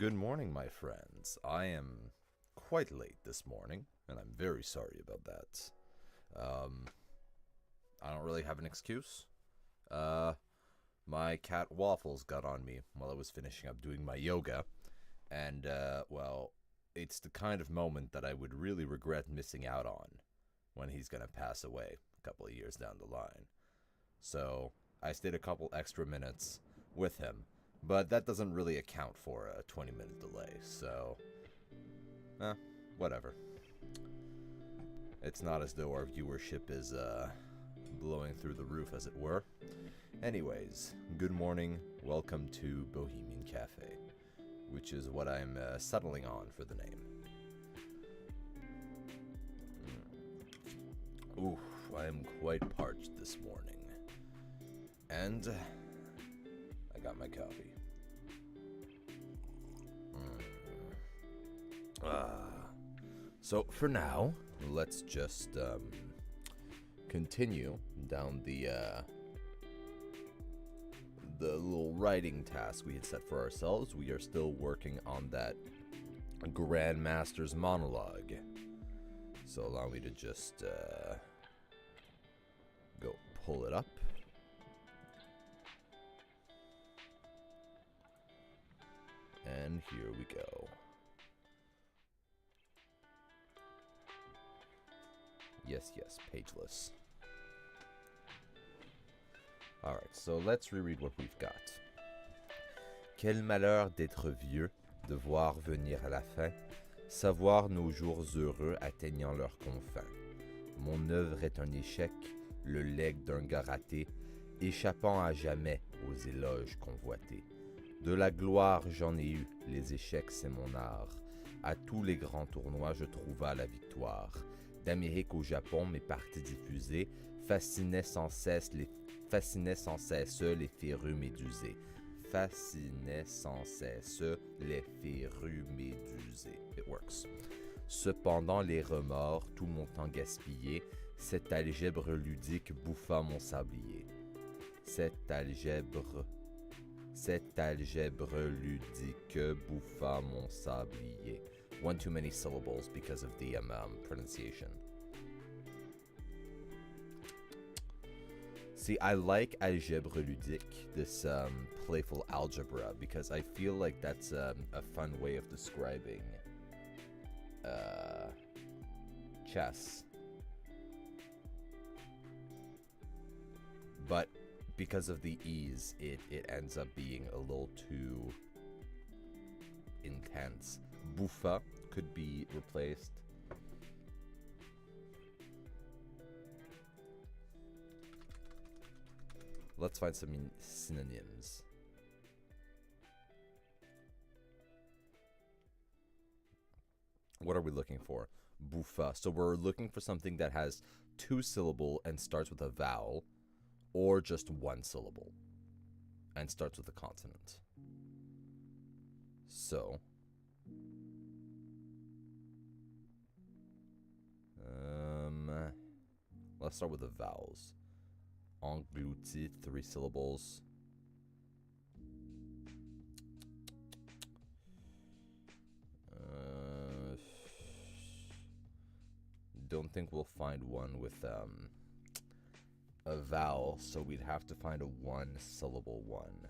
Good morning, my friends. I am quite late this morning, and I'm very sorry about that. I don't really have an excuse. My cat Waffles got on me while I was finishing up doing my yoga, and, well, it's the kind of moment that I would really regret missing out on when he's gonna pass away a couple of years down the line. So, I stayed a couple extra minutes with him. But that doesn't really account for a 20-minute delay, so... whatever. It's not as though our viewership is, blowing through the roof, as it were. Anyways, good morning, welcome to Bohemian Café, which is what I'm settling on for the name. Oof, I am quite parched this morning. And... I got my coffee. So for now, let's just continue down the little writing task we had set for ourselves. We are still working on that Grandmaster's monologue. So allow me to just go pull it up. And here we go. Yes, pageless. Alright, so let's reread what we've got. Quel malheur d'être vieux, de voir venir à la fin, savoir nos jours heureux atteignant leurs confins. Mon œuvre est un échec, le legs d'un gars raté, échappant à jamais aux éloges convoités. De la gloire j'en ai eu, les échecs c'est mon art. À tous les grands tournois je trouva la victoire. D'Amérique au Japon mes parties diffusées fascinaient sans cesse les férus médusés. Fascinaient sans cesse les férus médusés. It works. Cependant les remords, tout mon temps gaspillé, cette algèbre ludique bouffa mon sablier. Cette algèbre ludique bouffa mon sablier. One too many syllables because of the pronunciation. See, I like algèbre ludique, this playful algebra, because I feel like that's a fun way of describing chess. But because of the ease, it ends up being a little too intense. Bouffa could be replaced. Let's find some synonyms. What are we looking for? Bouffa. So we're looking for something that has two syllable and starts with a vowel, or just one syllable and starts with a consonant. So, let's start with the vowels. Englouti, 3 syllables. Don't think we'll find one with a vowel, so we'd have to find a one-syllable one.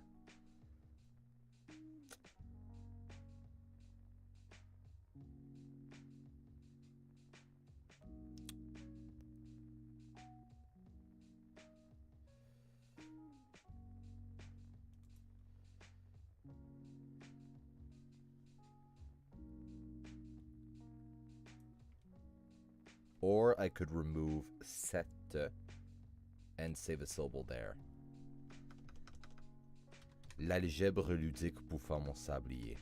Or I could remove cette and save a syllable there. L'algèbre ludique bouffa mon sablier.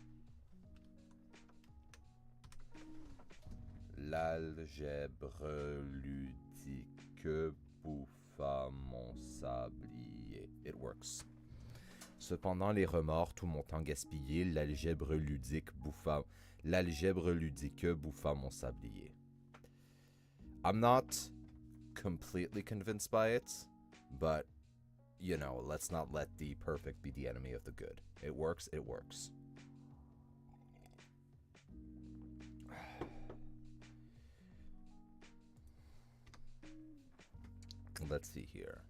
L'algèbre ludique bouffa mon sablier. It works. Cependant les remords, tout mon temps gaspillé, l'algèbre ludique bouffa mon sablier. I'm not completely convinced by it, but, you know, let's not let the perfect be the enemy of the good. It works, it works. let's see here.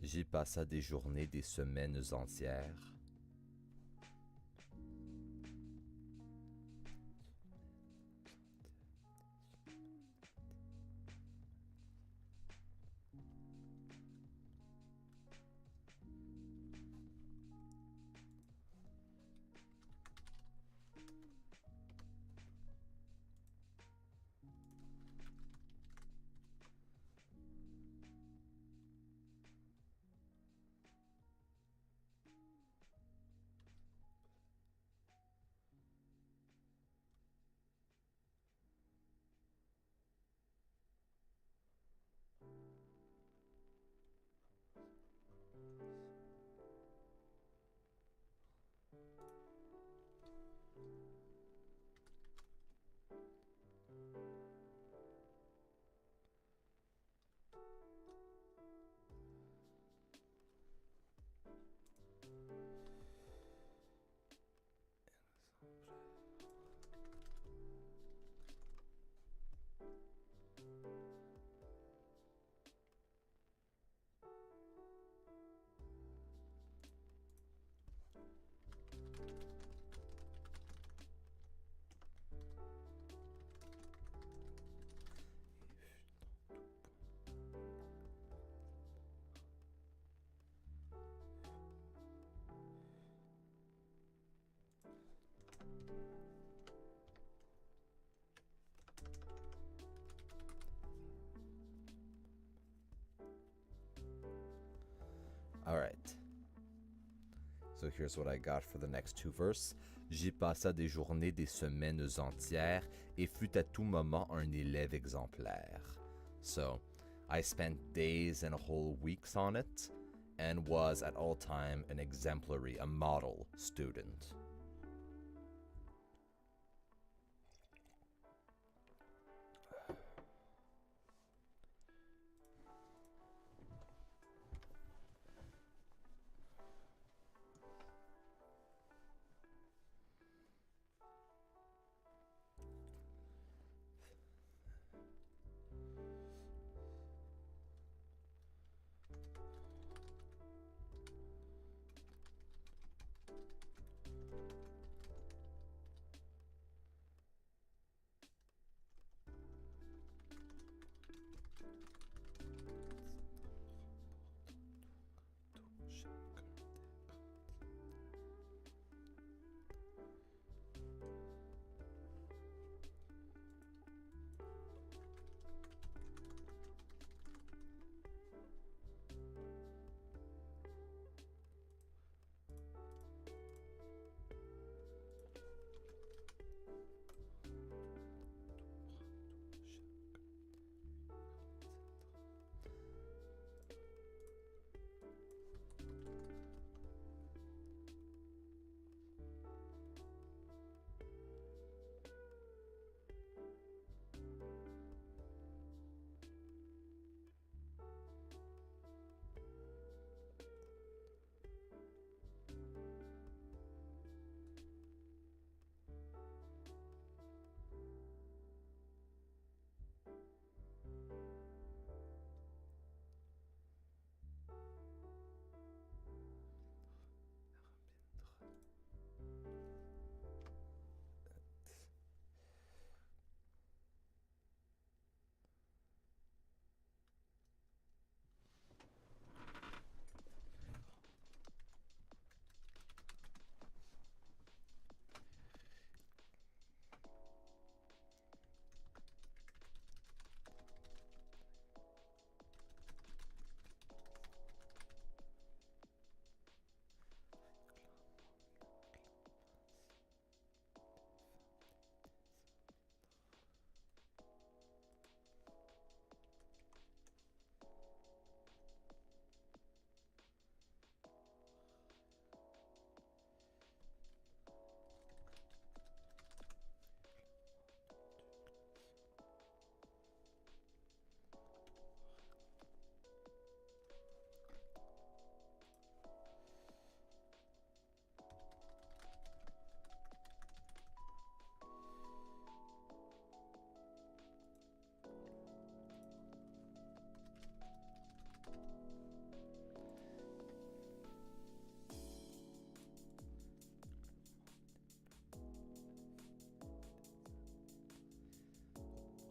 J'y passa des journées, des semaines entières. All right. So here's what I got for the next two verses. J'y passa des journées, des semaines entières, et fut à tout moment un élève exemplaire. So, I spent days and whole weeks on it, and was at all time an exemplary, a model student.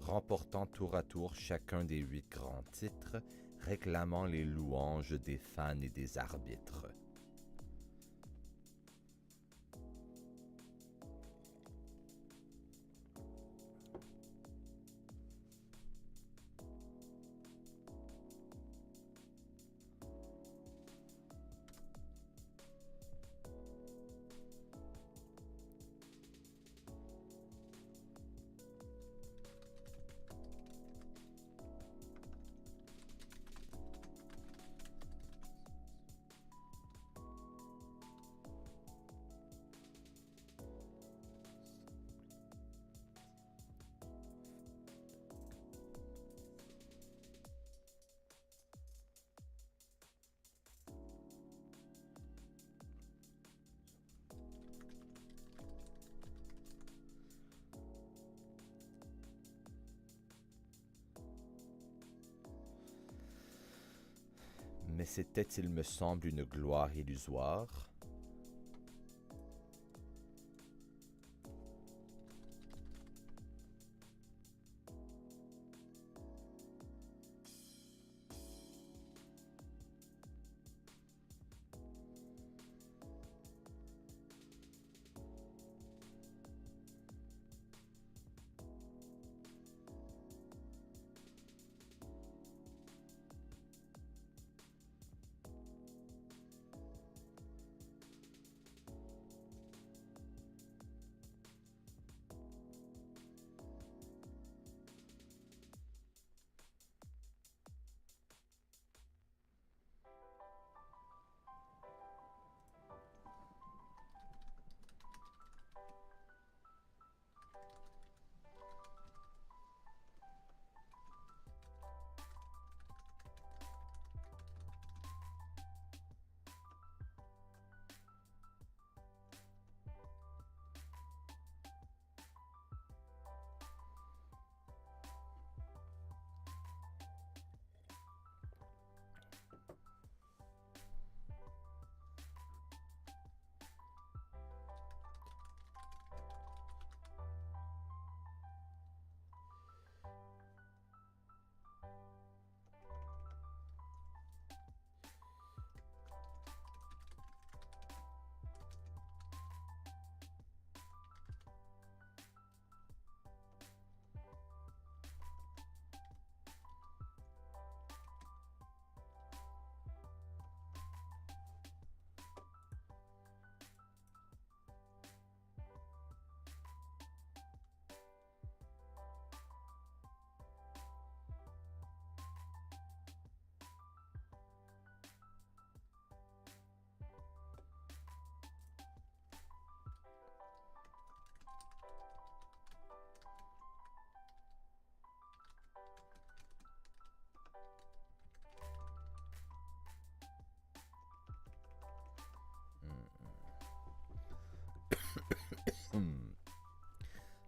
remportant tour à tour chacun des 8 grands titres, réclamant les louanges des fans et des arbitres. Mais c'était, il me semble, une gloire illusoire.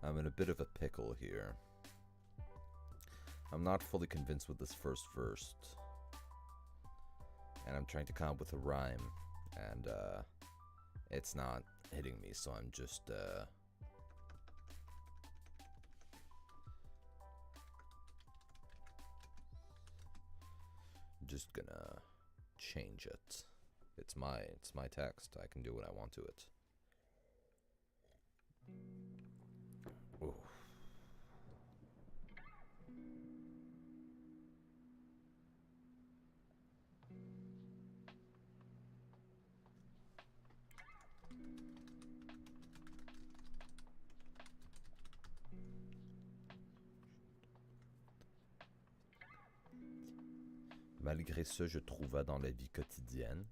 I'm in a bit of a pickle here. I'm not fully convinced with this first verse. And I'm trying to come up with a rhyme. And it's not hitting me, so I'm just gonna change it. It's my text. I can do what I want to it. Ooh. Malgré ce, je trouva dans la vie quotidienne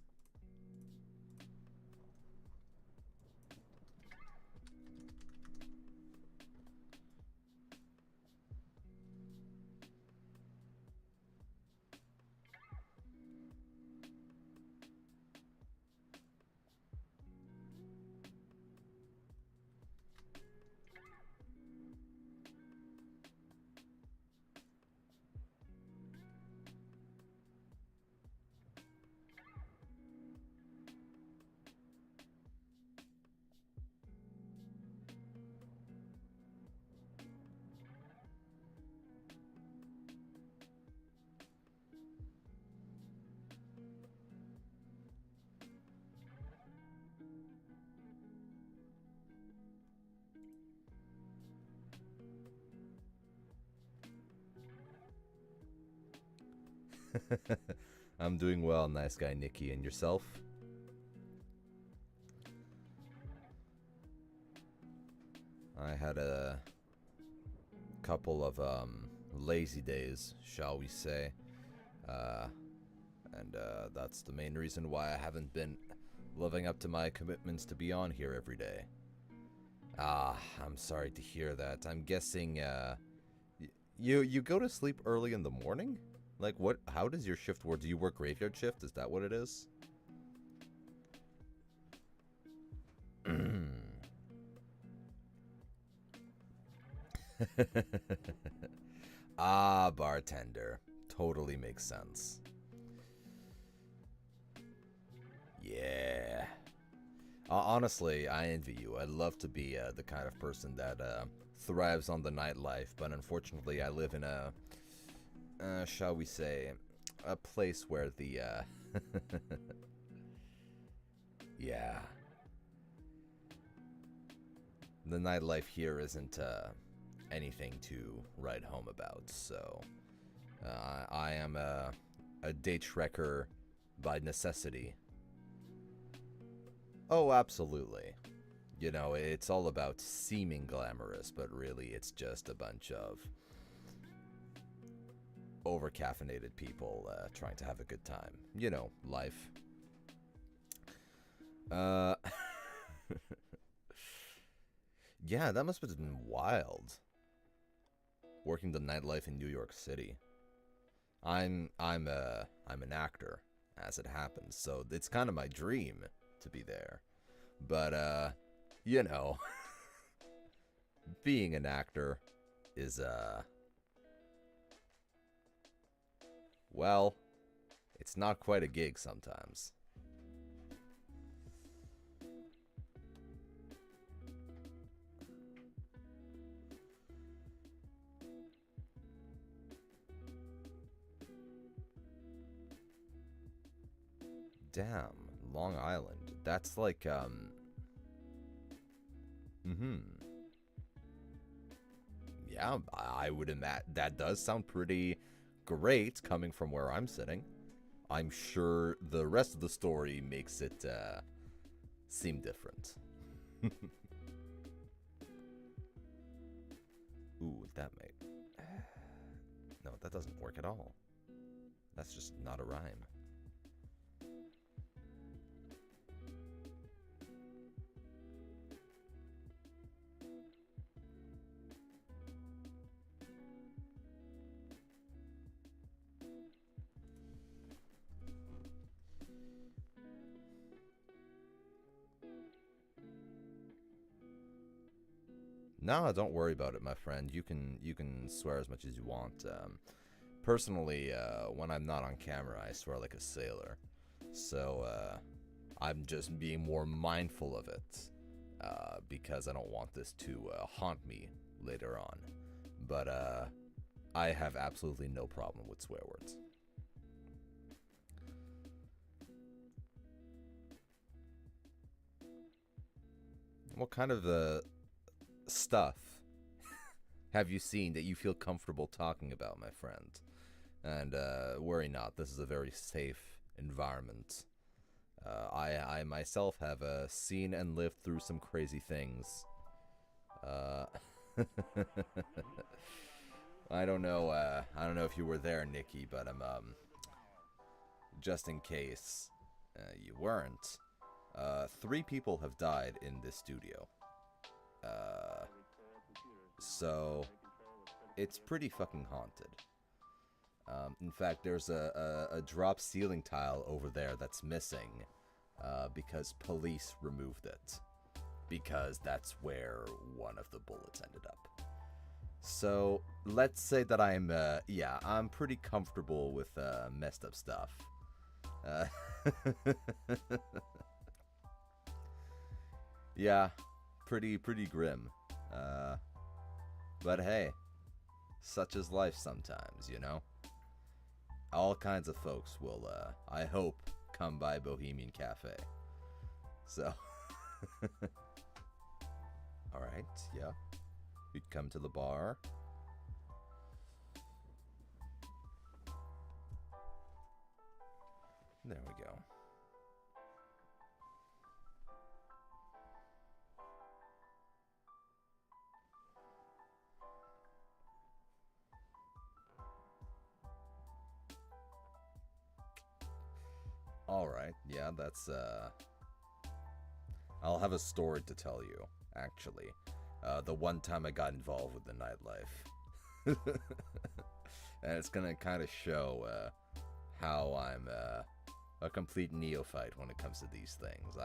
I'm doing well, nice guy Nikki, and yourself? I had a couple of lazy days, shall we say. Uh, and that's the main reason why I haven't been living up to my commitments to be on here every day. Ah, I'm sorry to hear that. I'm guessing you go to sleep early in the morning? Like what? How does your shift work? Do you work graveyard shift? Is that what it is? Ah, bartender. Totally makes sense. Yeah. Honestly, I envy you. I'd love to be the kind of person that thrives on the nightlife, but unfortunately, I live in a, shall we say, a place where the, yeah, the nightlife here isn't anything to write home about. So, I am a day trekker by necessity. Oh, absolutely. You know, it's all about seeming glamorous, but really it's just a bunch of over-caffeinated people trying to have a good time. You know, life. Uh, yeah, that must have been wild. Working the nightlife in New York City. I'm an actor, as it happens, so it's kind of my dream to be there. But you know, being an actor is well, it's not quite a gig sometimes. Damn, Long Island. That's like mhm. Yeah, I would imagine that does sound pretty great coming from where I'm sitting. I'm sure the rest of the story makes it seem different. Ooh, that may. No, that doesn't work at all. That's just not a rhyme. No, don't worry about it, my friend. You can swear as much as you want. Personally, when I'm not on camera, I swear like a sailor. So I'm just being more mindful of it because I don't want this to haunt me later on. But I have absolutely no problem with swear words. What kind of stuff have you seen that you feel comfortable talking about, my friend? And worry not, this is a very safe environment. I myself have seen and lived through some crazy things. Uh, I don't know. I don't know if you were there, Nikki, but I'm just in case you weren't. Three people have died in this studio. Uh, so it's pretty fucking haunted. In fact, there's a drop ceiling tile over there that's missing because police removed it. Because that's where one of the bullets ended up. So let's say that yeah, I'm pretty comfortable with messed up stuff. Uh, yeah, pretty grim. Uh, but hey, such is life sometimes, you know? All kinds of folks will, I hope, come by Bohemian Cafe. So, alright, yeah. We come to the bar. Alright, yeah, that's, I'll have a story to tell you, actually. The one time I got involved with the nightlife. And it's gonna kind of show, how I'm, a complete neophyte when it comes to these things.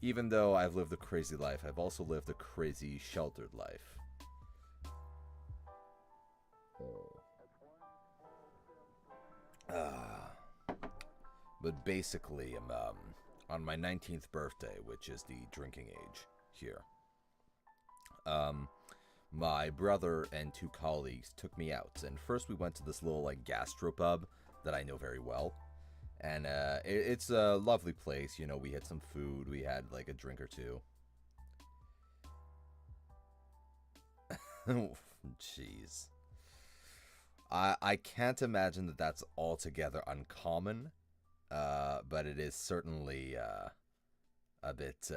Even though I've lived a crazy life, I've also lived a crazy sheltered life. But basically, on my 19th birthday, which is the drinking age here, my brother and two colleagues took me out. And first we went to this little, like, gastropub that I know very well. And it's a lovely place. You know, we had some food. We had, like, a drink or two. Jeez. I can't imagine that that's altogether uncommon. But it is certainly a bit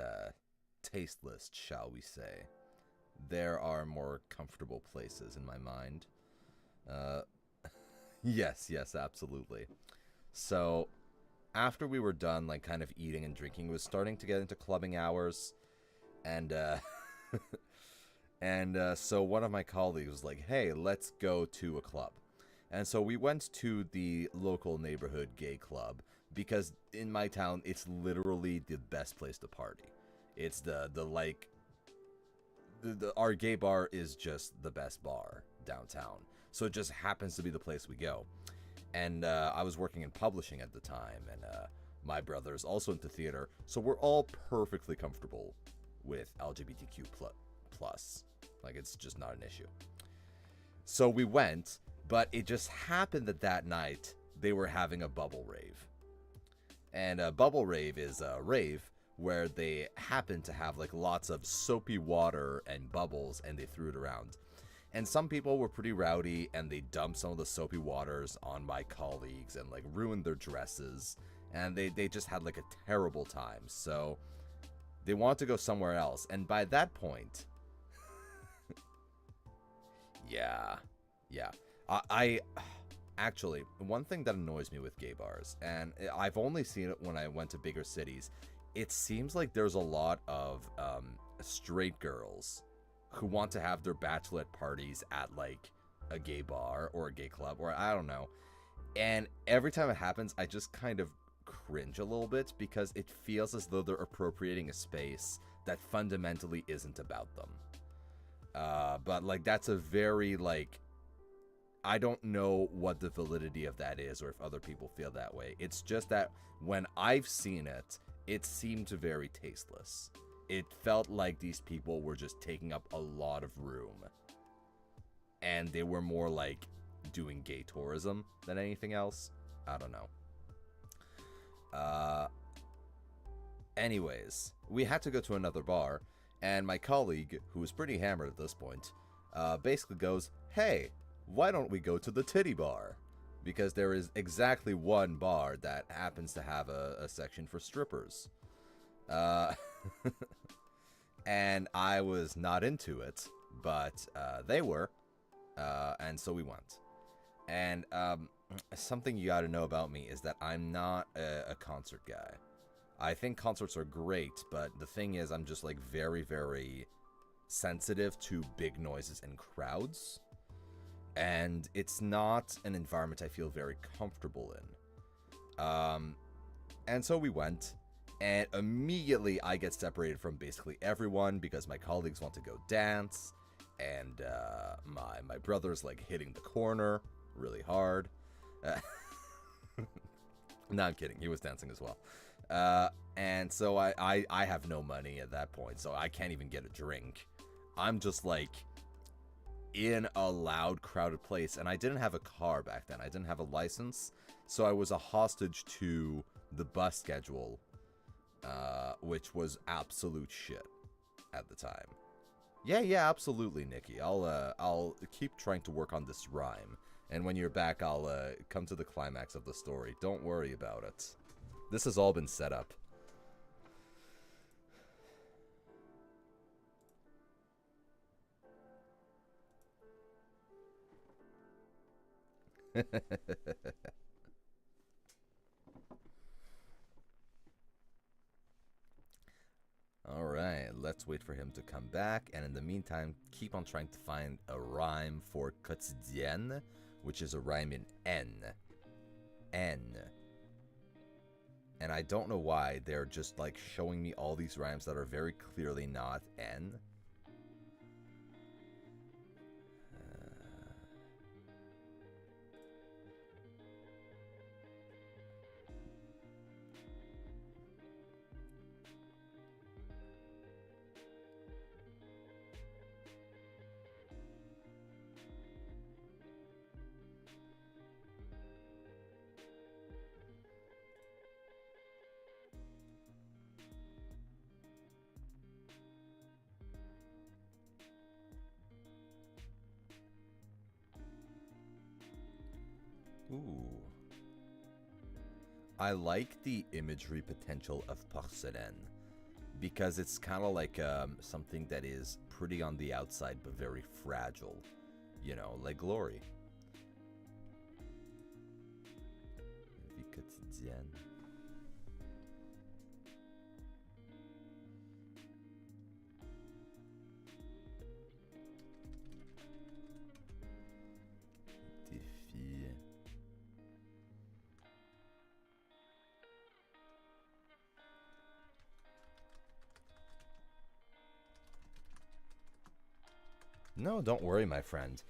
tasteless, shall we say. There are more comfortable places in my mind. Yes, absolutely. So, after we were done, like, kind of eating and drinking, it was starting to get into clubbing hours, and, so one of my colleagues was like, hey, let's go to a club. And so we went to the local neighborhood gay club, because in my town, it's literally the best place to party. It's our gay bar is just the best bar downtown. So it just happens to be the place we go. And I was working in publishing at the time, and my brother's also into theater, so we're all perfectly comfortable with LGBTQ plus. Like, it's just not an issue. So we went, but it just happened that night they were having a bubble rave. And a bubble rave is a rave where they happen to have, like, lots of soapy water and bubbles, and they threw it around. And some people were pretty rowdy, and they dumped some of the soapy waters on my colleagues and, like, ruined their dresses. And they just had, like, a terrible time. So they wanted to go somewhere else. And by that point... Yeah. I actually, one thing that annoys me with gay bars, and I've only seen it when I went to bigger cities, it seems like there's a lot of straight girls who want to have their bachelorette parties at, like, a gay bar or a gay club, or I don't know. And every time it happens, I just kind of cringe a little bit, because it feels as though they're appropriating a space that fundamentally isn't about them. But, like, that's a very, like... I don't know what the validity of that is, or if other people feel that way. It's just that when I've seen it, it seemed very tasteless. It felt like these people were just taking up a lot of room. And they were more like doing gay tourism than anything else. I don't know. Anyways, we had to go to another bar, and my colleague, who was pretty hammered at this point, basically goes, hey, why don't we go to the titty bar? Because there is exactly one bar that happens to have a section for strippers. And I was not into it, but they were, and so we went. And something you gotta know about me is that I'm not a concert guy. I think concerts are great, but the thing is, I'm just, like, very, very sensitive to big noises and crowds. And it's not an environment I feel very comfortable in. And so we went, and immediately I get separated from basically everyone because my colleagues want to go dance, and my brother's, like, hitting the corner really hard. No, I'm kidding. He was dancing as well. And so I have no money at that point, so I can't even get a drink. I'm just, like, in a loud, crowded place, and I didn't have a car back then. I didn't have a license, so I was a hostage to the bus schedule, which was absolute shit at the time. Yeah, absolutely, Nikki. I'll keep trying to work on this rhyme, and when you're back, I'll come to the climax of the story. Don't worry about it. This has all been set up. Alright, let's wait for him to come back, and in the meantime, keep on trying to find a rhyme for quotidienne, which is a rhyme in N. N. And I don't know why they're just like showing me all these rhymes that are very clearly not N. Ooh. I like the imagery potential of porcelain because it's kind of like something that is pretty on the outside but very fragile, you know, like glory. Vie quotidienne. Défi. No, don't worry, my friend.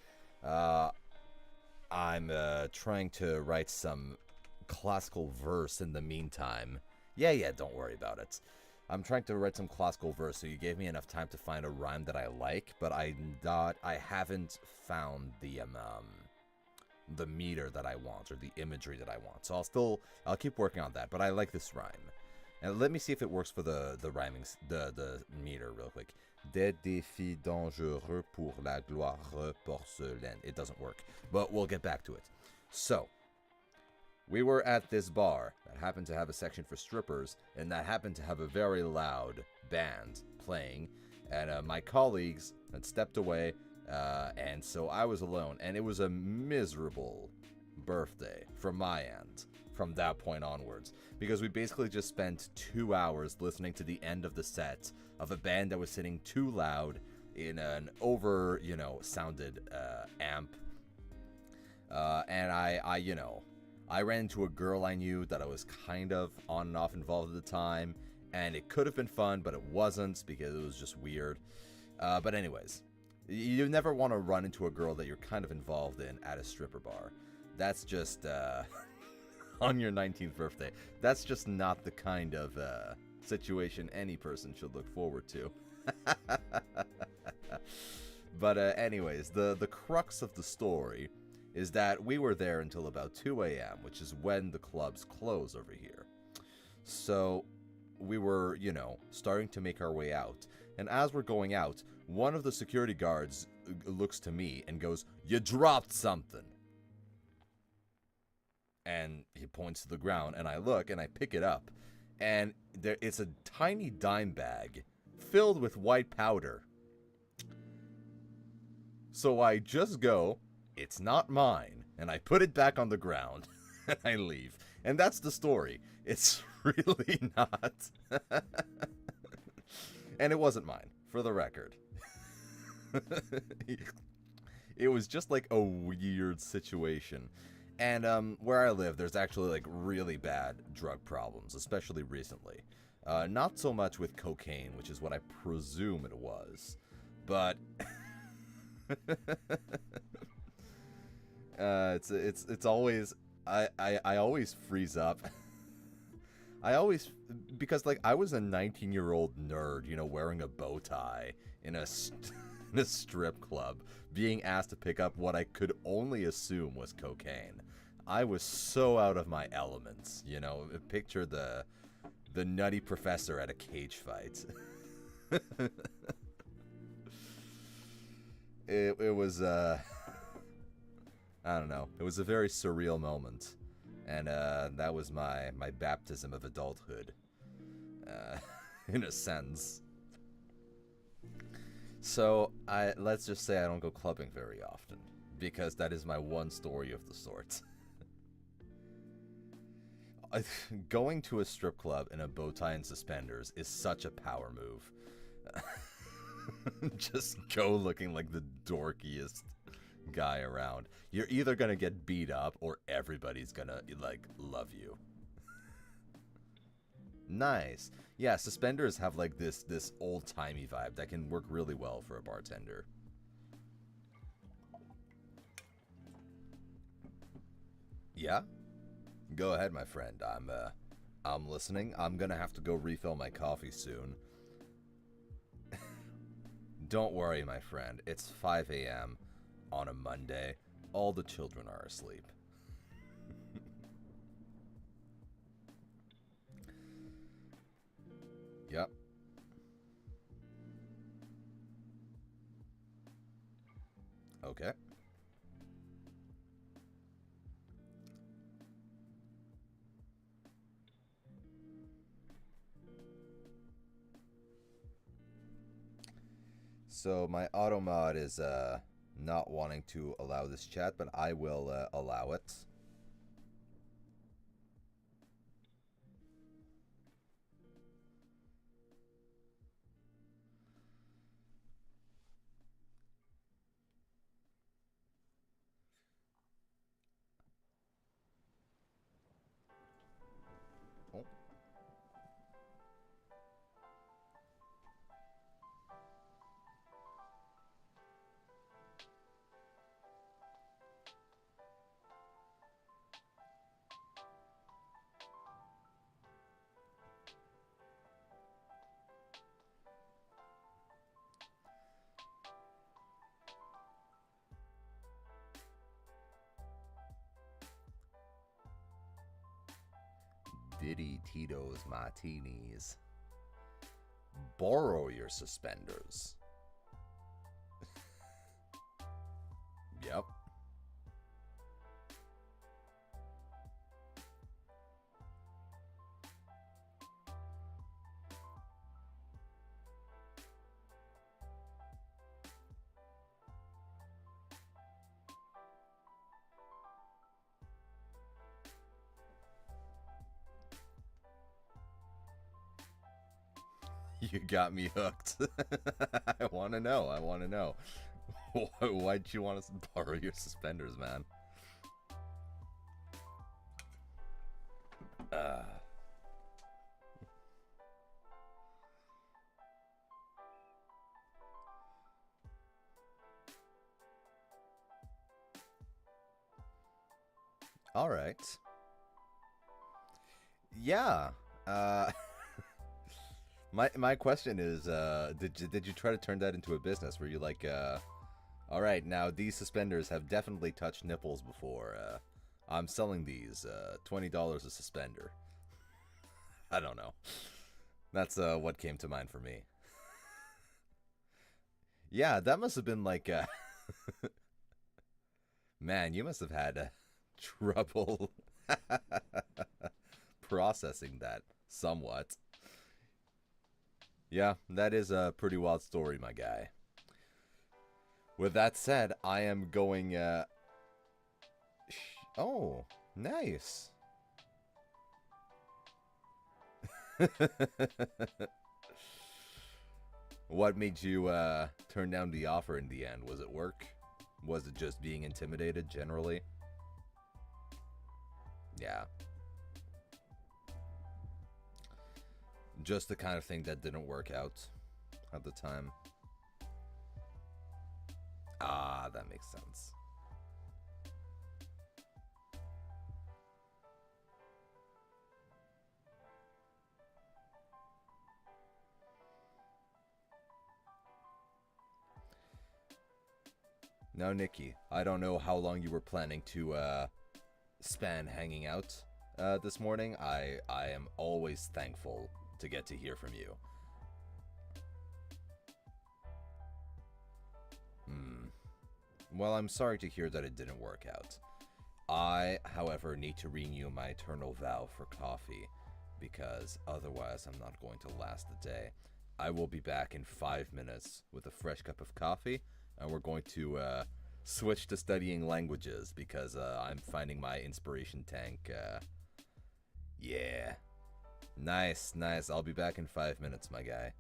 I'm trying to write some classical verse in the meantime. Yeah, don't worry about it. I'm trying to write some classical verse, so you gave me enough time to find a rhyme that I like, but I haven't found the meter that I want or the imagery that I want. So I'll keep working on that, but I like this rhyme. And let me see if it works for the rhyming, the meter real quick. Des défis dangereux pour la gloire porcelaine. It doesn't work, but we'll get back to it. So, we were at this bar that happened to have a section for strippers, and that happened to have a very loud band playing, and my colleagues had stepped away, and so I was alone, and it was a miserable birthday from my end from that point onwards, because we basically just spent 2 hours listening to the end of the set of a band that was sitting too loud in an over, sounded amp. And I ran into a girl I knew that I was kind of on and off involved at the time, and it could have been fun, but it wasn't because it was just weird. But anyways, you never want to run into a girl that you're kind of involved in at a stripper bar. That's just, on your 19th birthday. That's just not the kind of situation any person should look forward to. But anyways, the crux of the story is that we were there until about 2 a.m., which is when the clubs close over here. So we were, starting to make our way out. And as we're going out, one of the security guards looks to me and goes, "You dropped something." And he points to the ground, and I look, and I pick it up. And it's a tiny dime bag filled with white powder. So I just go, "It's not mine," and I put it back on the ground, and I leave. And that's the story. It's really not. And it wasn't mine, for the record. It was just like a weird situation. And where I live, there's actually like really bad drug problems, especially recently. Not so much with cocaine, which is what I presume it was, but it's always I always freeze up. Because like I was a 19-year-old nerd, wearing a bow tie in a strip club, being asked to pick up what I could only assume was cocaine. I was so out of my elements, Picture the nutty professor at a cage fight. It was I don't know. It was a very surreal moment, and that was my baptism of adulthood, in a sense. So let's just say I don't go clubbing very often, because that is my one story of the sort. Going to a strip club in a bow tie and suspenders is such a power move. Just go looking like the dorkiest guy around. You're either gonna get beat up or everybody's gonna, like, love you. Nice. Yeah, suspenders have like this old-timey vibe that can work really well for a bartender. Yeah? Go ahead, my friend. I'm listening. I'm gonna have to go refill my coffee soon. Don't worry, my friend. It's 5 a.m. on a Monday. All the children are asleep. Yep. Okay. So my auto mod is not wanting to allow this chat, but I will allow it. Oh. Diddy Tito's Martinis. Borrow your suspenders. Yep. You got me hooked. I want to know. I want to know. Why'd you want to borrow your suspenders, man? Uh. All right. Yeah. My question is, did you try to turn that into a business? Were you like, all right, now these suspenders have definitely touched nipples before. I'm selling these, $20 a suspender. I don't know. That's what came to mind for me. Yeah, that must have been like, man, you must have had trouble processing that somewhat. Yeah, that is a pretty wild story, my guy. With that said, I am going, oh, nice. What made you turn down the offer in the end? Was it work? Was it just being intimidated generally? Yeah. Just the kind of thing that didn't work out at the time. Ah, that makes sense. Now, Nikki, I don't know how long you were planning to span hanging out this morning. I am always thankful to get to hear from you. Well, I'm sorry to hear that it didn't work out. I, however, need to renew my eternal vow for coffee, because otherwise I'm not going to last the day. I will be back in 5 minutes with a fresh cup of coffee, and we're going to switch to studying languages, because I'm finding my inspiration tank Yeah. Nice, nice. I'll be back in 5 minutes, my guy.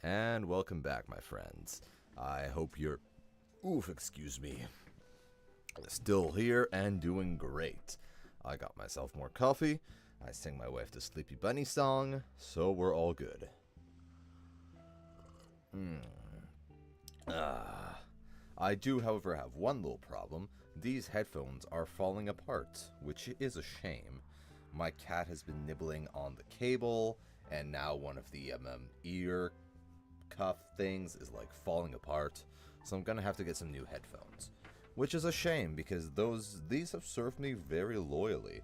And welcome back, my friends. I hope you're, excuse me, still here and doing great. I got myself more coffee. I sing my wife the Sleepy Bunny song, so we're all good. I do, however, have one little problem. These headphones are falling apart, which is a shame. My cat has been nibbling on the cable, and now one of the ear cuff things is like falling apart. So I'm gonna have to get some new headphones, which is a shame because these have served me very loyally.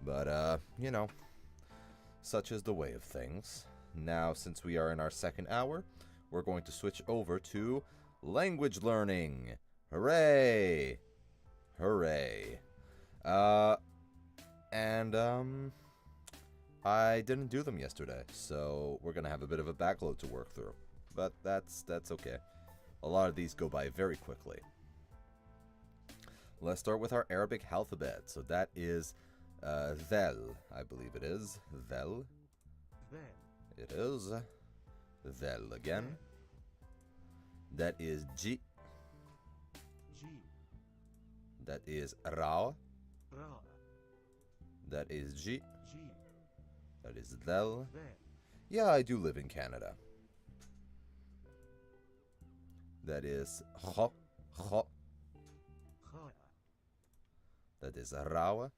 But you know, such is the way of things. Now, since we are in our second hour, we're going to switch over to language learning. Hooray! Hooray. I didn't do them yesterday, so we're gonna have a bit of a backload to work through. But that's okay. A lot of these go by very quickly. Let's start with our Arabic alphabet. So that is Zel, I believe it is. Zel. It is. Zel again. That is G. That is Ra. That is G. That is Del. Yeah, I do live in Canada. That is Kho. Kho. That is Rawa.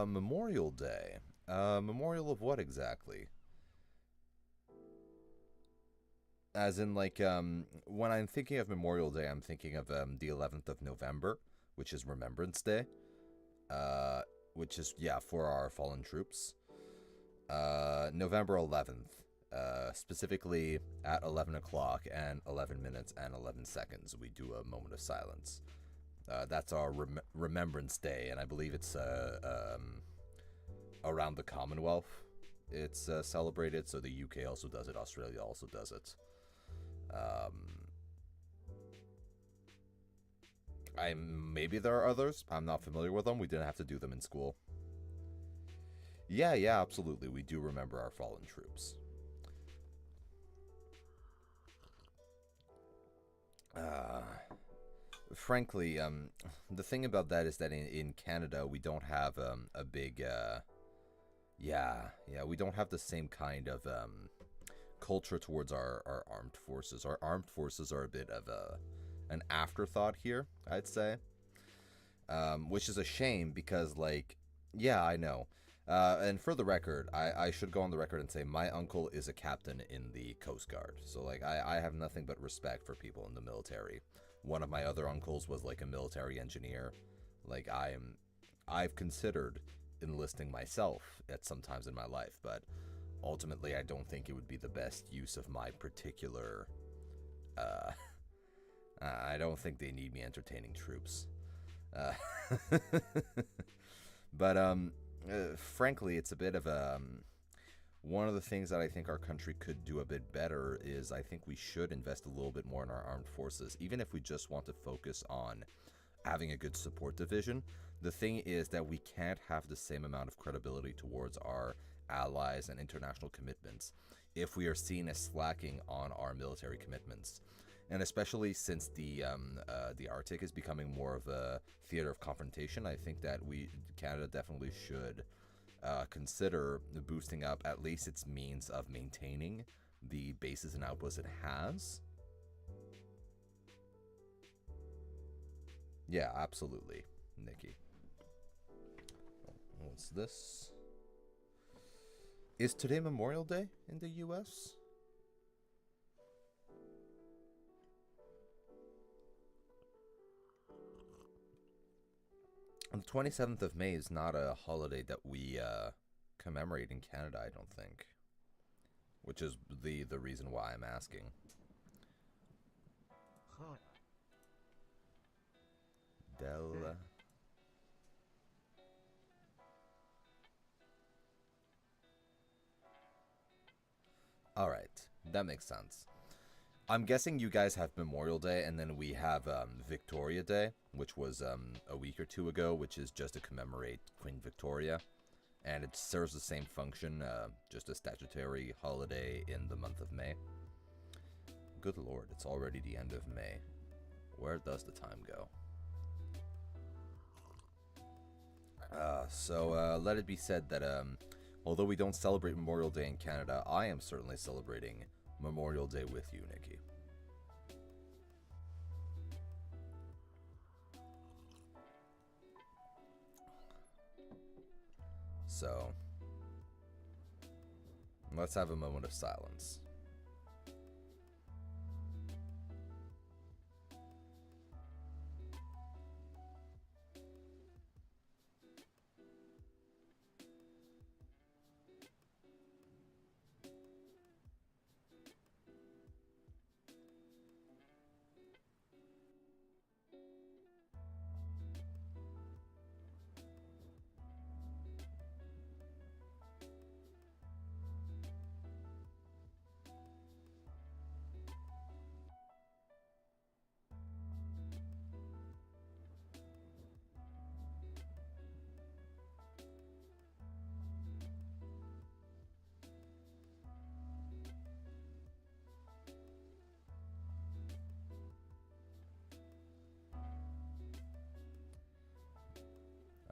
Memorial Day. Memorial of what exactly? As in, like, when I'm thinking of Memorial Day, I'm thinking of the 11th of November, which is Remembrance Day. Which is, yeah, for our fallen troops. November 11th. Specifically at 11 o'clock and 11 minutes and 11 seconds, we do a moment of silence. That's our Remembrance Day, and I believe it's around the Commonwealth. It's celebrated, so the UK also does it, Australia also does it. Maybe there are others. I'm not familiar with them. We didn't have to do them in school. Yeah, absolutely. We do remember our fallen troops. Frankly, the thing about that is that in Canada, we don't have a big, we don't have the same kind of culture towards our armed forces. Our armed forces are a bit of an afterthought here, I'd say, which is a shame because, like, yeah, I know. And for the record, I should go on the record and say my uncle is a captain in the Coast Guard. So, like, I have nothing but respect for people in the military. One of my other uncles was, like, a military engineer. Like, I've considered enlisting myself at some times in my life, but ultimately I don't think it would be the best use of my particular, I don't think they need me entertaining troops. But, frankly, it's a bit of one of the things that I think our country could do a bit better is I think we should invest a little bit more in our armed forces, even if we just want to focus on having a good support division. The thing is that we can't have the same amount of credibility towards our allies and international commitments if we are seen as slacking on our military commitments. And especially since the Arctic is becoming more of a theater of confrontation, I think that Canada definitely should consider boosting up at least its means of maintaining the bases and outposts it has. Yeah, absolutely, Nikki. What's this? Is today Memorial Day in the US? The 27th of May is not a holiday that we commemorate in Canada, I don't think. Which is the reason why I'm asking. Del. Alright, that makes sense. I'm guessing you guys have Memorial Day, and then we have Victoria Day, which was a week or two ago, which is just to commemorate Queen Victoria. And it serves the same function, just a statutory holiday in the month of May. Good lord, it's already the end of May. Where does the time go? So let it be said that although we don't celebrate Memorial Day in Canada, I am certainly celebrating Memorial Day with you, Nikki. So, let's have a moment of silence.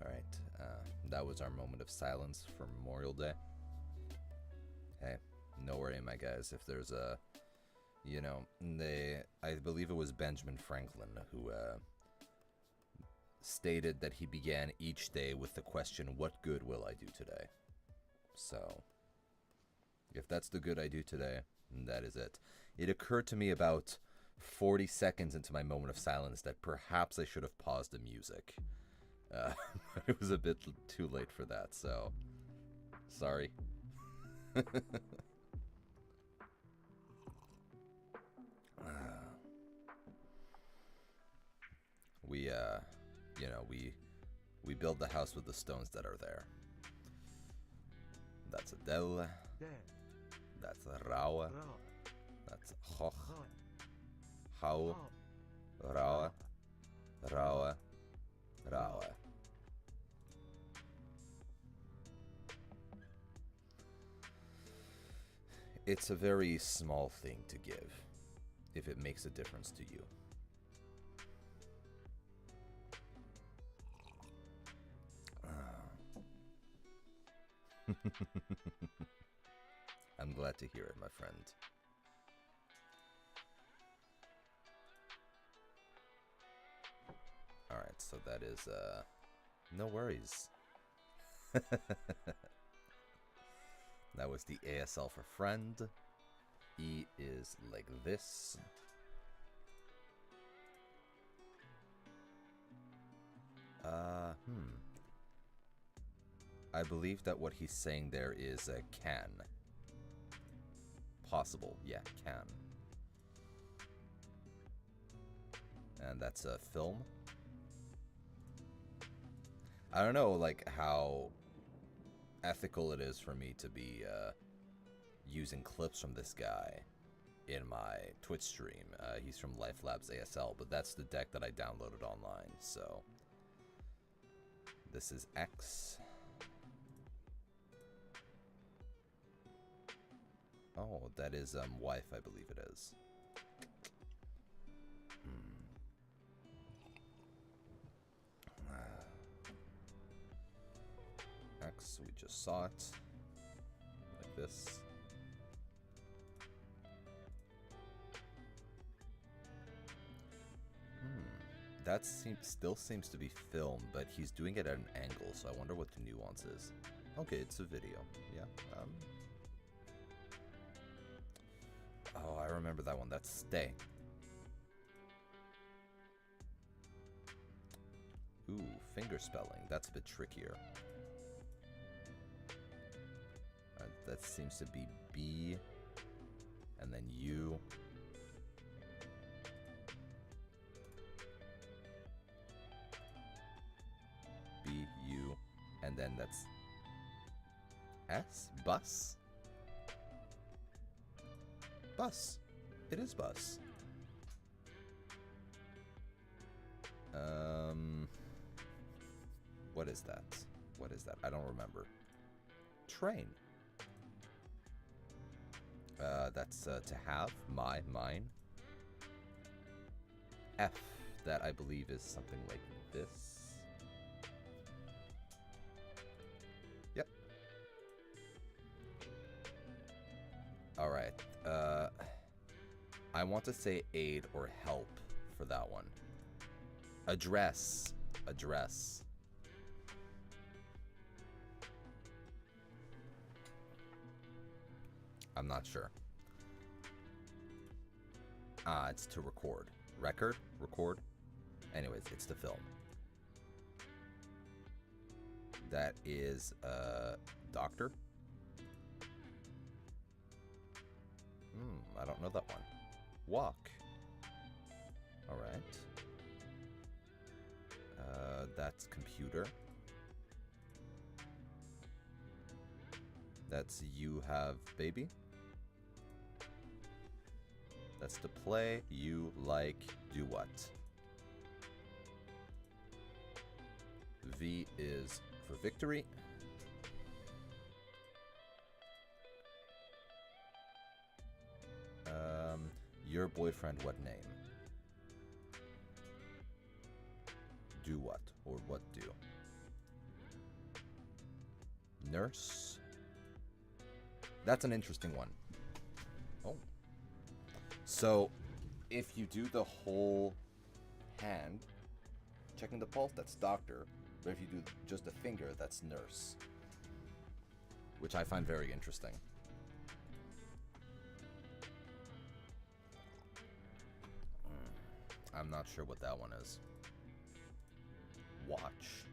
Alright, that was our moment of silence for Memorial Day. Hey, no worry, my guys, if there's a, you know, I believe it was Benjamin Franklin who stated that he began each day with the question, what good will I do today? So, if that's the good I do today, that is it. It occurred to me about 40 seconds into my moment of silence that perhaps I should have paused the music. It was a bit too late for that, so sorry. We, you know, we build the house with the stones that are there. That's Adele. That's Rawa. That's Hoch. Hau. Rawa. Rawa. Rawa. It's a very small thing to give, if it makes a difference to you. I'm glad to hear it, my friend. Alright, so that is, no worries. That was the ASL for friend. E is like this. I believe that what he's saying there is a can. Possible, yeah, can. And that's a film. I don't know, like, how ethical it is for me to be using clips from this guy in my Twitch stream. He's from Life Labs ASL, but that's the deck that I downloaded online, so this is X. Oh, that is wife, I believe it is. X, we just saw it. Like this. That still seems to be film, but he's doing it at an angle, so I wonder what the nuance is. Okay, it's a video. Yeah. Oh, I remember that one. That's Stay. Ooh, finger spelling. That's a bit trickier. That seems to be B, and then U. B, U, and then that's S? Bus? Bus. It is bus. What is that? What is that? I don't remember. Train. That's to have, mine. F, that I believe is something like this. Yep. Alright, I want to say aid or help for that one. Address. I'm not sure. It's to record. Record. Anyways, it's to film. That is, doctor. I don't know that one. Walk. Alright. That's computer. That's you have baby. That's to play, you like, do what? V is for victory. Your boyfriend, what name? Do what? Or what do? Nurse. That's an interesting one. Oh. So, if you do the whole hand, checking the pulse, that's doctor. But if you do just a finger, that's nurse. Which I find very interesting. I'm not sure what that one is. Watch.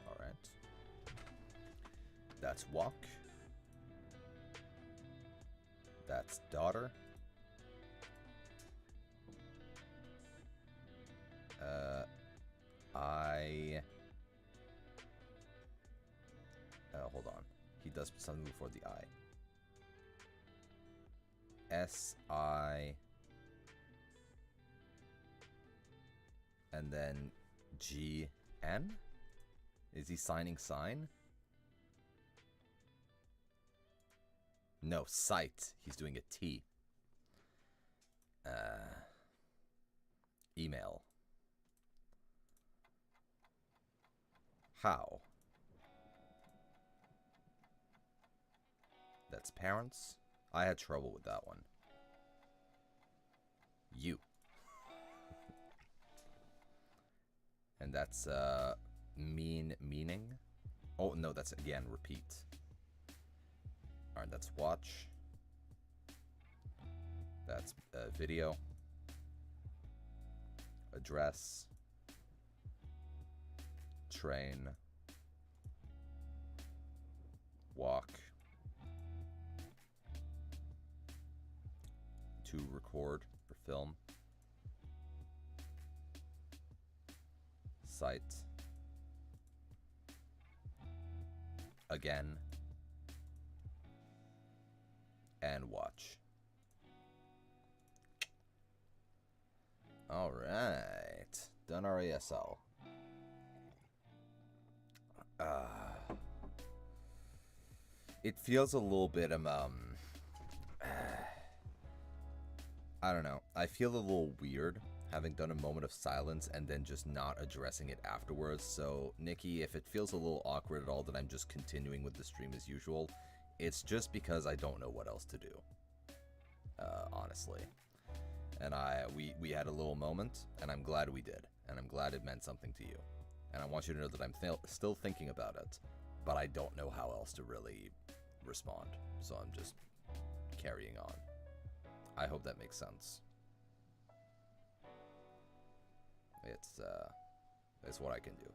Alright. That's walk. That's daughter. Hold on. He does something before the I. S-I... And then G-N? Is he signing sign? No, sight. He's doing a T. Email. How? That's parents. I had trouble with that one. You. And that's, meaning. Oh, no, that's, again, repeat. Alright, that's watch. That's, video. Address. Train. Walk. To record or film. Sight. Again. And watch. Alright. Done our ASL. It feels a little bit, I don't know. I feel a little weird having done a moment of silence and then just not addressing it afterwards. So, Nikki, if it feels a little awkward at all that I'm just continuing with the stream as usual, it's just because I don't know what else to do. Honestly. And we had a little moment, and I'm glad we did. And I'm glad it meant something to you. And I want you to know that I'm still thinking about it, but I don't know how else to really respond. So I'm just carrying on. I hope that makes sense. It's what I can do.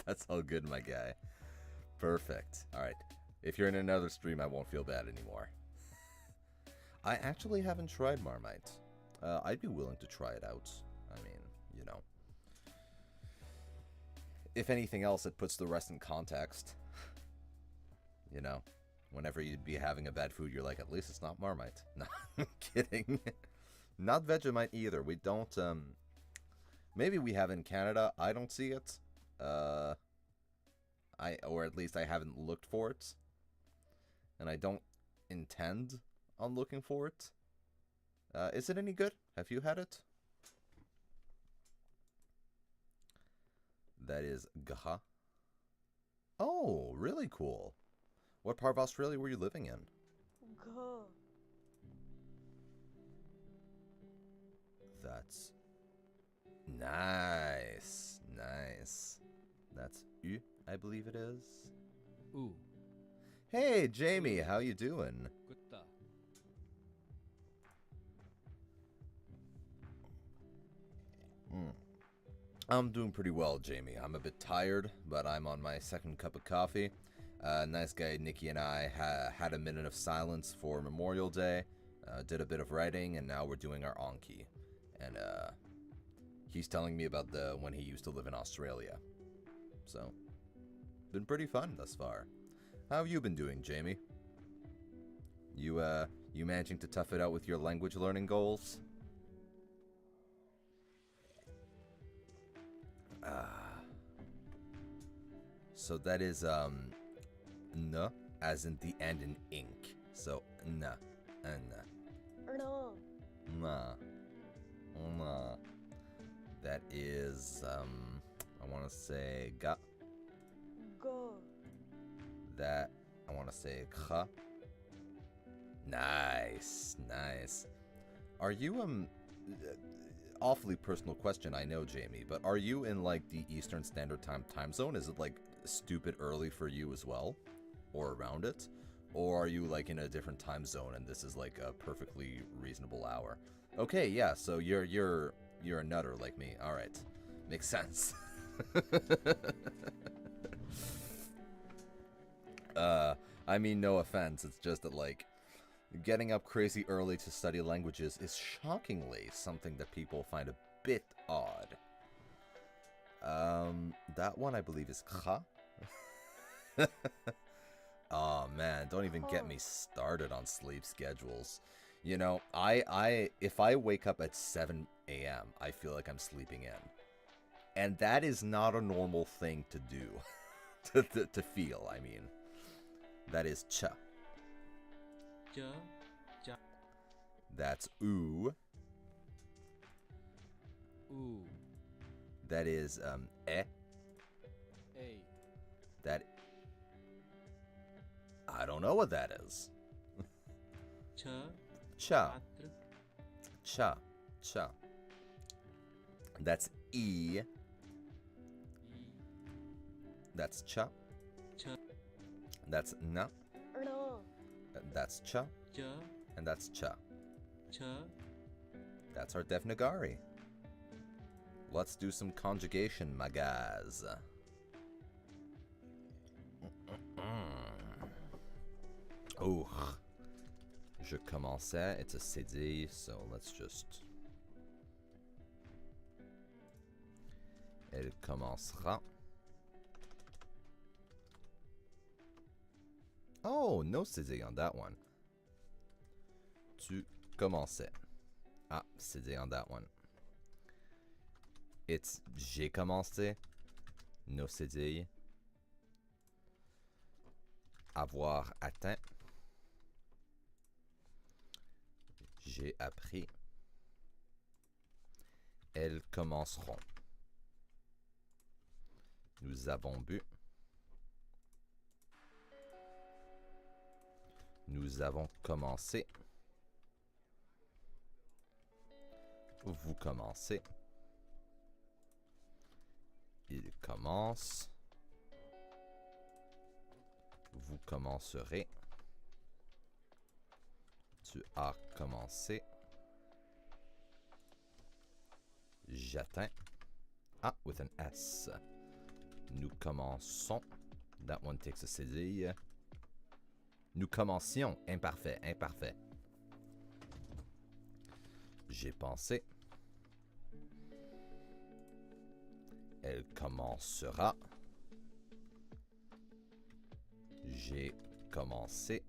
That's all good, my guy. Perfect. Alright. If you're in another stream, I won't feel bad anymore. I actually haven't tried Marmite. I'd be willing to try it out. I mean, you know. If anything else, it puts the rest in context. You know? Whenever you'd be having a bad food, you're like, at least it's not Marmite. No, I'm kidding. Not Vegemite either. We don't Maybe we have in Canada. I don't see it. Or at least I haven't looked for it. And I don't intend on looking for it. Is it any good? Have you had it? That is Gha. Oh, really cool. What part of Australia were you living in? Gha. That's nice. Nice. That's U, I believe it is. Ooh. Hey, Jamie, how you doing? Gutta. I'm doing pretty well, Jamie. I'm a bit tired, but I'm on my second cup of coffee. Nice guy Nikki and I had a minute of silence for Memorial Day, did a bit of writing, and now we're doing our Anki. And he's telling me about when he used to live in Australia. So, been pretty fun thus far. How have you been doing, Jamie? You managing to tough it out with your language learning goals? So that is n as in the end in ink. So n and No. na. That is I want to say ga. Go. That I want to say kha. Nice, nice. Are you awfully personal question, I know, Jamie, but are you in like the Eastern Standard Time zone? Is it like stupid early for you as well, or around it, or are you like in a different time zone and this is like a perfectly reasonable hour? Okay, yeah, so you're a nutter like me. All right, makes sense. I mean, no offense. It's just that like getting up crazy early to study languages is shockingly something that people find a bit odd. That one I believe is kha. Oh man, don't even get me started on sleep schedules. You know, if I wake up at 7 a.m., I feel like I'm sleeping in. And that is not a normal thing to do. to feel, I mean. That is cha. Cha. Cha. That's oo. Ooh. That is A. That I don't know what that is. Cha. Cha. Patra. Cha. Cha. That's E. E. That's cha. Cha. That's na. No. That's cha. Cha. And that's cha. Cha. That's our Devnagari. Let's do some conjugation, my guys. Oh. Je commençais. It's a CD, so let's just... Elle commencera. Oh, no CD on that one. Tu commençais. Ah, CD on that one. It's j'ai commencé. No CD. Avoir atteint. J'ai appris. Elles commenceront. Nous avons bu. Nous avons commencé. Vous commencez. Il commence. Vous commencerez. Tu as commencé. J'atteins. Ah, with an S. Nous commençons. That one takes a cédille. Nous commencions. Imparfait, imparfait. J'ai pensé. Elle commencera. J'ai commencé.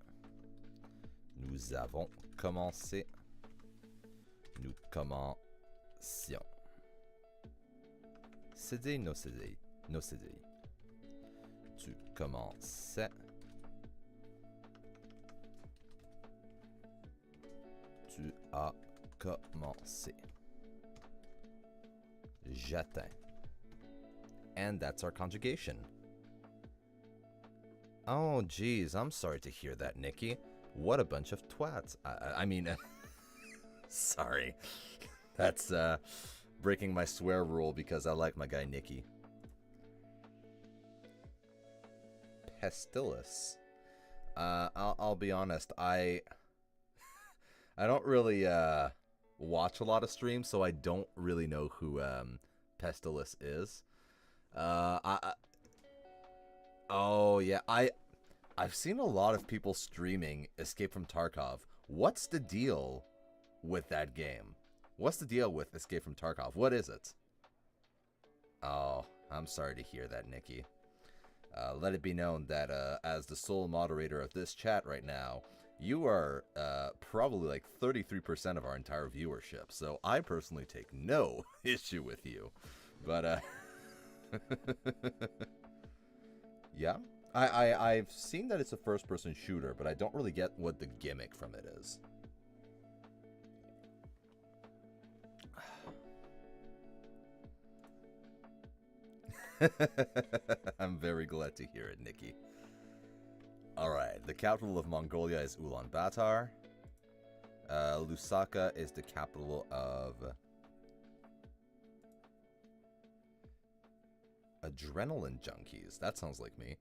Nous avons commencé. Nous commencions. CDI, no CDI. No CDI. Tu commençais. Tu as commencé. J'atteins. And that's our conjugation. Oh, geez, I'm sorry to hear that, Nikki. What a bunch of twats. I mean, sorry. That's breaking my swear rule because I like my guy Nikki. Pestilus. I'll be honest. I don't really watch a lot of streams, so I don't really know who Pestilus is. Oh yeah, I've seen a lot of people streaming Escape from Tarkov. What's the deal with that game? What's the deal with Escape from Tarkov? What is it? Oh, I'm sorry to hear that, Nikki. Let it be known that as the sole moderator of this chat right now, you are probably like 33% of our entire viewership. So I personally take no issue with you. But yeah, I've seen that it's a first-person shooter, but I don't really get what the gimmick from it is. I'm very glad to hear it, Nikki. Alright, the capital of Mongolia is Ulaanbaatar. Lusaka is the capital of Adrenaline Junkies. That sounds like me.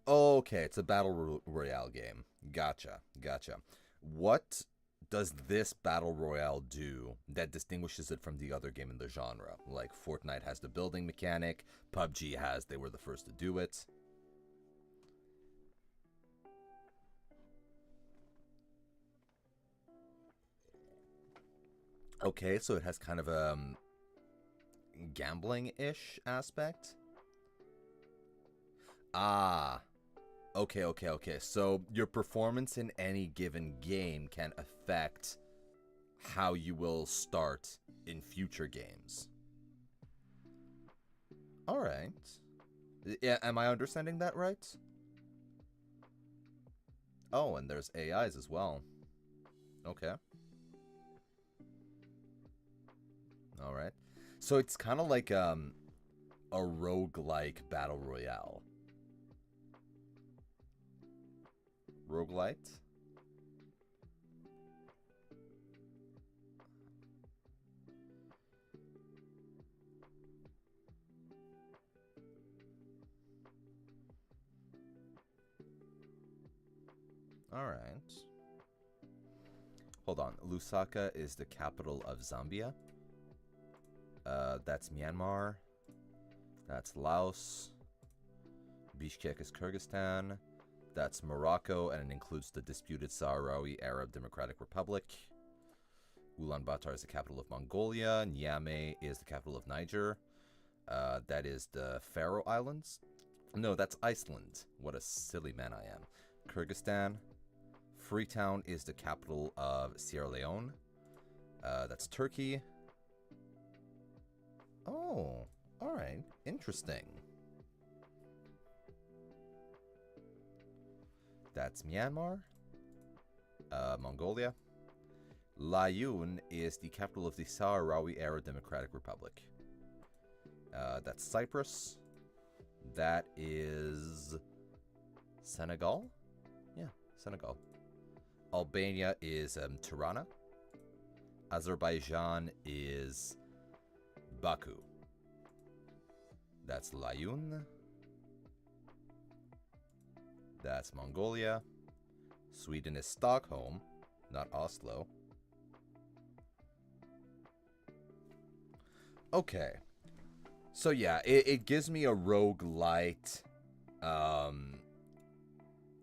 Okay, it's a battle royale game. Gotcha. What does this battle royale do that distinguishes it from the other game in the genre? Like Fortnite has the building mechanic, PUBG has they were the first to do it. Okay, so it has kind of a gambling-ish aspect. Ah, okay. So your performance in any given game can affect how you will start in future games. All right. Yeah, am I understanding that right? Oh, and there's AIs as well. Okay. All right. So it's kind of like a roguelike battle royale. Roguelite? All right. Hold on. Lusaka is the capital of Zambia. That's Myanmar. That's Laos. Bishkek is Kyrgyzstan. That's Morocco, and it includes the disputed Sahrawi Arab Democratic Republic. Ulaanbaatar is the capital of Mongolia. Niamey is the capital of Niger. That is the Faroe Islands. No, that's Iceland. What a silly man I am. Kyrgyzstan. Freetown is the capital of Sierra Leone. That's Turkey. Oh, alright. Interesting. That's Myanmar. Mongolia. Layun is the capital of the Sahrawi Arab Democratic Republic. That's Cyprus. That is Senegal? Yeah, Senegal. Albania is Tirana. Azerbaijan is Baku. That's Layun. That's Mongolia. Sweden is Stockholm, not Oslo. Okay. So yeah, it gives me a roguelite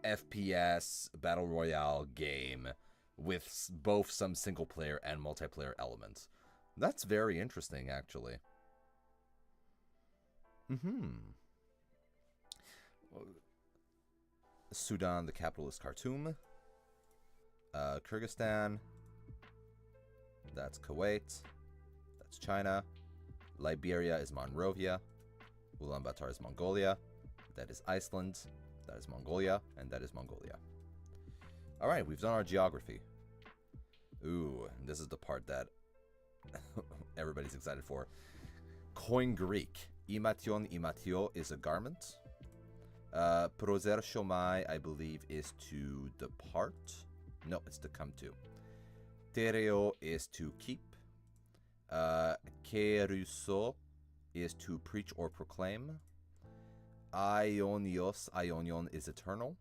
FPS battle royale game with both some single player and multiplayer elements. That's very interesting, actually. Sudan, the capital is Khartoum. Kyrgyzstan. That's Kuwait. it's China. Liberia is Monrovia. Ulaanbaatar is Mongolia. That is Iceland. That is Mongolia. And that is Mongolia. All right, we've done our geography. Ooh, this is the part that everybody's excited for. Koine Greek. Imation imatio is a garment. Proser shomai, I believe, is to depart. No, it's to come to. Tereo is to keep. Keruso is to preach or proclaim. Aionion is eternal.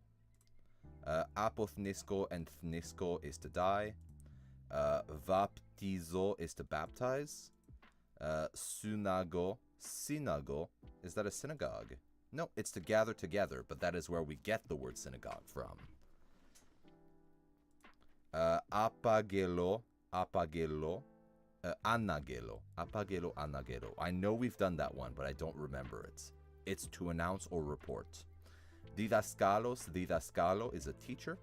Apothnisko and thnisko is to die. Vaptizo is to baptize. Synago is that a synagogue? No, it's to gather together, but that is where we get the word synagogue from. Apagelo, anagelo. I know we've done that one, but I don't remember it. It's to announce or report. Didascalo is a teacher.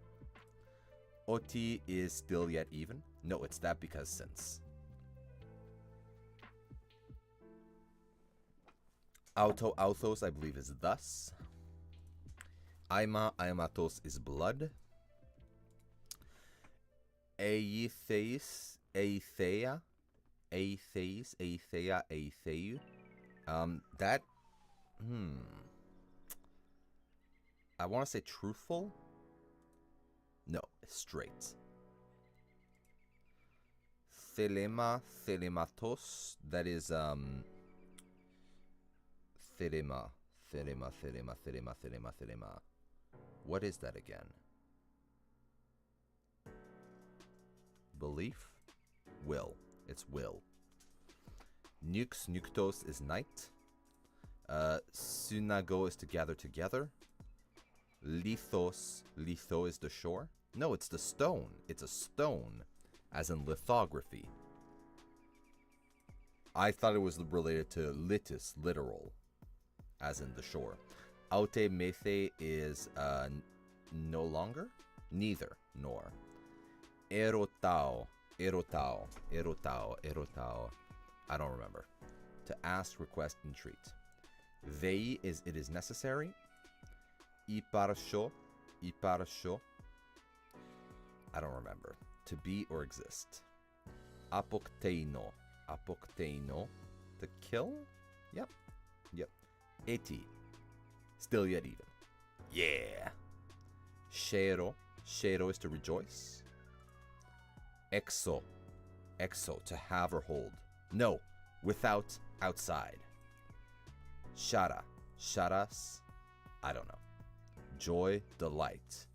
Oti is still yet even. No, it's that because since. Authos, I believe, is thus. Aimatos is blood. Eitheis, Eitheia. That, I want to say truthful. No, straight. Thelematos, that is, Thelema. What is that again? Belief? Will. It's will. Nuktos is night. Synago is to gather together. Litho is the shore. No, it's the stone. It's a stone, as in lithography. I thought it was related to litis, literal, as in the shore. Aute methe is no longer, neither, nor. Erotao. I don't remember. To ask, request, entreat. Vei is it is necessary. Iparsho. I don't remember. To be or exist. Apokteino. To kill? Yep. Eti. Still yet even. Yeah. Shero is to rejoice. Exo, to have or hold. No, without, outside. Sharas, I don't know. Joy, delight.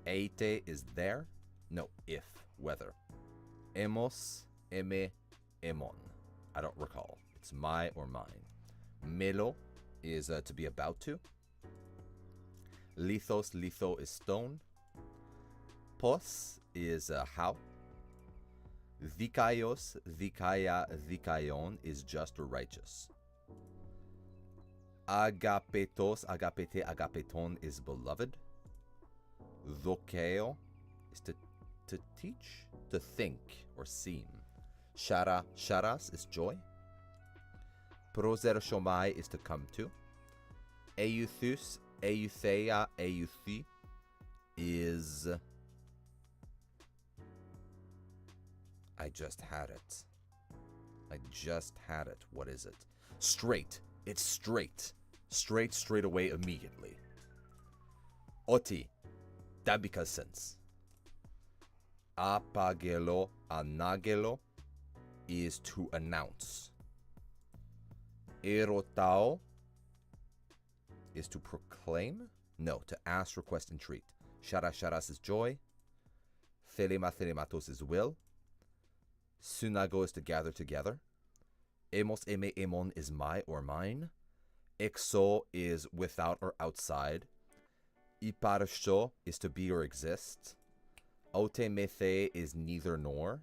Eite is there. No, if, whether. Emos, emon. I don't recall. It's my or mine. Melo is to be about to. Litho is stone. Pos is how. Dikaion is just or righteous. Agapeton is beloved. Dokeo is to teach, to think or seem. Sharas is joy. Proser shomai is to come to. Eutheia, is... I just had it. What is it? Straight. It's straight. Straight away immediately. Oti. That because since. Apagelo, anagelo is to announce. Erotao is to proclaim. No, to ask, request, entreat. Sharas is joy. Thelematos is will. Synago is to gather together. Emos emon is my or mine. Exo is without or outside. Iparsho is to be or exist. Aute methe is neither nor.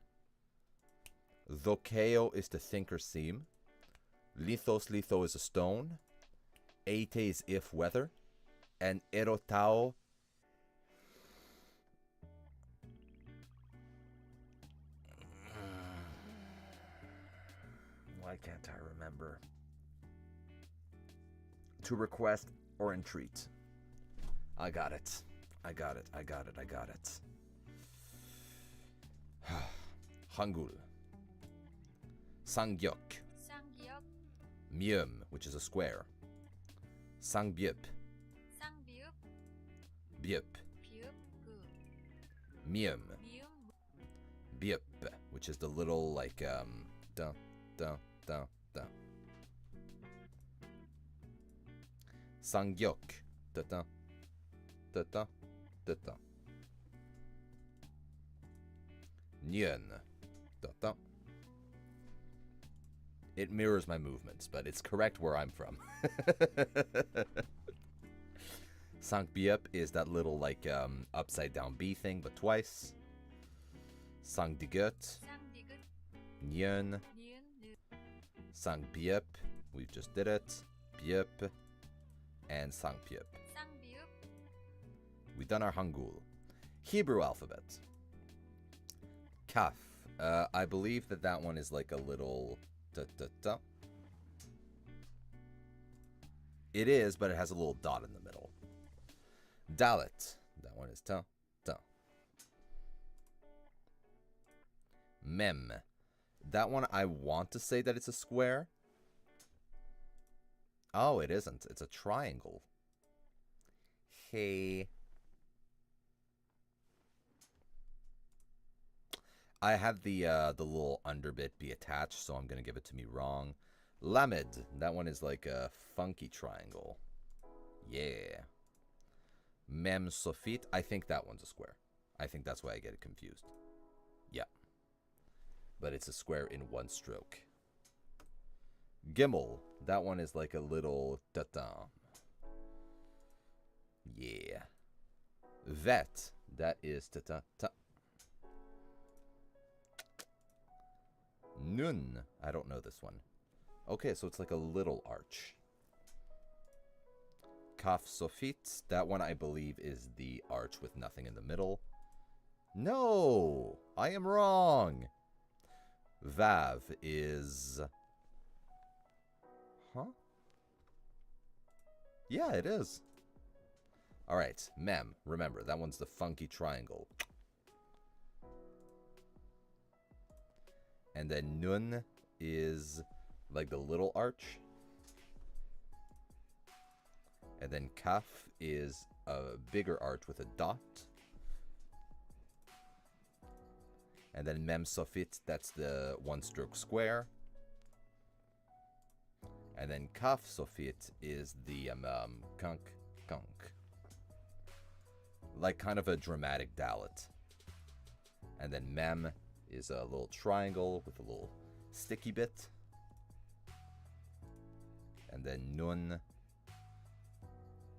Dokeo is to think or seem. Litho is a stone. Eite is if, whether. And erotao Why can't I remember? To request or entreat. I got it. I got it. I got it. I got it. Hangul. Sangyok. Sangyok, Myum, which is a square. Sangbyup. Sangbyup, Byup. Pyup, Gu, Myum. Myum, Byup, which is the little like dun dun dun dun. Sangyok. Da da da da da da. Nyun. Da da. It mirrors my movements, but it's correct where I'm from. Sangbyup is that little like upside down B thing, but twice. Sangdigut. Sangdigut, Nyun. Nyun, Nu, Sangbyup. We just did it. Byup. And Sangpyup. Sangbyup, We've done our Hangul. Hebrew alphabet. Kaf. I believe that one is like a little da-da-da. It is, but it has a little dot in the middle. Dalet. That one is ta-ta. Mem. That one I want to say that it's a square. Oh, it isn't. It's a triangle. Hey. I had the little underbit be attached, so I'm going to give it to me wrong. Lamed. That one is like a funky triangle. Yeah. Mem Sofit. I think that one's a square. I think that's why I get it confused. Yeah. But it's a square in one stroke. Gimel. That one is like a little da-da. Yeah. Vet. That is ta-ta-ta. Nun. I don't know this one. Okay, so it's like a little arch. Kaf Sofit. That one I believe is the arch with nothing in the middle. No! I am wrong! Vav is... Huh? Yeah, it is. Alright, Mem. Remember, that one's the funky triangle. And then Nun is like the little arch. And then Kaf is a bigger arch with a dot. And then Mem Sofit, that's the one stroke square. And then Kaf Sofit is the kunk kunk. Like kind of a dramatic dalet. And then Mem is a little triangle with a little sticky bit. And then Nun,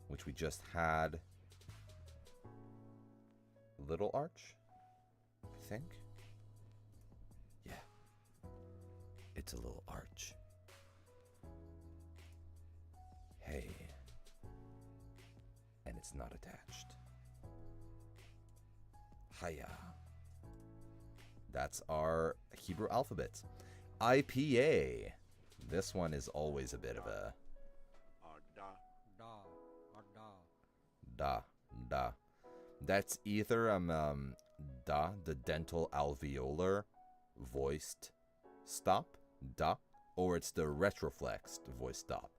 which we just had. Little arch, I think. Yeah. It's a little arch. Hey. And it's not attached. Hiya. That's our Hebrew alphabet. IPA. This one is always a bit of a... Da. Da. That's either da, the dental alveolar voiced stop, da, or it's the retroflexed voiced stop,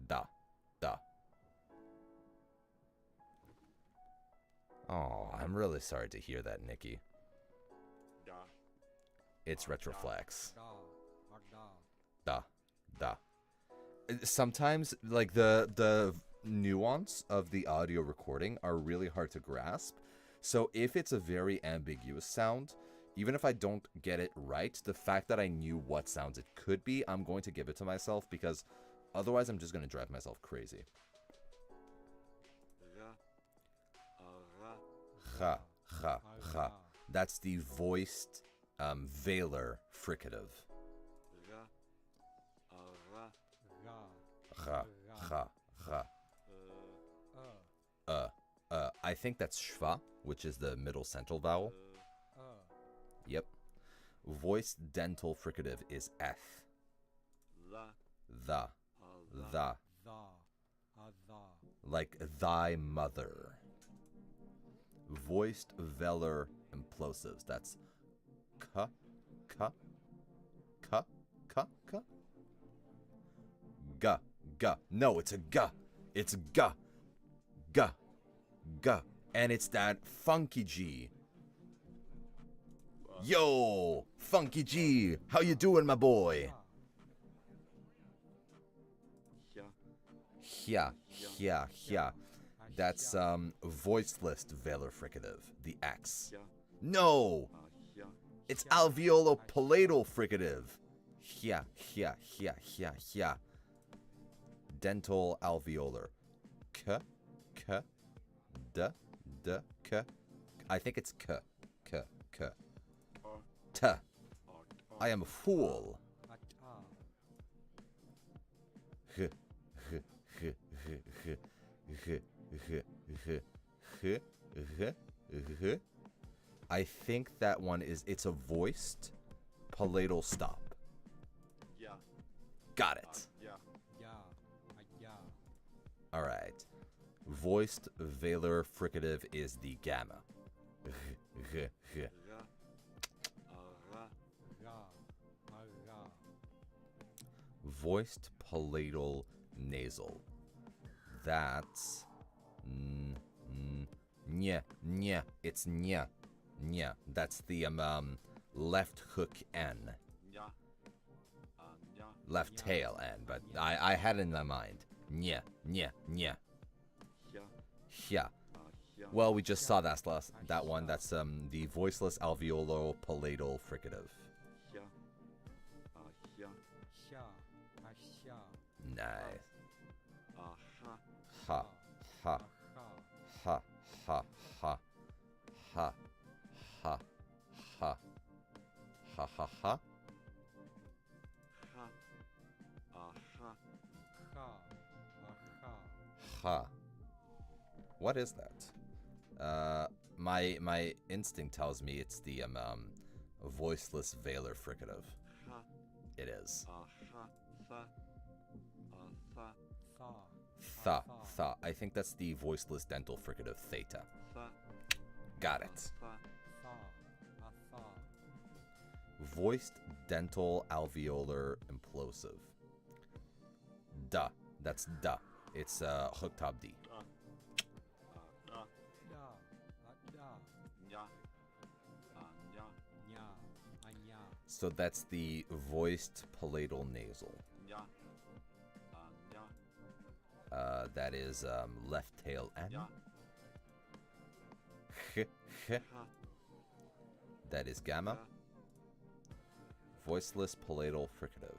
da, da. Oh, I'm really sorry to hear that, Nikki. It's retroflex. Da, da. Sometimes, like, the nuance of the audio recording are really hard to grasp. So if it's a very ambiguous sound, even if I don't get it right, the fact that I knew what sounds it could be, I'm going to give it to myself, because otherwise I'm just going to drive myself crazy. Ha, ha, ha. That's the voiced velar fricative. Ha, ha, ha. I think that's shva, which is the middle central vowel. Yep. Voiced dental fricative is f. The. The. Like thy mother. Voiced velar implosives. That's ka, ka, ka, ka, ka. Ga, ga. No, it's a ga. It's ga, ga, ga. And it's that funky G. Yo, funky G. How you doing, my boy? Yeah, yeah, yeah. That's voiceless velar fricative, the X. No! It's alveolo-palatal fricative. Yeah, yeah, yeah, yeah, yeah. Dental alveolar. K, k, d, d, k. I think it's k, k, k. T. I am a fool. H, h, h, h, h, h, h, h, h, h. I think that one it's a voiced palatal stop. Got it. All right. Voiced velar fricative is the gamma. Voiced palatal nasal. That's nya, nya. It's nya, nya. That's the left hook N. Left tail N, but I had it in my mind. Nya, nya, nya. Yeah. Well, we just saw that one. That's the voiceless alveolo-palatal fricative. Nice. Ha, ha, ha, ha, ha, ha, ha, ha, ha, ha, ha. Ha. What is that? My instinct tells me it's the voiceless velar fricative. It is. Tha, tha. I think that's the voiceless dental fricative theta. Got it. Voiced dental alveolar implosive. Da. That's da. It's hook top D. So that's the voiced palatal nasal. That is left tail N. H, h. That is gamma. Voiceless palatal fricative.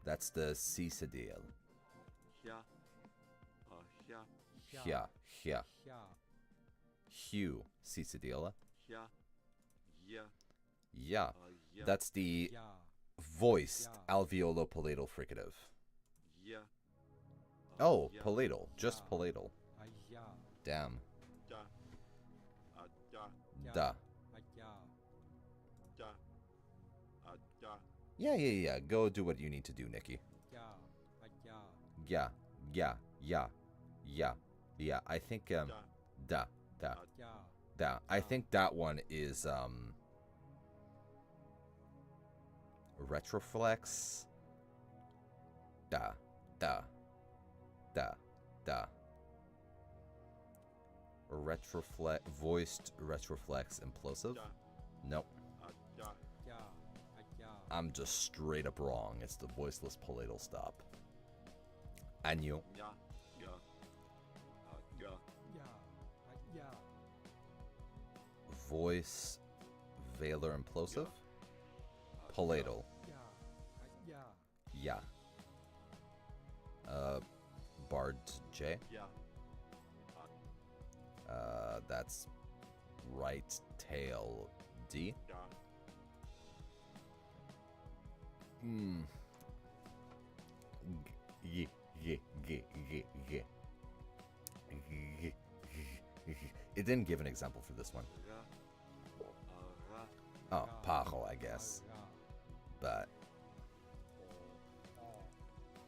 That's the C cedille. Hya, hya. Hue, C cedilla. Yeah, that's the voiced alveolo-palatal fricative. Oh, palatal, just palatal. Damn. Da. Yeah. Go do what you need to do, Nikki. Yeah. I think da. I think that one is retroflex. Da. Retroflex, voiced retroflex implosive. Nope. I'm just straight up wrong. It's the voiceless palatal stop. And you. Voice velar implosive. Palatal. Yeah. Bard J. That's right tail D. It didn't give an example for this one. Oh, paro, I guess. But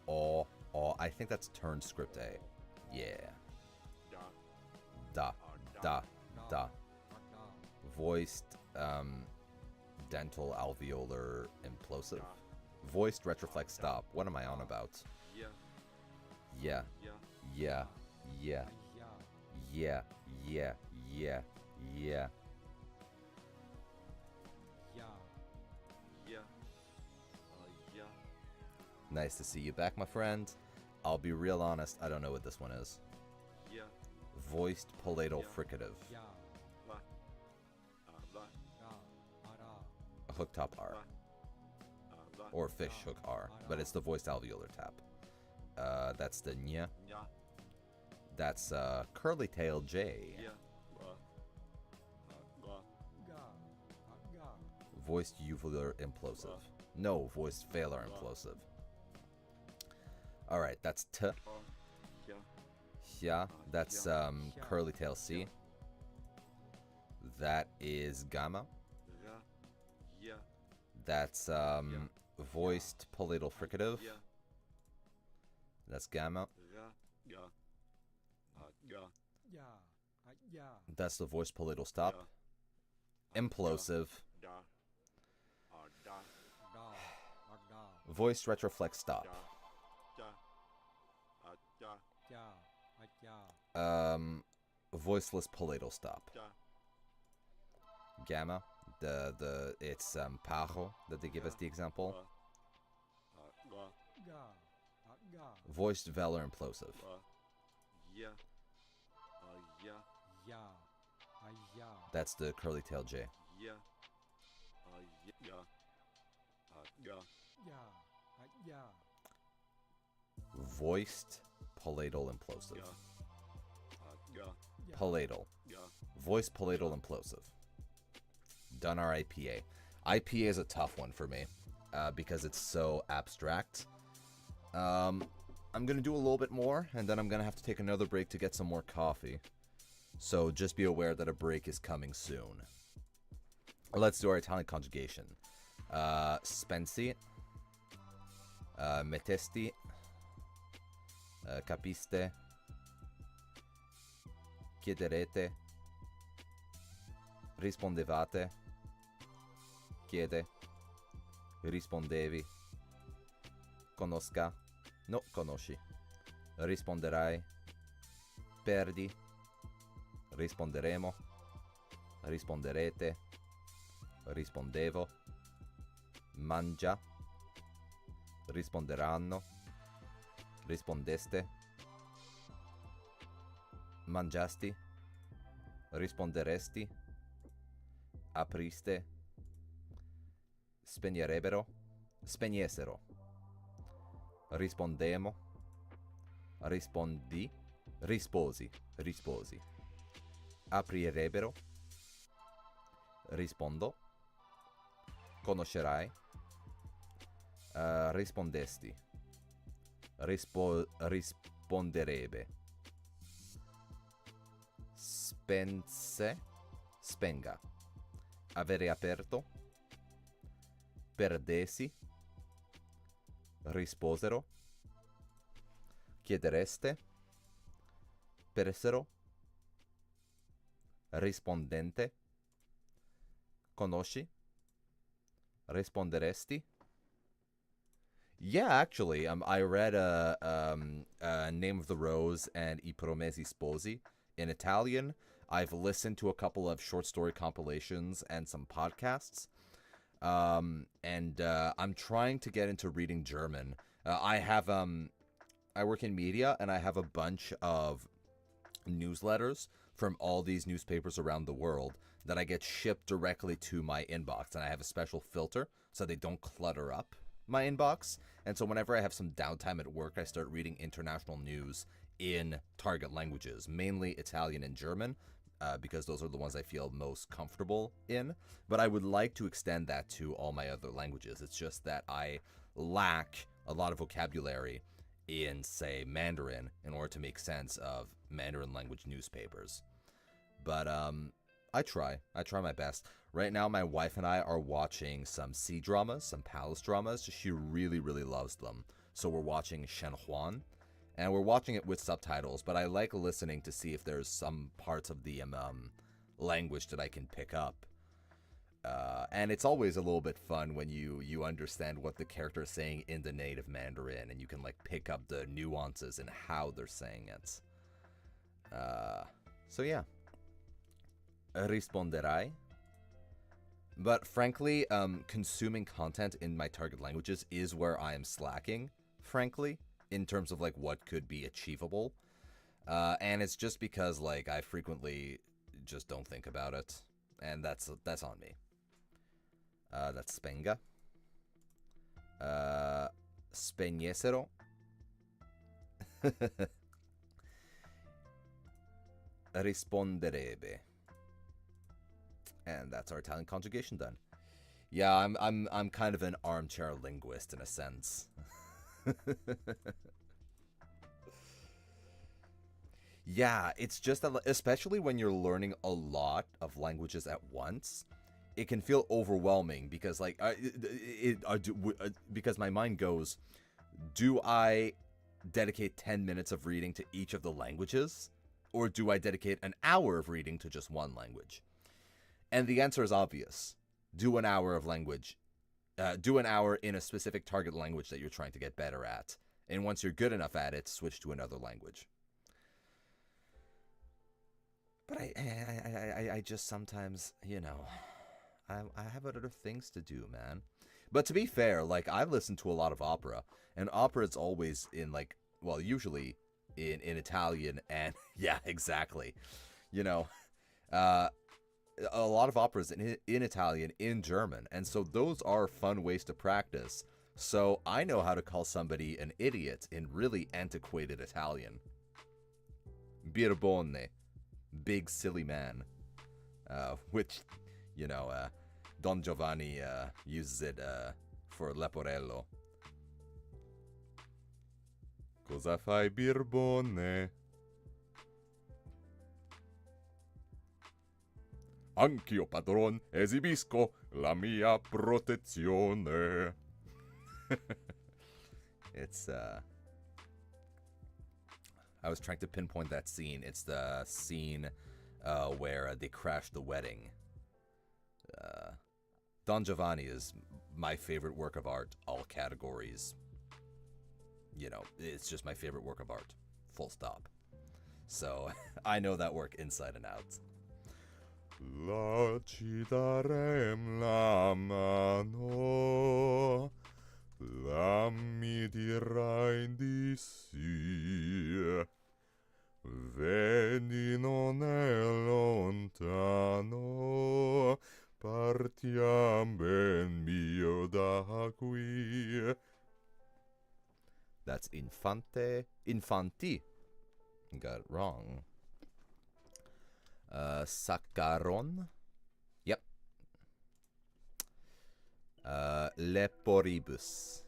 I think that's turned script A. Yeah. Da. Da. Da. Da. Da. Voiced dental alveolar implosive. Da. Voiced retroflex stop. What am I on about? Yeah. Yeah. Yeah. Yeah. Yeah. Yeah. Yeah. Yeah. Yeah. Yeah. Yeah. Yeah. Nice to see you back, my friend. I'll be real honest, I don't know what this one is. Yeah. Voiced palatal Yeah. fricative. Yeah. La. La. Da. Ara. Hook top R. La. Or fish hook R. But it's the voiced alveolar tap. That's the nya. Yeah. That's curly tail J. Yeah. La. La. Ga. Ga. Voiced uvular implosive. No, voiced velar implosive. Alright, that's T. Yeah. Yeah, that's curly tail C. That is gamma. Ra. Yeah. That's voiced palatal fricative. Yeah. That's gamma. Ra. Ga. Ga. Yeah. Yeah. That's the voiced palatal stop. Yeah. Implosive. Da. Da. Da. Da. Voiced retroflex stop. Da. Da. Yeah. Yeah. Voiceless palatal stop. Da. Gamma. It's paro that they give us the example. Ga. Ga. Ga. Voiced velar implosive. Yeah. Yeah. Yeah. Yeah. That's the curly tail J. Yeah. Yeah. Ga. Yeah. Yeah. Voiced palatal implosive. Ga. Ga. Palatal. Ga. Voiced palatal implosive. Done our IPA. IPA is a tough one for me because it's so abstract. I'm going to do a little bit more, and then I'm going to have to take another break to get some more coffee. So just be aware that a break is coming soon. Let's do our Italian conjugation. Spensi. Metesti. Capiste. Chiederete. Rispondevate. Chiede. Rispondevi. Conosca. No, conosci. Risponderai. Perdi. Risponderemo. Risponderete. Rispondevo. Mangia. Risponderanno. Rispondeste. Mangiasti. Risponderesti. Apriste. Spegnerebbero. Spegnessero. Rispondemo. Rispondi. Risposi. Risposi. Aprirebbero. Rispondo. Conoscerai. Rispondesti. Risponderebbe. Spense. Spenga. Avere aperto. Perdesi. Risposero. Chiedereste. Persero. Rispondente. Conosci. Risponderesti. Yeah, actually, I read Name of the Rose and I Promessi Sposi in Italian. I've listened to a couple of short story compilations and some podcasts. And I'm trying to get into reading German. I work in media, and I have a bunch of newsletters from all these newspapers around the world that I get shipped directly to my inbox, and I have a special filter so they don't clutter up my inbox. And so whenever I have some downtime at work, I start reading international news in target languages, mainly Italian and German, because those are the ones I feel most comfortable in. But I would like to extend that to all my other languages. It's just that I lack a lot of vocabulary in, say, Mandarin in order to make sense of Mandarin language newspapers. But I try my best. Right now, my wife and I are watching some sea dramas, some palace dramas. She really, really loves them. So we're watching Shen Huan, and we're watching it with subtitles, but I like listening to see if there's some parts of the language that I can pick up. And it's always a little bit fun when you understand what the character is saying in the native Mandarin, and you can like pick up the nuances in how they're saying it. So yeah. Risponderai. But frankly, consuming content in my target languages is where I am slacking, frankly, in terms of like what could be achievable. And it's just because like I frequently just don't think about it, and that's on me. That's spenga. Spegnesero. Risponderebbe. And that's our Italian conjugation done. Yeah, I'm kind of an armchair linguist in a sense. Yeah, it's just that, especially when you're learning a lot of languages at once, it can feel overwhelming because like because my mind goes, do I dedicate 10 minutes of reading to each of the languages, or do I dedicate an hour of reading to just one language? And the answer is obvious. Do an hour of language. Do an hour in a specific target language that you're trying to get better at. And once you're good enough at it, switch to another language. But I just sometimes, you know, I have other things to do, man. But to be fair, like, I listen to a lot of opera. And opera is always in, like, well, usually in Italian and, yeah, exactly. You know, a lot of operas in Italian, in German, and so those are fun ways to practice. So I know how to call somebody an idiot in really antiquated Italian. Birbone, big silly man, which, you know, Don Giovanni uses it for Leporello. Cosa fai, Birbone? Anch'io, padron, esibisco la mia protezione. It's, I was trying to pinpoint that scene. It's the scene where they crash the wedding. Don Giovanni is my favorite work of art, all categories. You know, it's just my favorite work of art. Full stop. So, I know that work inside and out. La ci darem la mano, la mi dirai di sì, vedi non è lontano, partiam ben mio da qui. That's infanti. Got it wrong. Saccharon. Yep. Leporibus.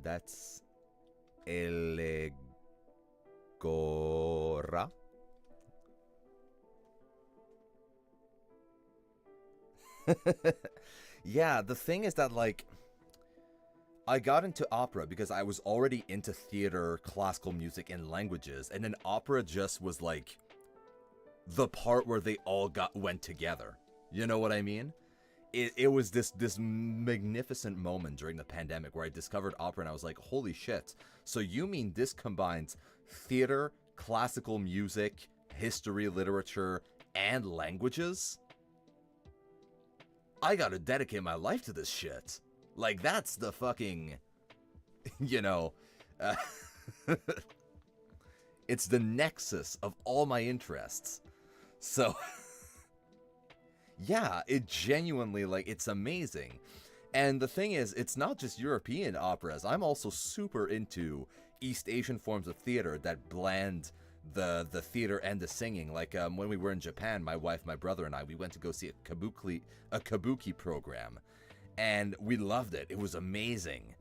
That's Elegora. Yeah, the thing is that, like, I got into opera because I was already into theater, classical music, and languages, and then opera just was like the part where they all went together. You know what I mean? It was this magnificent moment during the pandemic where I discovered opera, and I was like, holy shit. So you mean this combines theater, classical music, history, literature, and languages? I gotta dedicate my life to this shit. Like, that's the fucking, you know, it's the nexus of all my interests. So, yeah, it genuinely, like, it's amazing. And the thing is, it's not just European operas. I'm also super into East Asian forms of theater that blend the theater and the singing. Like, when we were in Japan, my wife, my brother, and I, we went to go see a kabuki program. And we loved it. It was amazing.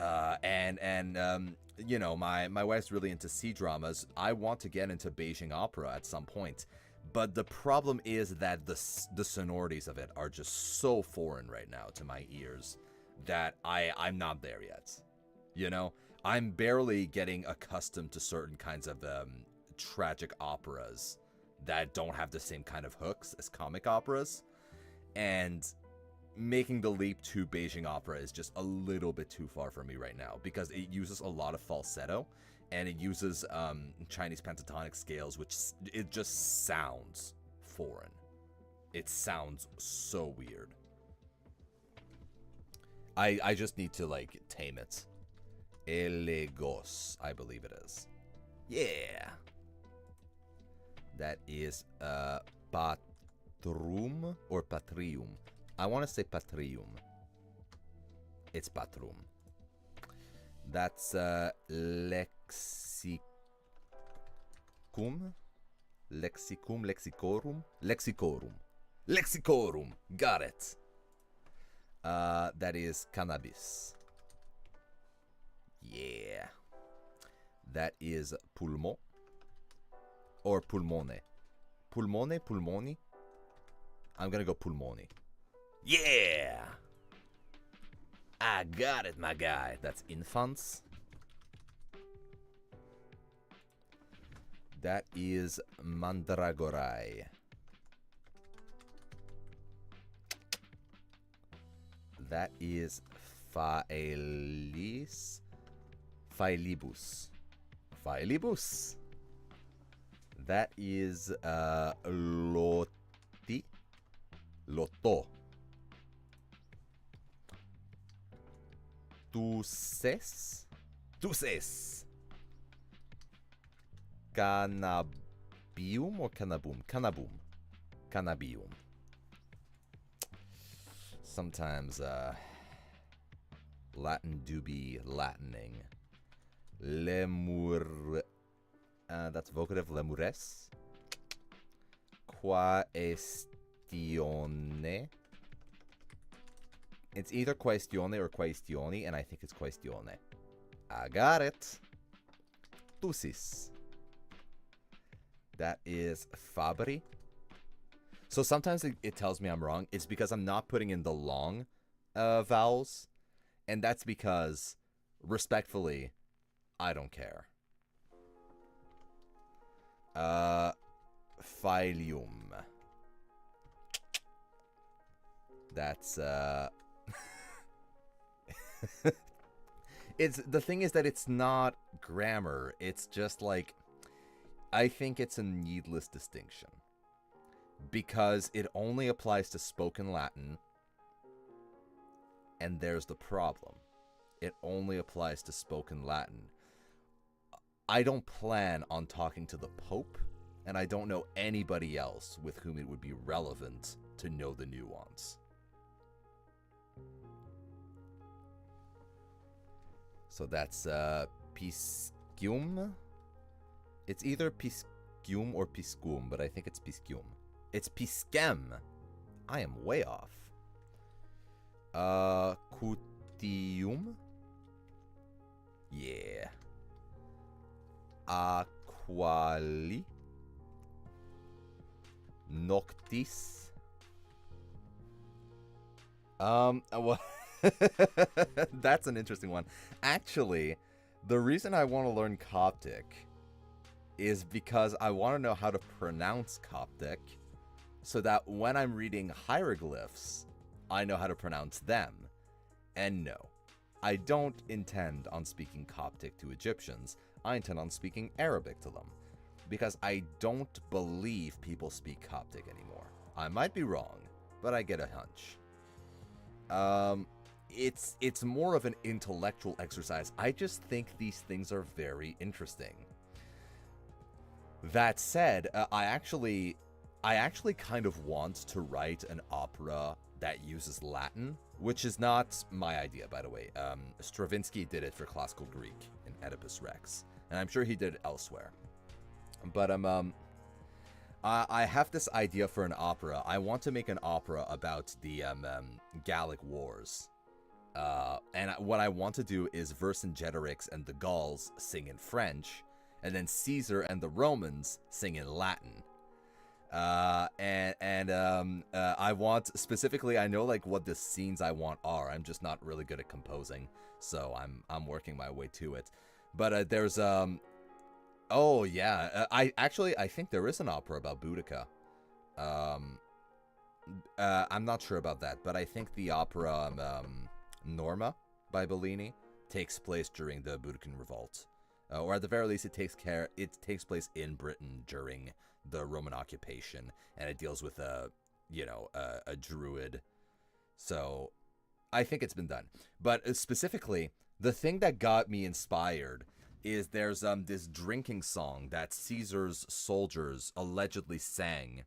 You know, my wife's really into C-dramas. I want to get into Beijing opera at some point. But the problem is that the sonorities of it are just so foreign right now to my ears that I'm not there yet. You know, I'm barely getting accustomed to certain kinds of tragic operas that don't have the same kind of hooks as comic operas, and making the leap to Beijing opera is just a little bit too far for me right now because it uses a lot of falsetto and it uses Chinese pentatonic scales, which it just sounds foreign. It sounds so weird. I just need to like tame it. Elegos, I believe it is. Yeah. That is patrum or patrium. I want to say patrium. It's patrum. That's lexicum. Lexicorum. Lexicorum. Got it. That is cannabis. Yeah. That is pulmo. Or pulmone. Pulmoni? I'm gonna go pulmoni. Yeah! I got it, my guy. That's infants. That is mandragorai. That is faelis. Faelibus. Faelibus. That is loti. Loto. Tuses. Cannabium or cannabum? Cannabium. Sometimes Latin do be Latining. Lemur. That's vocative lemures. Quaestione. It's either questione or quaestioni, and I think it's questione. I got it. Tusis. That is fabri. So sometimes it tells me I'm wrong. It's because I'm not putting in the long vowels, and that's because, respectfully, I don't care. Phylum. That's it's the thing is that it's not grammar. It's just like, I think it's a needless distinction because it only applies to spoken Latin, and there's the problem. It only applies to spoken Latin. I don't plan on talking to the Pope, and I don't know anybody else with whom it would be relevant to know the nuance. So that's piscium. It's either piscium or piscum, but I think it's piscium. It's piscem. I am way off. Cutium. Yeah. Aquali. Noctis. Well, that's an interesting one. Actually, the reason I want to learn Coptic is because I want to know how to pronounce Coptic so that when I'm reading hieroglyphs, I know how to pronounce them. And no, I don't intend on speaking Coptic to Egyptians. I intend on speaking Arabic to them because I don't believe people speak Coptic anymore. I might be wrong, but I get a hunch. It's more of an intellectual exercise. I just think these things are very interesting. That said, I actually kind of want to write an opera that uses Latin, which is not my idea, by the way. Stravinsky did it for classical Greek in Oedipus Rex, and I'm sure he did it elsewhere. But I have this idea for an opera. I want to make an opera about the Gallic Wars. And what I want to do is Vercingetorix and the Gauls sing in French, and then Caesar and the Romans sing in Latin. I want specifically. I know like what the scenes I want are. I'm just not really good at composing, so I'm working my way to it. But there's oh yeah, I think there is an opera about Boudica. I'm not sure about that, but I think the opera Norma by Bellini takes place during the Boudican Revolt, or at the very least, it takes place in Britain during the Roman occupation, and it deals with a druid. So I think it's been done. But specifically, the thing that got me inspired is there's this drinking song that Caesar's soldiers allegedly sang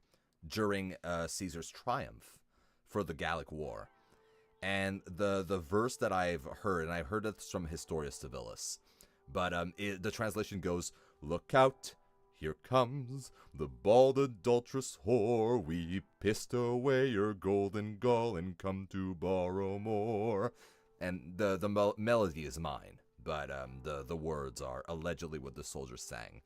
during Caesar's triumph for the Gallic War. And the verse that I've heard, and I've heard it from Historia Civilis, but the translation goes, "Look out, here comes the bald adulterous whore. We pissed away your golden gull and come to borrow more." And the melody is mine, but the words are allegedly what the soldiers sang.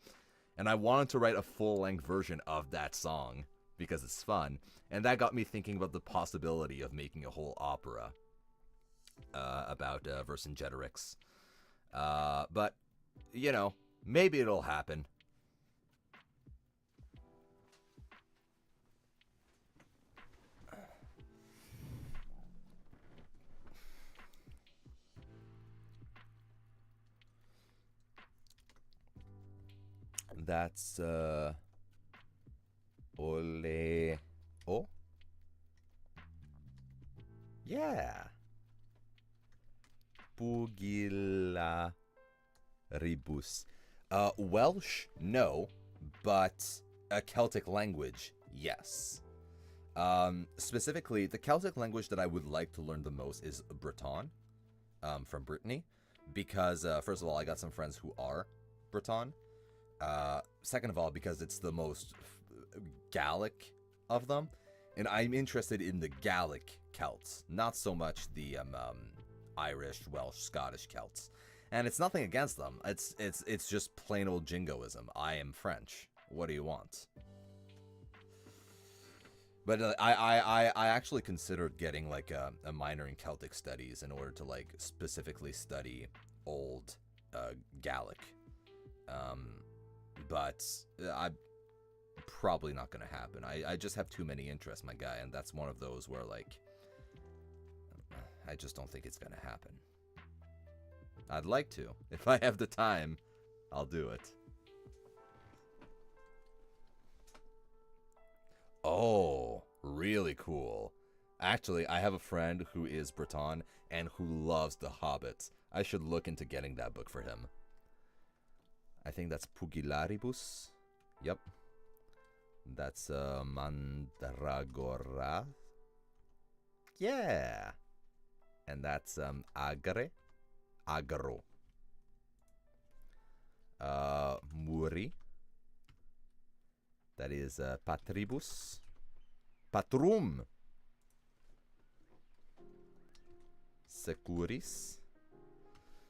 And I wanted to write a full-length version of that song because it's fun, and that got me thinking about the possibility of making a whole opera about Vercingetorix. But, maybe it'll happen. That's, ole. Oh? Yeah. Pugila ribus. Welsh, no, but a Celtic language, yes. Specifically, the Celtic language that I would like to learn the most is Breton, from Brittany, because, first of all, I got some friends who are Breton. Second of all, because it's the most Gallic of them, and I'm interested in the Gallic Celts, not so much the Irish, Welsh, Scottish Celts. And it's nothing against them. It's just plain old jingoism. I am French. What do you want? But I actually considered getting like a minor in Celtic studies in order to like specifically study old Gallic. But I'm probably not going to happen. I just have too many interests, my guy, and that's one of those where, like, I just don't think it's going to happen. I'd like to. If I have the time, I'll do it. Oh, really cool. Actually, I have a friend who is Breton and who loves The Hobbit. I should look into getting that book for him. I think that's Pugilaribus. Yep. That's Mandragora. Yeah. And that's Agre. Agro. Muri. That is Patribus. Patrum. Securis.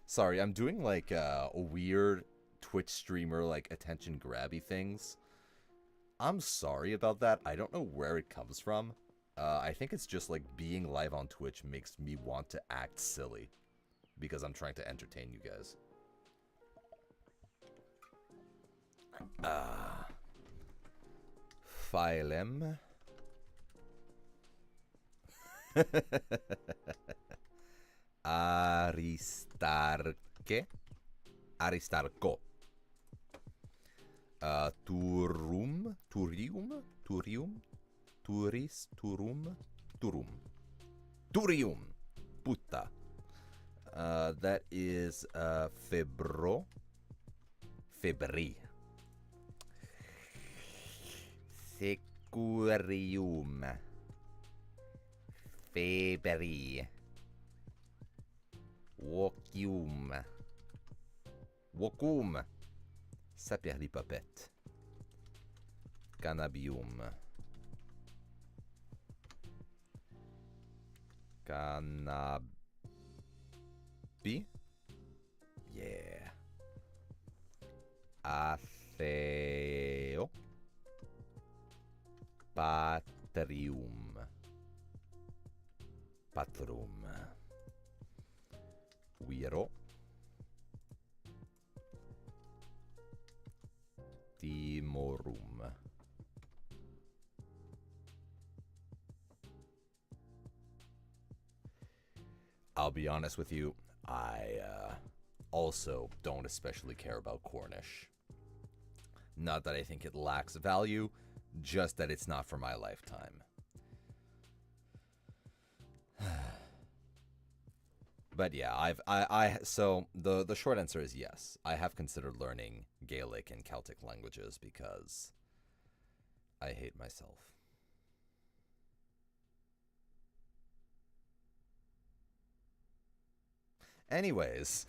Sorry, I'm doing like a weird Twitch streamer like attention grabby things. I'm sorry about that. I don't know where it comes from. I think it's just like being live on Twitch makes me want to act silly because I'm trying to entertain you guys. Phylum. Aristarche. Aristarco. Turum. Turium. Turium. Turis. Turum. Turum. Turium. Puta. That is Febro. Febri. Securium. Febri. Wocium. Wocum. Saperlipopette. Cannabium. Cannabi. Yeah. Atheo. Patrium. Patrum. Viro. Timorum. I'll be honest with you, I also don't especially care about Cornish. Not that I think it lacks value, just that it's not for my lifetime. But yeah, so the short answer is yes. I have considered learning Gaelic and Celtic languages because I hate myself. Anyways,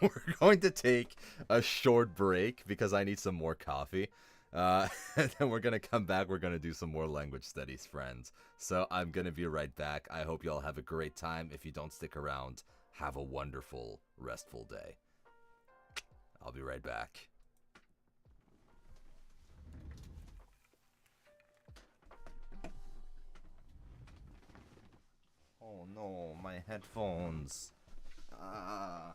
we're going to take a short break because I need some more coffee. And then we're going to come back. We're going to do some more language studies, friends. So I'm going to be right back. I hope you all have a great time. If you don't stick around, have a wonderful, restful day. I'll be right back. Oh no, my headphones. Ah.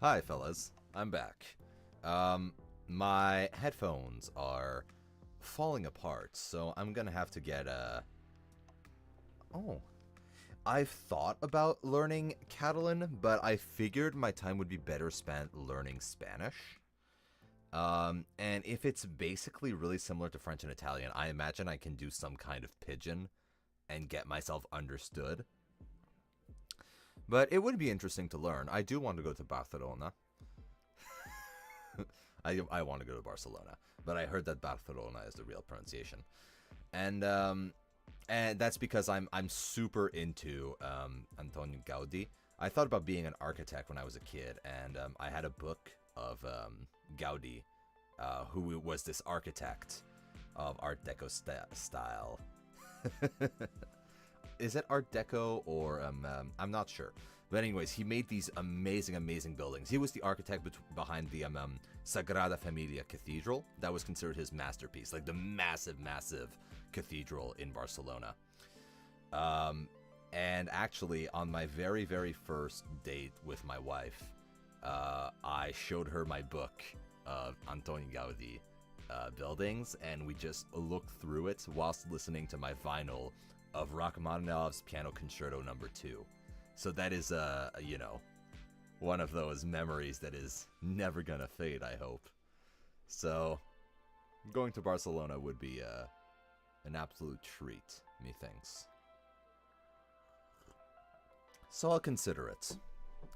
Hi, fellas. I'm back. My headphones are falling apart, so I'm gonna have to get a... Oh. I've thought about learning Catalan, but I figured my time would be better spent learning Spanish. And if it's basically really similar to French and Italian, I imagine I can do some kind of pidgin and get myself understood. But it would be interesting to learn. I do want to go to Barcelona. I want to go to Barcelona, but I heard that Barcelona is the real pronunciation. And that's because I'm super into Antonio Gaudi. I thought about being an architect when I was a kid, and I had a book of Gaudi, who was this architect of Art Deco style. Is it Art Deco or I'm not sure. But anyways, he made these amazing, amazing buildings. He was the architect behind the Sagrada Familia Cathedral. That was considered his masterpiece, like the massive, massive cathedral in Barcelona. And actually, on my very, very first date with my wife, I showed her my book of Antonio Gaudi buildings, and we just looked through it whilst listening to my vinyl of Rachmaninoff's Piano Concerto No. 2. So that is, you know, one of those memories that is never gonna fade, I hope. So, going to Barcelona would be an absolute treat, methinks. So I'll consider it.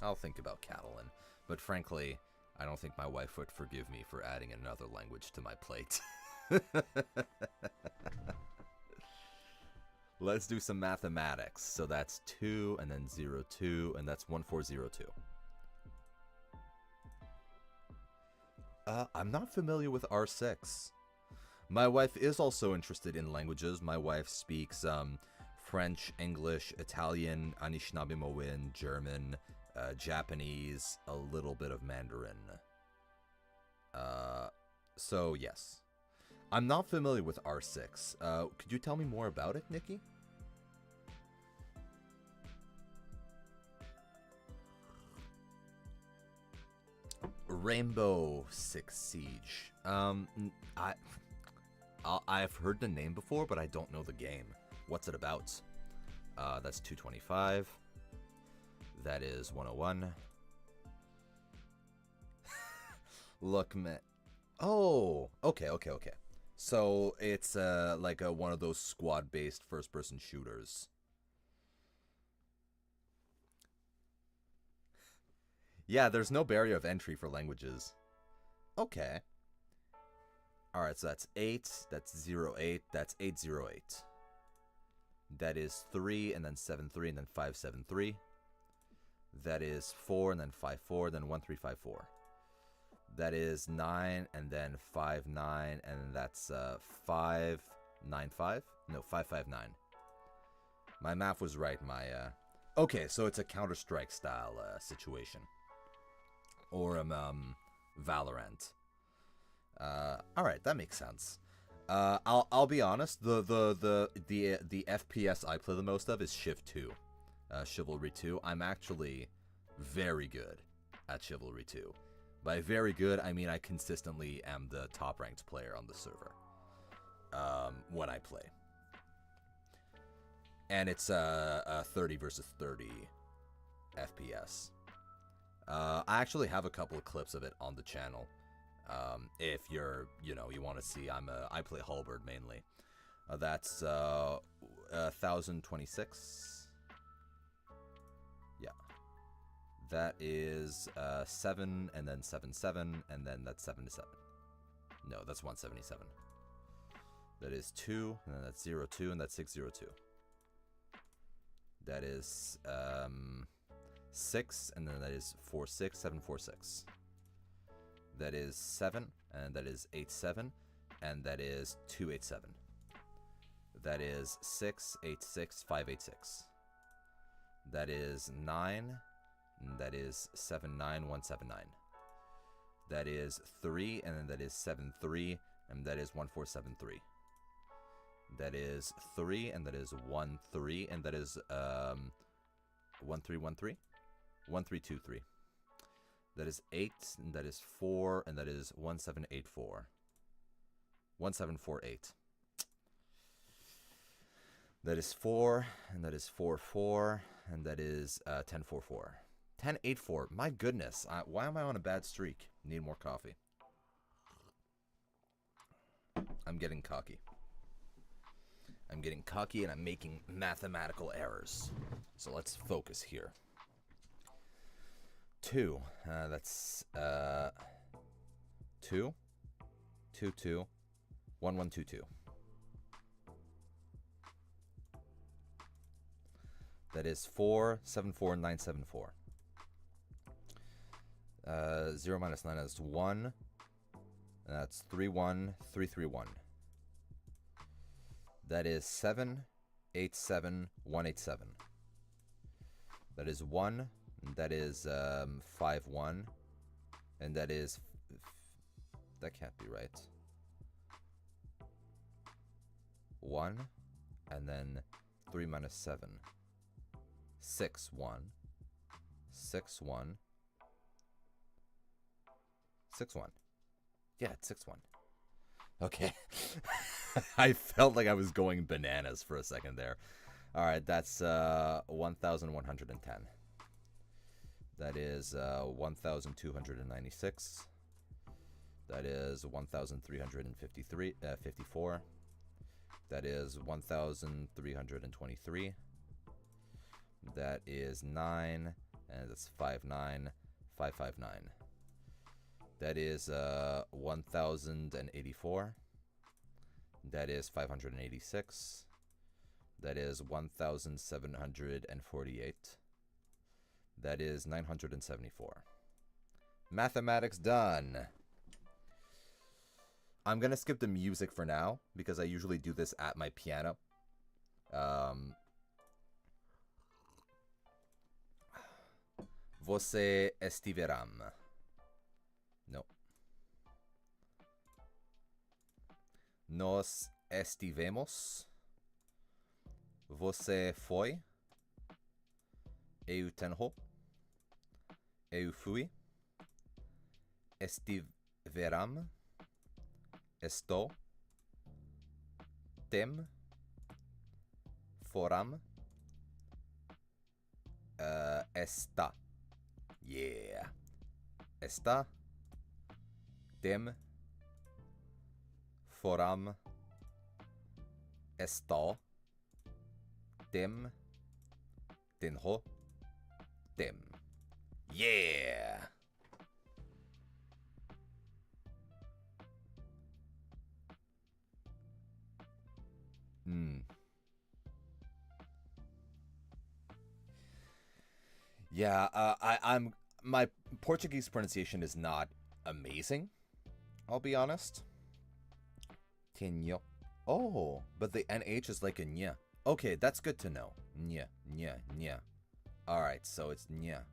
I'll think about Catalan. But frankly, I don't think my wife would forgive me for adding another language to my plate. Let's do some mathematics. So that's 2 and then 0, 2, and that's 1402. I'm not familiar with R6. My wife is also interested in languages. My wife speaks French, English, Italian, Anishinaabe-Mowin, German, Japanese, a little bit of Mandarin. So yes. I'm not familiar with R6. Could you tell me more about it, Nikki? Rainbow Six Siege. I've heard the name before, but I don't know the game. What's it about? That's 225. That is 101. Look, man. Oh, okay. So it's like one of those squad-based first-person shooters. Yeah, there's no barrier of entry for languages. Okay. Alright, so that's 8, that's 08, that's 808. That is 3, and then 73, and then 573. That is 4, and then 54, then 1354. That is 9, and then 59, and that's 595? No, 559. My math was right, Okay, so it's a Counter-Strike style situation. Or Valorant. Alright, that makes sense. I'll be honest, the FPS I play the most of is Shiv 2. Chivalry 2. I'm actually very good at Chivalry 2. By very good, I mean I consistently am the top-ranked player on the server when I play. And it's a 30 versus 30 FPS. I actually have a couple of clips of it on the channel. If you want to see, I play Halberd mainly. That's 1026. Yeah. That is 7, and then 77, and then that's 7 to 7. No, that's 177. That is 2, and then that's 02, and that's 602. That is 6, and then that is 46, 746. That is 7, and that is 87, and that is 287. That is 686, 586. That is 9, and that is 79179. That is 3, and then that is 73, and that is 1473. That is 3, and that is 13, and that is 1313? 1323. That is 8, and that is 4, and that is 1784. 1748. That is 4, and that is 44, and that is 1044. 1084. My goodness. Why am I on a bad streak? Need more coffee. I'm getting cocky. I'm getting cocky and I'm making mathematical errors. So let's focus here. 2. That's 2, 2, 2, 1, 1, 2, 2. That is 4, 7, 4, 9, 7, 4. 0 minus 9 is 1. And that's 3, 1, 3, 3, 1. That is 7, 8, 7, 1, 8, 7. That is 1. And that is 5, 1. And that is... that can't be right. 1. And then 3 minus 7. 6, 1. 6, 1. 6, 1. Yeah, it's 6, 1. Okay. I felt like I was going bananas for a second there. All right, that's 1,110. That is 1,296. That is 1,353, 54. That is 1,323. That is 9, and that's 59, 559. That is 1,084. That is 586. That is 1,748. That is 974. Mathematics done. I'm going to skip the music for now because I usually do this at my piano. Você estiveram. No. Nós estivemos. Você foi. Eu tenho. Eu fui. Estiveram. Estou. Tem. Foram. Está. Yeah. Está. Tem. Foram. Está. Tem. Tenho. Tem. Yeah. Yeah, I'm my Portuguese pronunciation is not amazing, I'll be honest. Tenho. Oh, but the NH is like a nya. Okay, that's good to know. Nya, nya, nya. All right, so it's nya.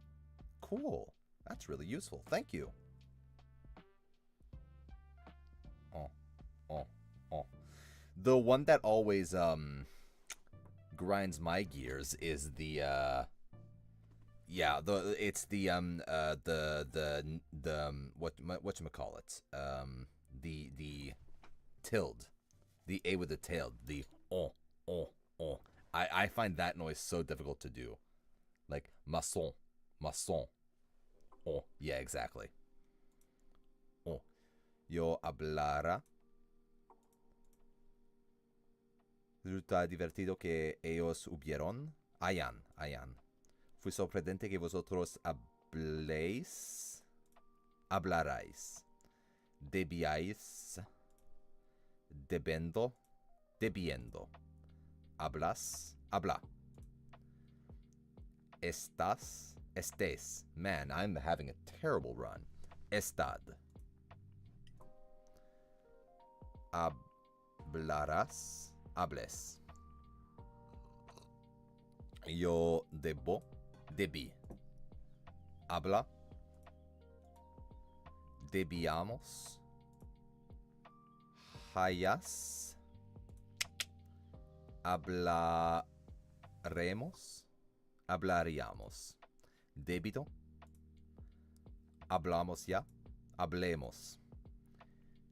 Cool. That's really useful. Thank you. Oh. The one that always grinds my gears is the whatchamacallit? The tilde. The A with the tail. The oh. I find that noise so difficult to do. Like maçon. Oh, yeah, exactly. Oh. Yo hablara. Resulta divertido que ellos hubieron. Hayan. Fui sorprendente que vosotros hablarais. Debíais. Debiendo. Habla. Estés. Man, I'm having a terrible run. Estad. Hablarás. Hables. Yo debí. Habla. Debíamos. Hayas. Hablaríamos. Débito. Hablamos ya. Hablemos.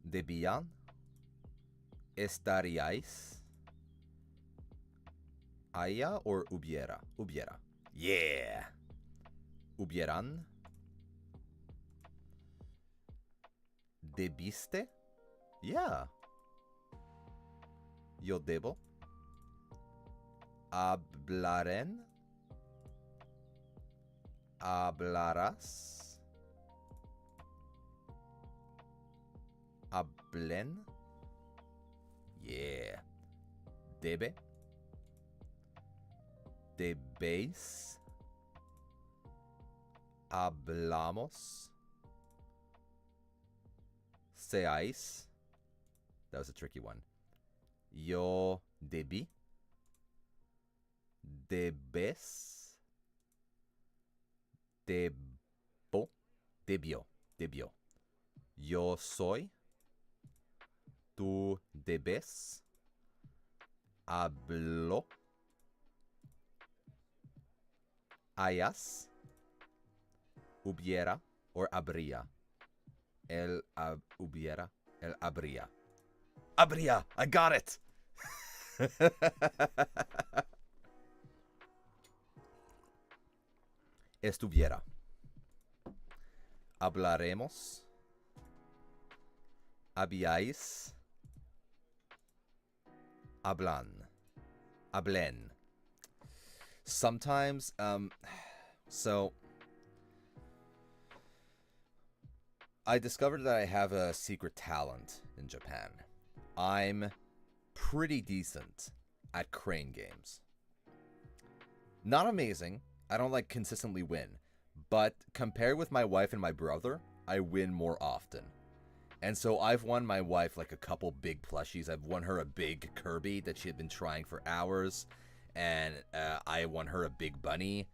Debían. Estaríais. Haya or hubiera? Hubiera. Yeah. Hubieran. Debiste? Yeah. Yo debo. Hablaren. Hablarás. Hablen. Yeah. Debe. Debéis. Hablamos. Seáis. That was a tricky one. Yo debí. Debes. Debo. Debió. Debió. Yo soy. Tú debes. Habló. Hayas. Hubiera. Or habría. Hubiera. El habría. Habría. I got it. Estuviera. Hablaremos. Habíais. Hablan. Hablen. Sometimes, so I discovered that I have a secret talent in Japan. I'm pretty decent at crane games. Not amazing. I don't like consistently win. But compared with my wife and my brother, I win more often. And so I've won my wife like a couple big plushies. I've won her a big Kirby that she had been trying for hours. And I won her a big bunny.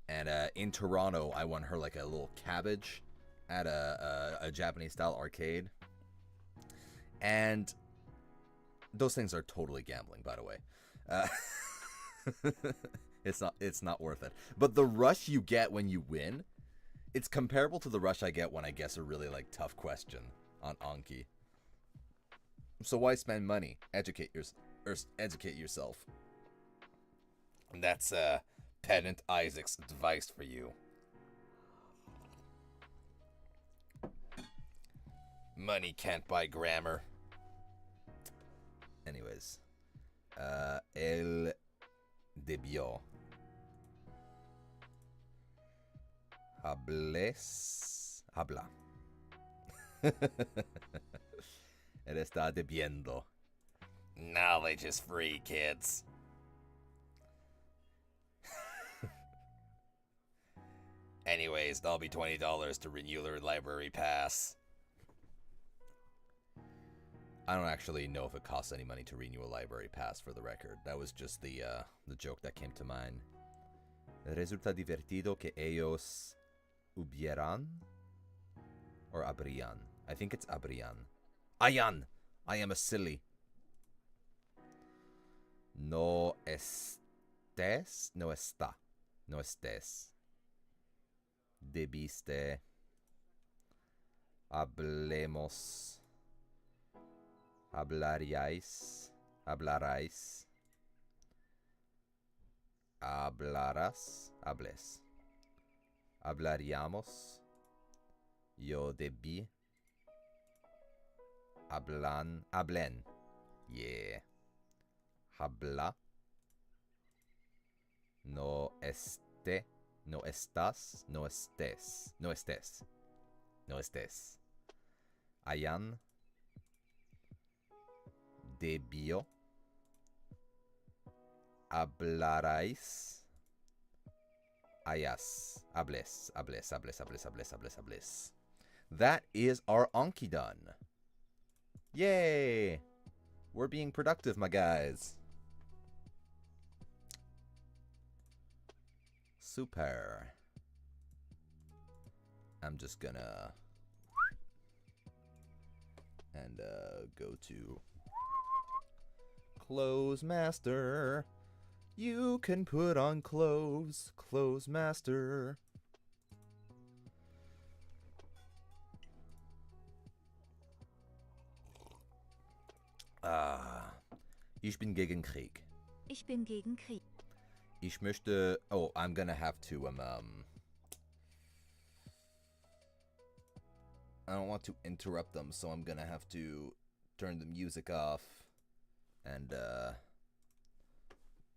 And in Toronto, I won her like a little cabbage at a Japanese-style arcade. And those things are totally gambling, by the way. It's not worth it. But the rush you get when you win, it's comparable to the rush I get when I guess a really like tough question on Anki. So why spend money? Educate yourself. And that's Pedant Isaac's advice for you. Money can't buy grammar. Anyways, él debió. Habla. Él está debiendo. Knowledge is free, kids. Anyways, that'll be $20 to renew your library pass. I don't actually know if it costs any money to renew a library pass, for the record. That was just the joke that came to mind. Resulta divertido que ellos hubieran or habrían. I think it's habrían. Hayan. I am a silly. No estés. No está. No estés. Debiste. Hablemos. Hablaríais. Hablaráis. Hablarás. Hables. Hablaríamos. Yo debí. Hablen. Yeah. Habla. No esté. No estás. No estés. No estés. No estés. Hayan. Debió. Hablaráis. Hayas. Hables. That is our Anki done. Yay! We're being productive, my guys. Super. I'm just gonna and go to Clothes Master. You can put on clothes, Clothes Master. Ich bin gegen Krieg. Ich bin gegen Krieg. Ich möchte... Oh, I'm gonna have to, I don't want to interrupt them, so I'm gonna have to turn the music off and,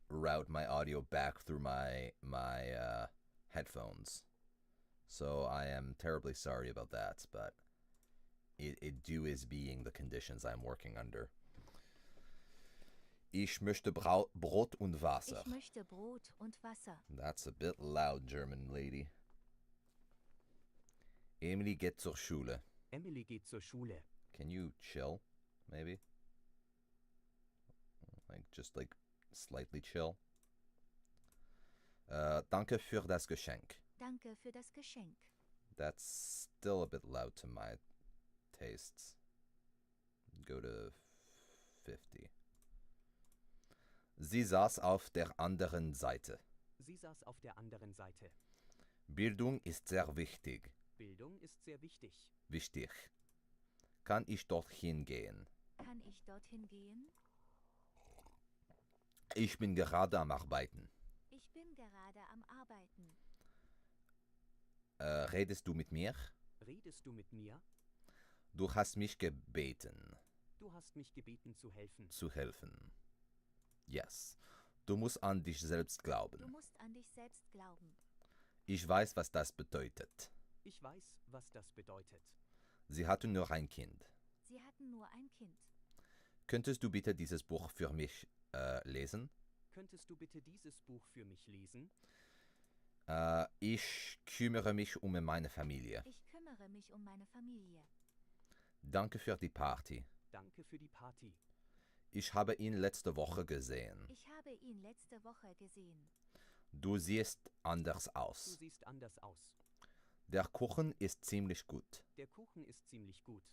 route my audio back through my headphones. So I am terribly sorry about that, but it do is being the conditions I'm working under. Ich möchte Brot und Wasser. Ich möchte Brot und Wasser. That's a bit loud, German lady. Emily geht zur Schule. Emily geht zur Schule. Can you chill, maybe? Just slightly chill. Danke für das Geschenk. Danke für das Geschenk. That's still a bit loud to my tastes. Go to 50. Sie saß auf der anderen Seite. Sie saß auf der anderen Seite. Bildung ist sehr wichtig. Bildung ist sehr wichtig. Wichtig. Kann ich dorthin gehen? Kann ich dorthin gehen? Ich bin gerade am Arbeiten. Ich bin gerade am Arbeiten. Redest du mit mir? Redest du mit mir? Du hast mich gebeten. Du hast mich gebeten zu helfen. Zu helfen. Yes. Du musst an dich selbst glauben. Du musst an dich selbst glauben. Ich weiß, was das bedeutet. Ich weiß, was das bedeutet. Sie hatten nur ein Kind. Sie hatten nur ein Kind. Könntest du bitte dieses Buch für mich lesen? Könntest du bitte dieses Buch für mich lesen? Ich kümmere mich um meine Familie. Ich kümmere mich um meine Familie. Danke für die Party. Danke für die Party. Ich habe ihn letzte Woche gesehen. Ich habe ihn letzte Woche gesehen. Du siehst anders Du aus. siehst anders aus. Der Kuchen ist ziemlich gut. Der Kuchen ist ziemlich gut.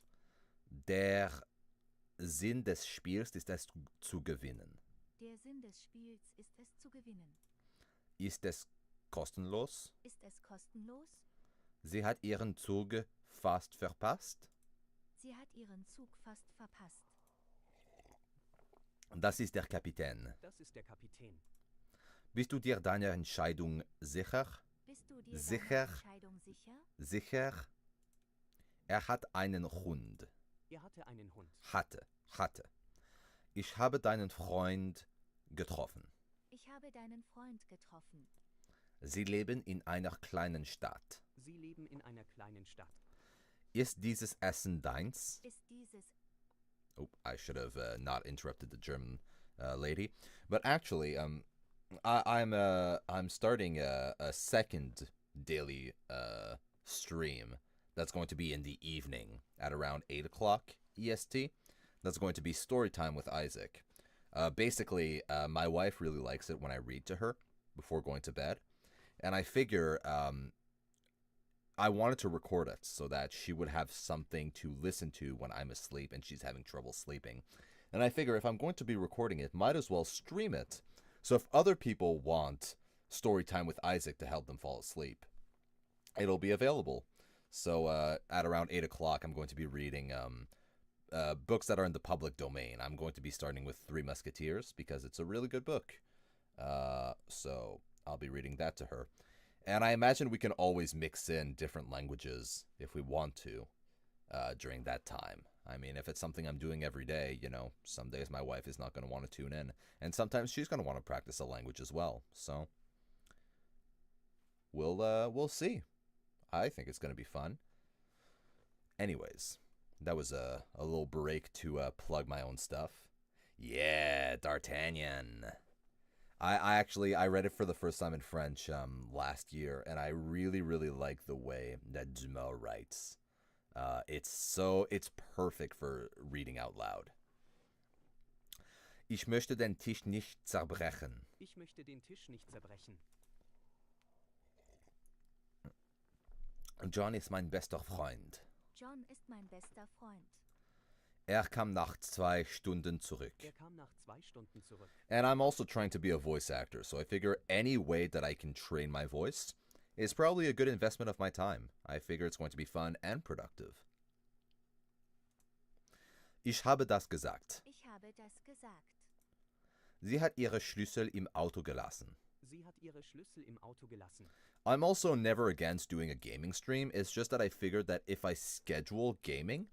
Der Sinn des Spiels ist es zu gewinnen. Der Sinn des Spiels ist es zu gewinnen. Ist es kostenlos? Ist es kostenlos? Sie hat ihren Zug fast verpasst. Sie hat ihren Zug fast verpasst. Das ist der Kapitän. Das ist der Kapitän. Bist du dir deiner Entscheidung sicher? Bist du dir Sicher. deiner Entscheidung sicher? Sicher? Er hat einen Hund. Er hatte einen Hund. Hatte. Ich habe deinen Freund getroffen. Ich habe deinen Freund getroffen. Sie leben in einer kleinen Stadt. Sie leben in einer kleinen Stadt. Ist dieses Essen deins? Ist dieses Oh, I should have not interrupted the German lady. But actually, I'm starting a second daily stream that's going to be in the evening at around 8 o'clock EST. That's going to be story time with Isaac. Basically, my wife really likes it when I read to her before going to bed. And I figure I wanted to record it so that she would have something to listen to when I'm asleep and she's having trouble sleeping. And I figure if I'm going to be recording it, might as well stream it. So if other people want story time with Isaac to help them fall asleep, it'll be available. So at around 8 o'clock, I'm going to be reading books that are in the public domain. I'm going to be starting with Three Musketeers because it's a really good book. So I'll be reading that to her. And I imagine we can always mix in different languages if we want to during that time. I mean, if it's something I'm doing every day, you know, some days my wife is not going to want to tune in. And sometimes she's going to want to practice a language as well. So we'll see. I think it's going to be fun. Anyways, that was a little break to plug my own stuff. Yeah, D'Artagnan. I read it for the first time in French last year, and I really, really like the way that Dumas writes. It's perfect for reading out loud. Ich möchte den Tisch nicht zerbrechen. Ich möchte den Tisch nicht zerbrechen. John ist mein bester Freund. John ist mein bester Freund. Er kam nach 2 Stunden zurück. Er kam nach 2 Stunden zurück. And I'm also trying to be a voice actor, so I figure any way that I can train my voice is probably a good investment of my time. I figure it's going to be fun and productive. Ich habe das gesagt. Ich habe das gesagt. Sie hat ihre Schlüssel im Auto gelassen. Sie hat ihre Schlüssel im Auto gelassen. I'm also never against doing a gaming stream. It's just that I figured that if I schedule gaming,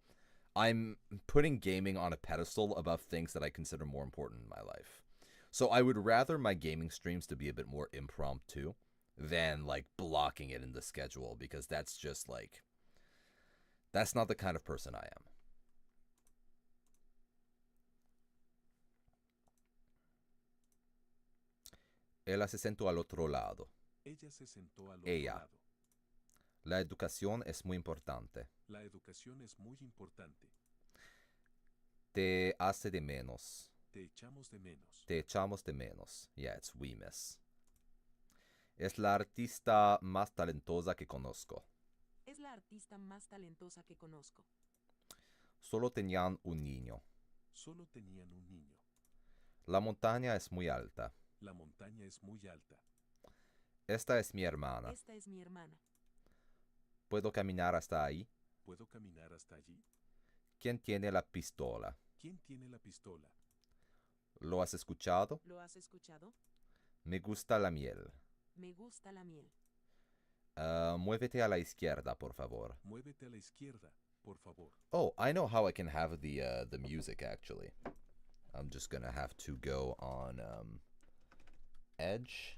I'm putting gaming on a pedestal above things that I consider more important in my life. So I would rather my gaming streams to be a bit more impromptu than like blocking it in the schedule, because that's just like, that's not the kind of person I am. Ella se sentó al otro lado. Ella se sentó al otro Ella. lado. La educación es muy importante. La educación es muy importante. Te hace de menos. Te echamos de menos. Te echamos de menos. Yeah, it's we miss. Es la artista más talentosa que conozco. Es la artista más talentosa que conozco. Solo tenían un niño. Solo tenían un niño. La montaña es muy alta. La montaña es muy alta. Esta es mi hermana. Esta es mi hermana. ¿Puedo caminar hasta ahí? ¿Puedo caminar hasta allí? ¿Quién tiene la pistola? ¿Quién tiene la pistola? ¿Lo has escuchado? ¿Lo has escuchado? Me gusta la miel. Me gusta la miel. Muévete a la izquierda, por favor. Muévete a la izquierda, por favor. Oh, I know how I can have the music, actually. I'm just gonna have to go on Edge.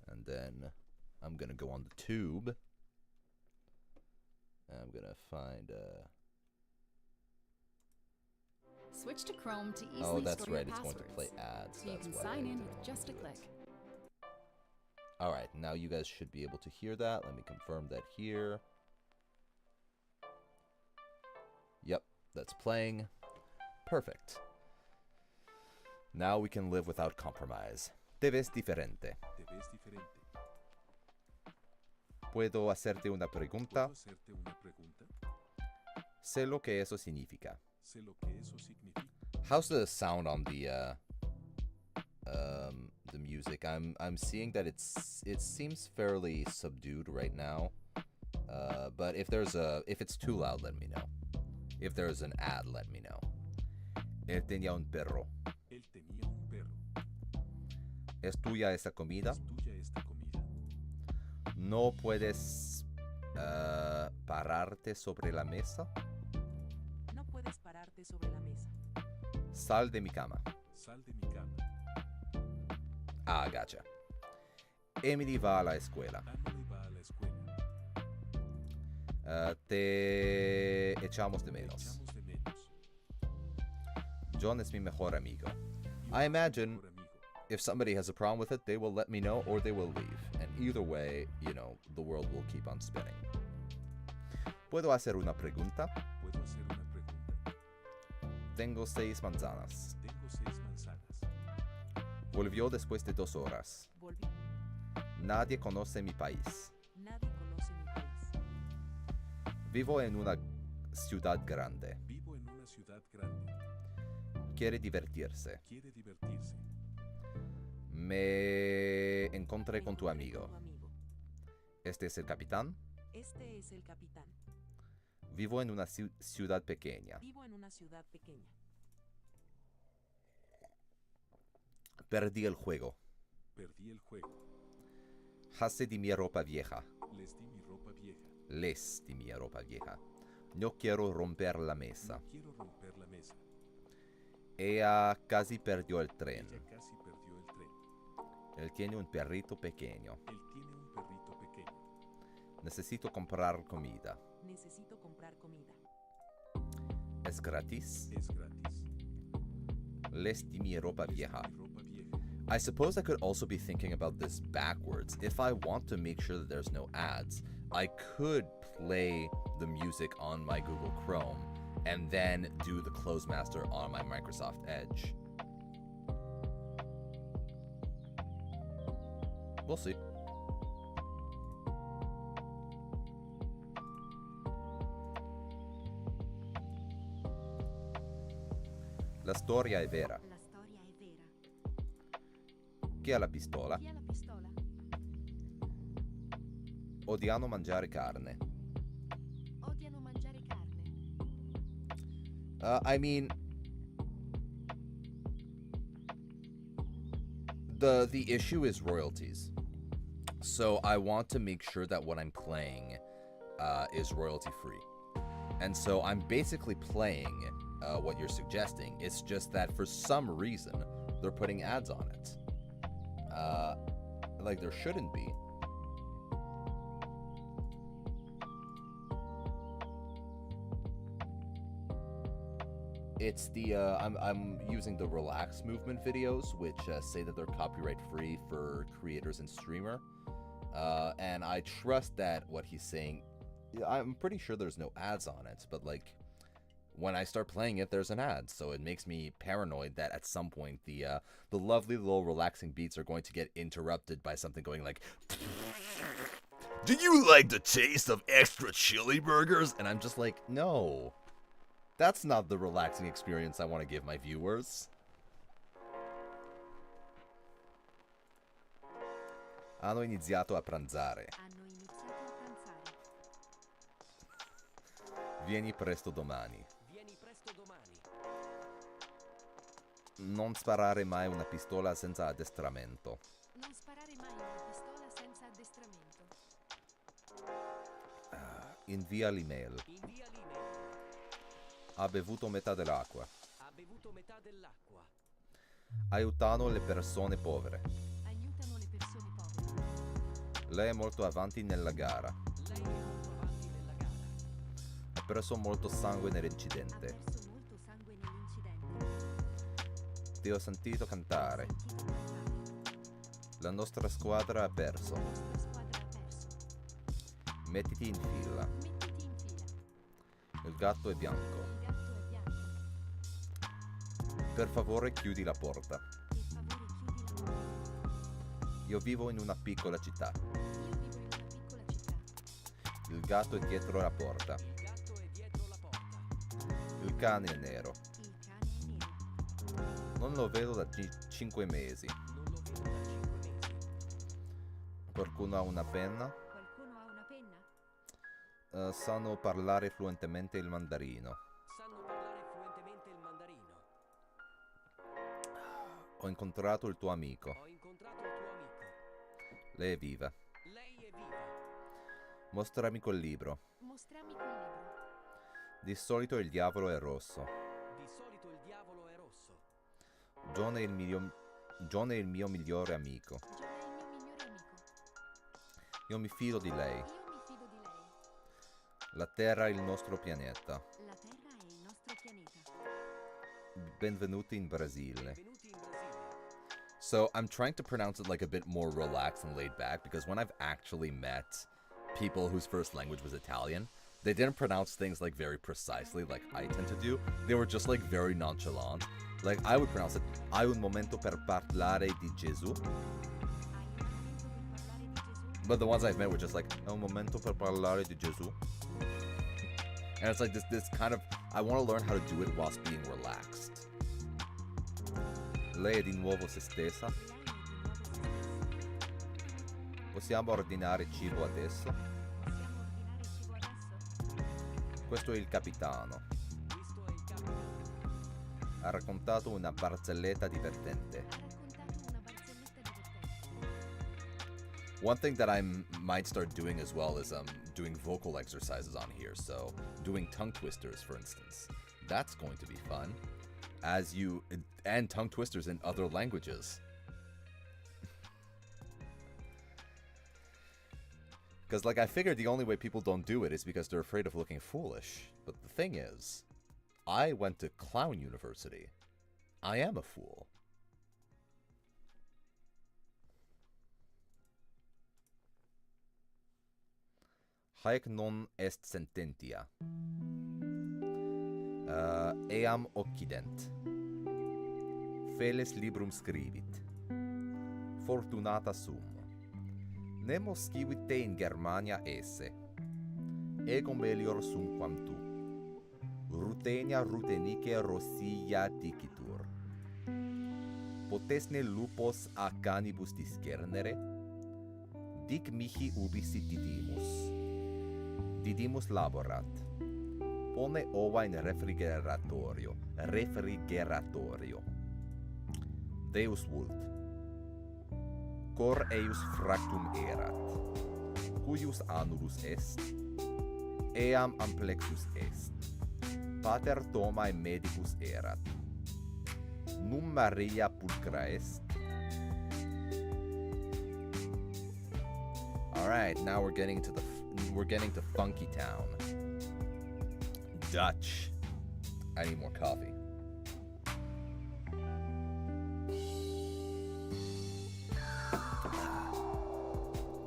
And then I'm gonna go on the tube. And I'm gonna find Switch to Chrome to easily oh, that's store right, your it's going to passwords, play ads. so you That's can why I sign in didn't with want just to a do it. click. Alright, now you guys should be able to hear that. Let me confirm that here. Yep, that's playing. Perfect. Now we can live without compromise. Te ves diferente. Te ves diferente. ¿Puedo hacerte una pregunta? ¿Puedo hacerte una pregunta? Sé lo que eso significa. Sé lo que eso significa. How's the sound on the music? I'm seeing that it seems fairly subdued right now. But if it's too loud, let me know. If there's an ad, let me know. Él tenía un perro. Él tenía un perro. ¿Es tuya esa comida? ¿Es tuya esta comida? ¿No puedes pararte sobre la mesa? No puedes pararte sobre la mesa. Sal de mi cama. Sal de mi cama. Ah, gotcha. Emily va a la escuela. Emily va a la escuela. Te echamos de Te menos. echamos de menos. John es mi mejor amigo. Yo I soy tu imagine mejor amigo. if somebody has a problem with it, they will let me know or they will leave. And either way, you know, the world will keep on spinning. ¿Puedo hacer una pregunta? ¿Puedo hacer una pregunta? Tengo 6 manzanas. Tengo 6 manzanas. Volvió después de 2 horas. Volví. Nadie conoce mi país. Nadie conoce mi país. Vivo en una ciudad grande. Vivo en una ciudad grande. Quiere divertirse. Quiere divertirse. Me encontré Me con tu encontré amigo. con tu amigo. Este es el capitán. Este es el capitán. Vivo en una ciudad pequeña. Vivo en una ciudad pequeña. Perdí el juego. Perdí el juego. Hace de mi ropa vieja. Les di mi ropa vieja. Les di mi ropa vieja. No quiero romper la mesa. No quiero romper la mesa. Ella casi perdió el tren. Ella casi perdió el tren. Él tiene un perrito pequeño. Él tiene un perrito pequeño. Necesito comprar comida. Necesito comprar comida. ¿Es gratis? Es gratis. Les di mi ropa Les di vieja. mi ropa vieja. I suppose I could also be thinking about this backwards. If I want to make sure that there's no ads, I could play the music on my Google Chrome and then do the close master on my Microsoft Edge. We'll see. La storia è vera. La storia è vera. Chi ha la pistola? Chi ha la pistola? Odiano mangiare carne. Odiano mangiare carne. I mean, The issue is royalties. So I want to make sure that what I'm playing is royalty free. And so I'm basically playing what you're suggesting. It's just that for some reason they're putting ads on it. Like there shouldn't be. It's the I'm using the Relaxed Movement videos, which say that they're copyright free for creators and streamer, and I trust that what he's saying. I'm pretty sure there's no ads on it, but like when I start playing it, there's an ad, so it makes me paranoid that at some point the lovely little relaxing beats are going to get interrupted by something going like, "Do you like the taste of extra chili burgers?" And I'm just like, no. That's not the relaxing experience I want to give my viewers. Hanno iniziato a pranzare. Hanno iniziato a pranzare. Vieni presto domani. Vieni presto domani. Non sparare mai una pistola senza addestramento. Non sparare mai una pistola senza addestramento. Invia l'email. Invia l'email. Ha bevuto metà dell'acqua. Ha bevuto metà dell'acqua. Aiutano le persone povere. Aiutano le persone povere. Lei è molto avanti nella gara. Lei è molto avanti nella gara. Ha perso molto sangue Ha nell'incidente. perso molto sangue nell'incidente. Ti ho sentito cantare. Sentito cantare. La nostra squadra ha perso. La nostra squadra ha perso. Mettiti in fila. Mettiti in fila. Il gatto è bianco. Il gatto è bianco. Per favore chiudi la porta. Per favore chiudi la porta. Io vivo in una piccola città. Io vivo in una piccola città. Il gatto è dietro la porta. Il gatto è dietro la porta. Il cane è nero. Il cane è nero. Non lo vedo da 5 mesi. Non lo vedo da 5 mesi. Qualcuno ha una penna? Qualcuno ha una penna? Sanno parlare fluentemente il mandarino. Sanno parlare fluentemente il mandarino. Ho incontrato il tuo amico. Ho incontrato il tuo amico. Lei è viva. Lei è viva. Mostrami quel libro. Mostrami quel libro. Di solito il diavolo è rosso. Di solito il diavolo è rosso. John è il mio migliore amico. John è il mio migliore amico. Io mi fido di lei. Io mi fido di lei. La Terra è il nostro pianeta. La Terra è il nostro pianeta. Benvenuti in Brasile. Benvenuti in Brasile. So I'm trying to pronounce it like a bit more relaxed and laid back because when I've actually met people whose first language was Italian, they didn't pronounce things like very precisely like I tend to do. They were just like very nonchalant. Like I would pronounce it, hai un momento per parlare di Gesù. Hai un momento per parlare di Gesù? But the ones I've met were just like, hai un momento per parlare di Gesù. And it's like this kind of, I want to learn how to do it whilst being relaxed. Lei è di nuovo se stessa. Lei è di nuovo se stessa. Possiamo ordinare cibo adesso? Possiamo ordinare cibo adesso? Questo è il capitano. Questo è il capitano. Ha raccontato una barzelletta divertente. Ha raccontato una barzelletta divertente. One thing that I might start doing as well is doing vocal exercises on here. So doing tongue twisters, for instance. That's going to be fun. And tongue twisters in other languages. Because, like, I figured the only way people don't do it is because they're afraid of looking foolish. But the thing is, I went to clown university. I am a fool. Haec non est sententia. Eam occident. Feles librum scrivit. Fortunata sum. Nemo scivit te in Germania esse. Ego melior sum quam tu. Rutenia rutenice rossilia dicitur. Potesne lupos a canibus discernere? Dic mihi ubi sit didimus. Didimus laborat. Pone ova in refrigeratorio. Deus vult. cor eius fractum erat, cuius annulus est, eam amplexus est. Pater Thomae medicus erat. Num Maria pulchra est. All right, now we're getting to Funky Town. Dutch. I need more coffee.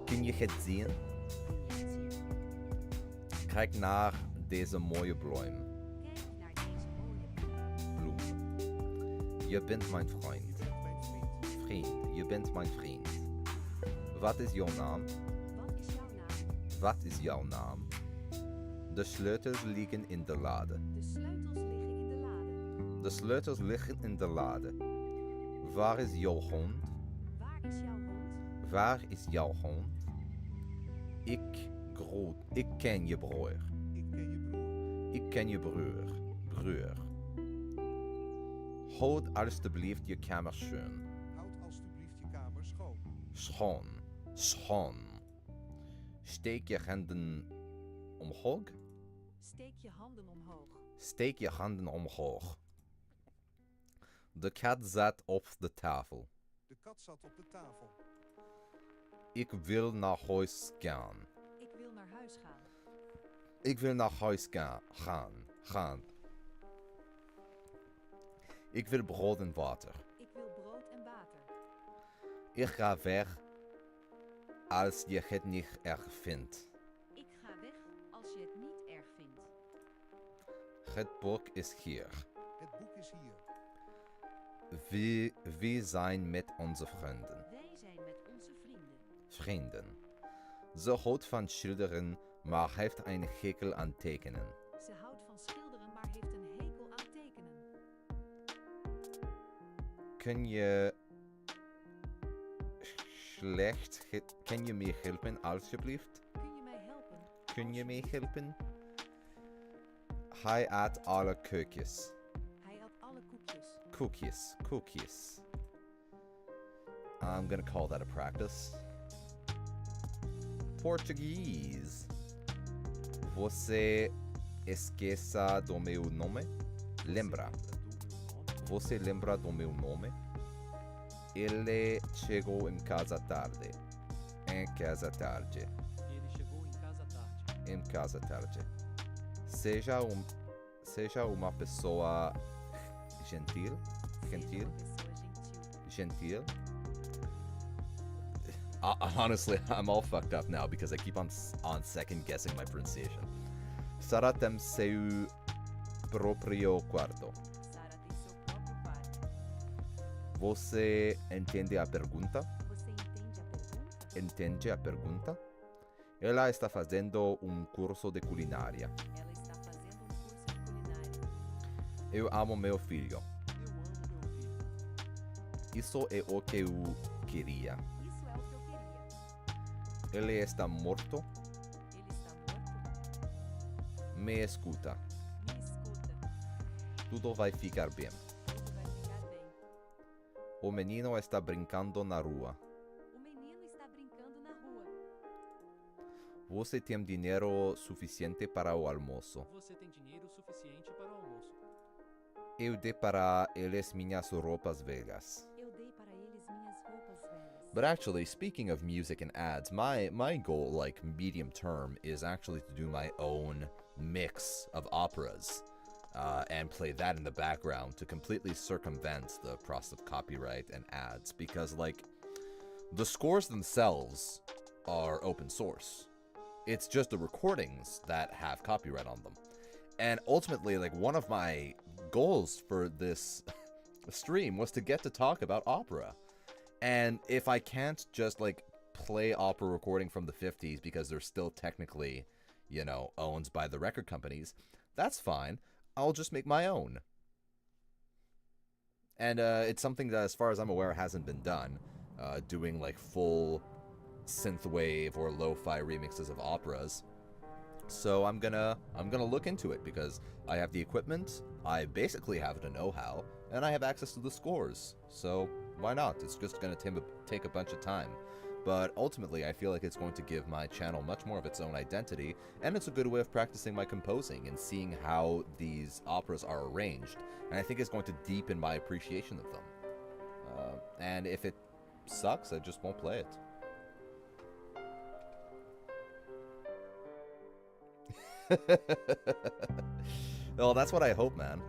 Kun je het zien? Kijk naar deze mooie bloem. Je bent mijn vriend. Vriend, je bent mijn vriend. Wat is jouw naam? Wat is jouw naam? De sleutels liggen in de lade. De sleutels liggen in de lade. Waar is jouw hond? Waar is jouw hond? Ik ken je broer. Ik ken je broer. Houd alstublieft je kamer schoon. Houd alstublieft je kamer schoon. Schoon. Steek je handen omhoog. Steek je handen omhoog. De kat zat op de tafel. De kat zat op de tafel. Ik wil naar huis gaan. Ik wil naar huis gaan. Ik wil brood en water. Ik ga weg als je het niet erg vindt. Het boek is hier. We zijn met onze vrienden. Vrienden. Ze houdt van schilderen, maar heeft een hekel aan tekenen. Kun je me helpen, alsjeblieft? Kun je me helpen? Hij at alle koekjes. Koekjes. I'm gonna call that a practice. Portuguese. Você esqueça do meu nome? Lembra? Você lembra do meu nome? Ele chegou em casa tarde. Ele chegou em casa tarde. Seja uma pessoa gentil. Honestly, I'm all fucked up now because I keep on second guessing my pronunciation. Sarà tem seu próprio quarto. Você entende a pergunta? Entende a pergunta? Ela está fazendo curso de culinária. Eu amo meu filho. Isso é o que eu queria. Ele está morto? Me escuta. Tudo vai ficar bem. O menino está brincando na rua. Você tem dinheiro suficiente para o almoço? Eu dei para eles minhas roupas velhas. But actually, speaking of music and ads, my goal, like medium term, is actually to do my own mix of operas and play that in the background to completely circumvent the process of copyright and ads. Because, like, the scores themselves are open source. It's just the recordings that have copyright on them. And ultimately, like, one of my goals for this stream was to get to talk about opera. And if I can't just, like, play opera recording from the 50s because they're still technically, you know, owned by the record companies, that's fine. I'll just make my own. And it's something that, as far as I'm aware, hasn't been done. Doing, like, full synthwave or lo-fi remixes of operas. So I'm gonna look into it because I have the equipment, I basically have the know-how, and I have access to the scores. So why not? It's just going to take a bunch of time. But ultimately, I feel like it's going to give my channel much more of its own identity, and it's a good way of practicing my composing and seeing how these operas are arranged, and I think it's going to deepen my appreciation of them. And if it sucks, I just won't play it. Well, that's what I hope, man.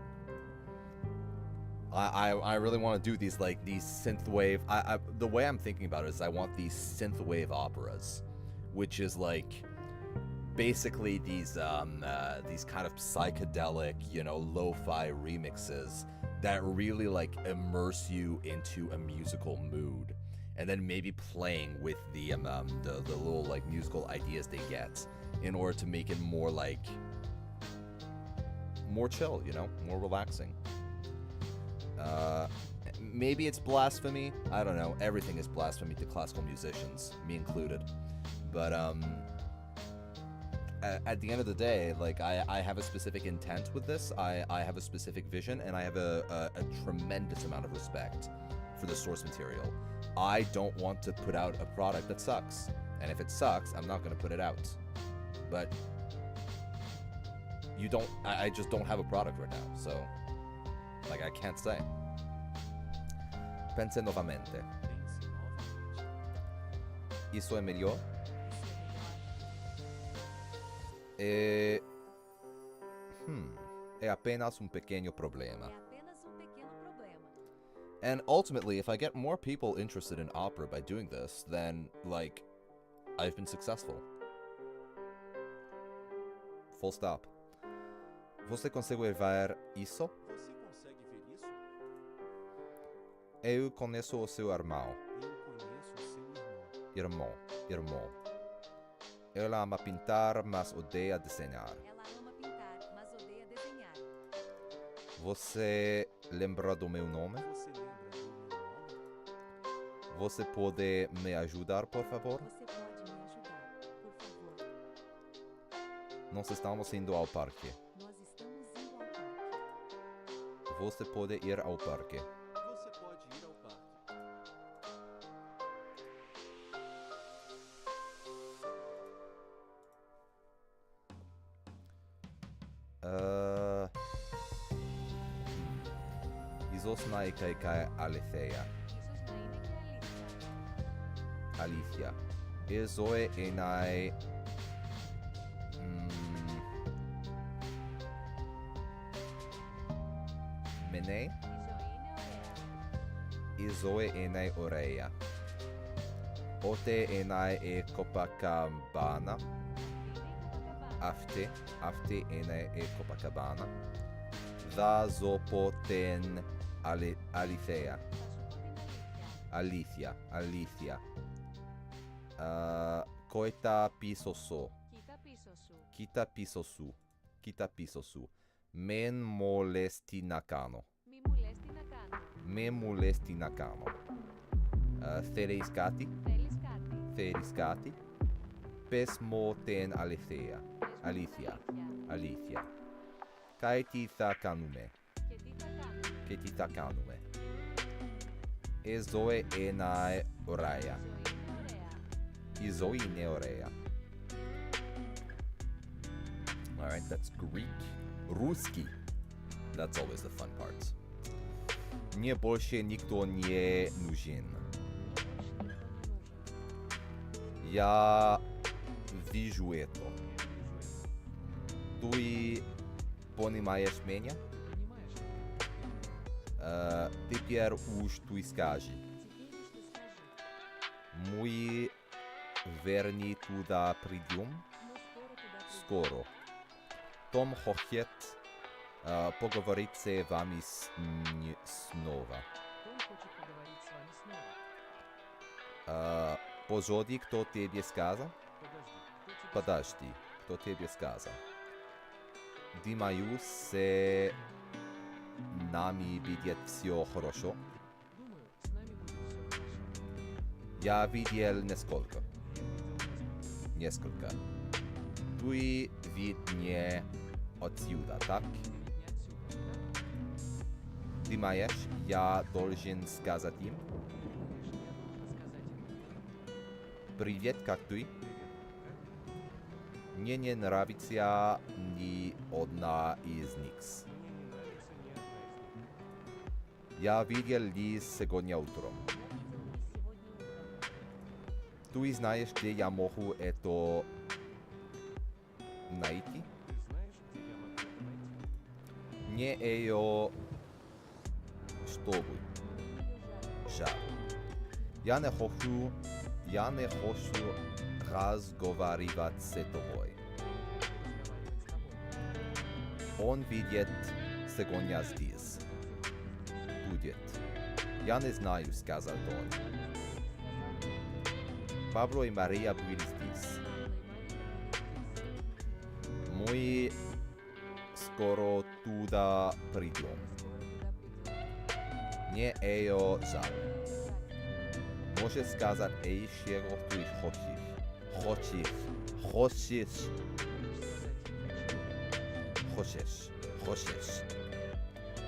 I really want to do these synthwave. The way I'm thinking about it is I want these synthwave operas, which is like basically these kind of psychedelic, lo-fi remixes that really like immerse you into a musical mood, and then maybe playing with the little like musical ideas they get in order to make it more like more chill, more relaxing. Maybe it's blasphemy. I don't know. Everything is blasphemy to classical musicians, me included. But at the end of the day, like I have a specific intent with this. I have a specific vision, and I have a tremendous amount of respect for the source material. I don't want to put out a product that sucks, and if it sucks, I'm not going to put it out. But I just don't have a product right now, so like I can't say. Pense novamente. Isso é melhor? É apenas pequeno problema. And ultimately, if I get more people interested in opera by doing this, then, like, I've been successful. Full stop. Você consegue ver isso? Você consegue ver isso? Eu conheço o seu irmão. Eu conheço o seu irmão. Irmão. Ela ama pintar, mas odeia desenhar. Ela ama pintar, mas odeia desenhar. Você lembra do meu nome? Você lembra do meu nome? Você pode me ajudar, por favor? Você pode me ajudar, por favor? Nós estamos indo ao parque. Nós estamos indo ao parque. Você pode ir ao parque. Você pode ir ao parque. Isos naikai kai Alethea. Alicia. Isoe enai... Mene? Isoe enai Oreia. Ote enai e Copacabana. Afte enai e Copacabana. Vasopoten Alethea. Alicia. Koita pisoso. Kita pisosu. Men molesti nakano. Me molesti nakano. Thereiskati. Pesmoten Alethea. Alicia. Kai tita kanume. Ezoe enai Oreia. Izoine Oreia. Alright, that's Greek. Ruski. That's always the fun part. Nie больше никто не нужен. Я вижу это. Ты понимаешь меня? Теперь уж ты скажи. Мы верни туда придем? Скоро. Том хочет поговорить с вами снова. Позоди, кто тебе сказал? Подожди, кто тебе сказал? Думаю, с нами будет все хорошо. Я видел несколько. Ты виднее отсюда, так? Думаешь, я должен сказать им? Привет, как ты? Мне не нравится ни одна из них. Я видел лишь сегодня утром. Ты знаешь, где я могу это найти? Не ее чтобы. Жаль. Я не хочу разговаривать с тобой. Он видит сегодня здесь. Будет. Я не знаю, сказал он. Пабло и Мария были здесь. Мы скоро туда придем. Не ее жаль. Можешь сказать еще, что ты хочешь. Хочешь.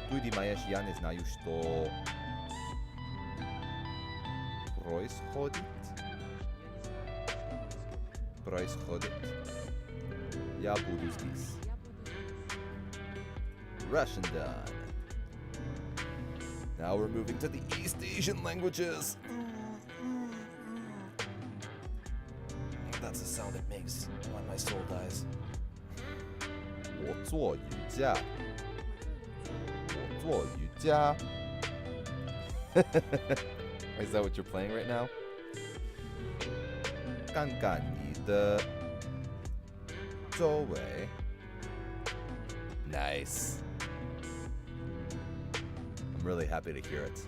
Ты думаешь, я не знаю, что происходит. Я буду здесь. Russian done. Now we're moving to the East Asian languages. That's the sound it makes when my soul dies. 我做瑜伽. Is that what you're playing right now? 看看你的周围. Nice. I'm really happy to hear it.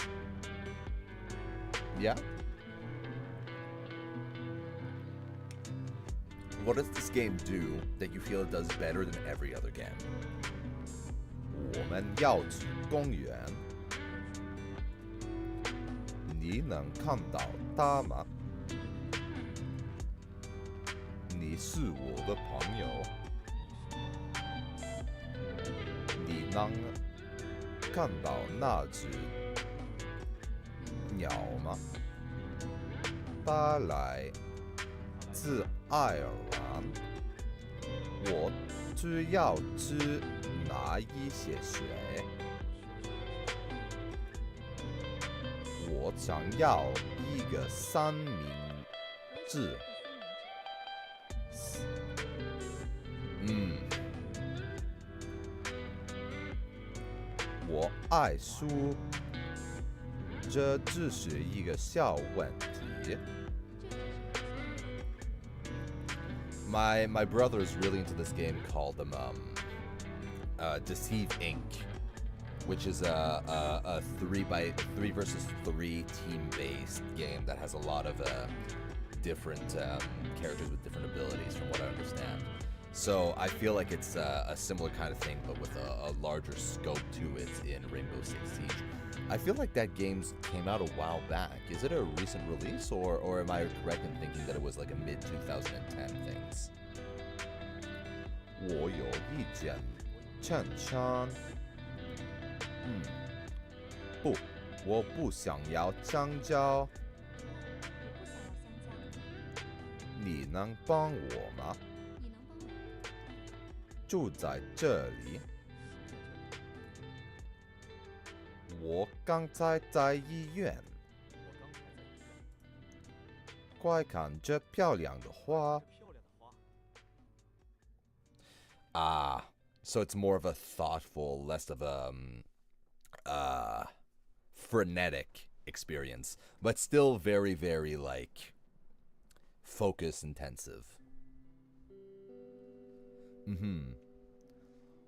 Yeah? What does this game do that you feel it does better than every other game? 我们要去公园. 你能看到他吗? 你是我的朋友. 你能看到那只鸟吗? 他来自爱尔兰. 我只要吃哪一些水? 我想要一个三明治. 我爱书. 这只是一个小问题. My brother is really into this game called Deceive Inc., which is a 3 versus 3 team-based game that has a lot of different characters with different abilities, from what I understand. So I feel like it's a similar kind of thing, but with a larger scope to it in Rainbow Six Siege. I feel like that game came out a while back. Is it a recent release, or am I correct in thinking that it was like a mid-2010 thing? 我有一件衬衫. 不，我不想要香蕉. 你能帮我吗? 住在这里. 我刚才在医院. 快看这漂亮的花. Ah, so it's more of a thoughtful, less of a frenetic experience, but still very, very like focus intensive.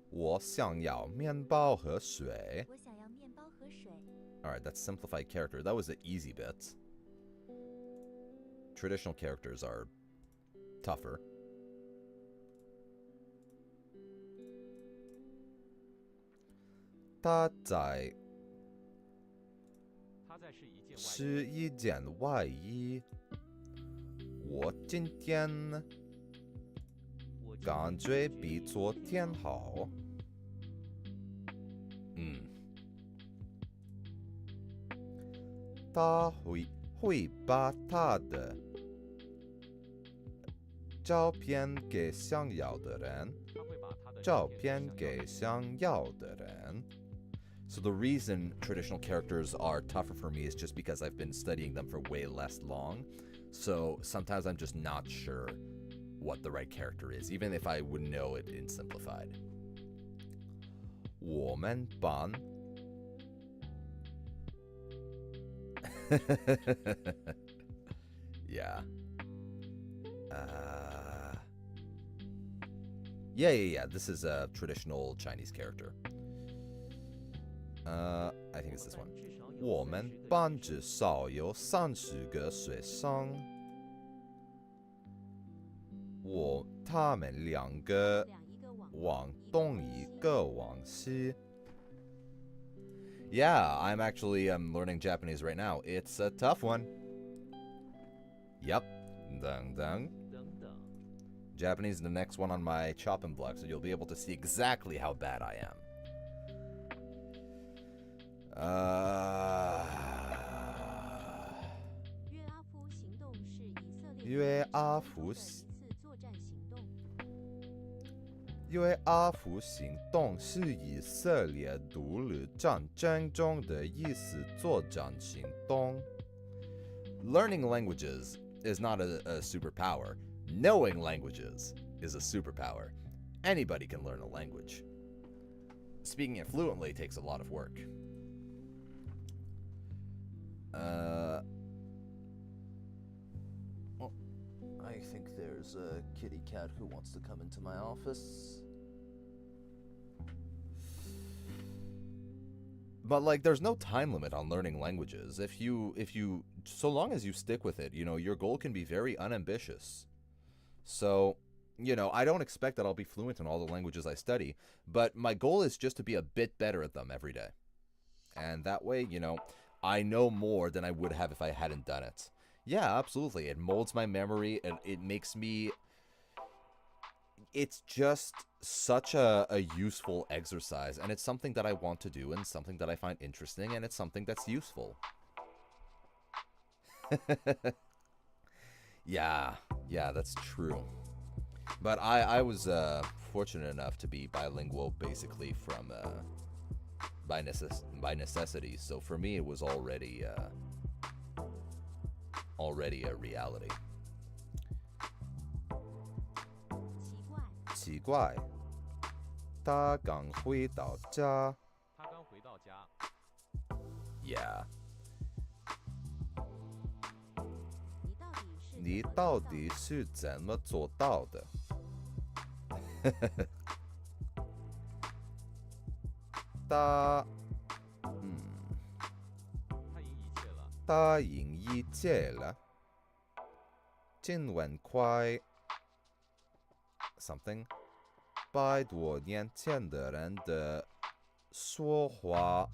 我想要面包和水. Alright, that's simplified character. That was the easy bit. Traditional characters are tougher. 他在是一件外衣. 我今天感觉比昨天好. 他会把他的照片给想要的人。照片给想要的人。So the reason traditional characters are tougher for me is just because I've been studying them for way less long. So sometimes I'm just not sure what the right character is, even if I would know it in simplified. 我们班 Yeah. Yeah. This is a traditional Chinese character. I think it's this one. 我们班至少有30个学生。他们2个往东一个往西。Yeah, I'm learning Japanese right now. It's a tough one. Yep. Dang dang. Japanese is the next one on my chopping block, so you'll be able to see exactly how bad I am. 约阿夫行动是以色列独立战争中的一次作战行动。Learning languages is not a superpower. Knowing languages is a superpower. Anybody can learn a language. Speaking it fluently takes a lot of work. Well, I think there's a kitty cat who wants to come into my office. But there's no time limit on learning languages. If you so long as you stick with it, your goal can be very unambitious. So, I don't expect that I'll be fluent in all the languages I study, but my goal is just to be a bit better at them every day. And that way, I know more than I would have if I hadn't done it. Yeah, absolutely. It molds my memory, and it makes me... It's just such a useful exercise, and it's something that I want to do, and something that I find interesting, and it's something that's useful. Yeah, that's true. But I was fortunate enough to be bilingual basically from by necessity. So for me, it was already a reality. 奇怪，他刚回到家。Yeah. 你到底是怎么做到的？他赢一切了。今晚快 something 100多年前的人的说话。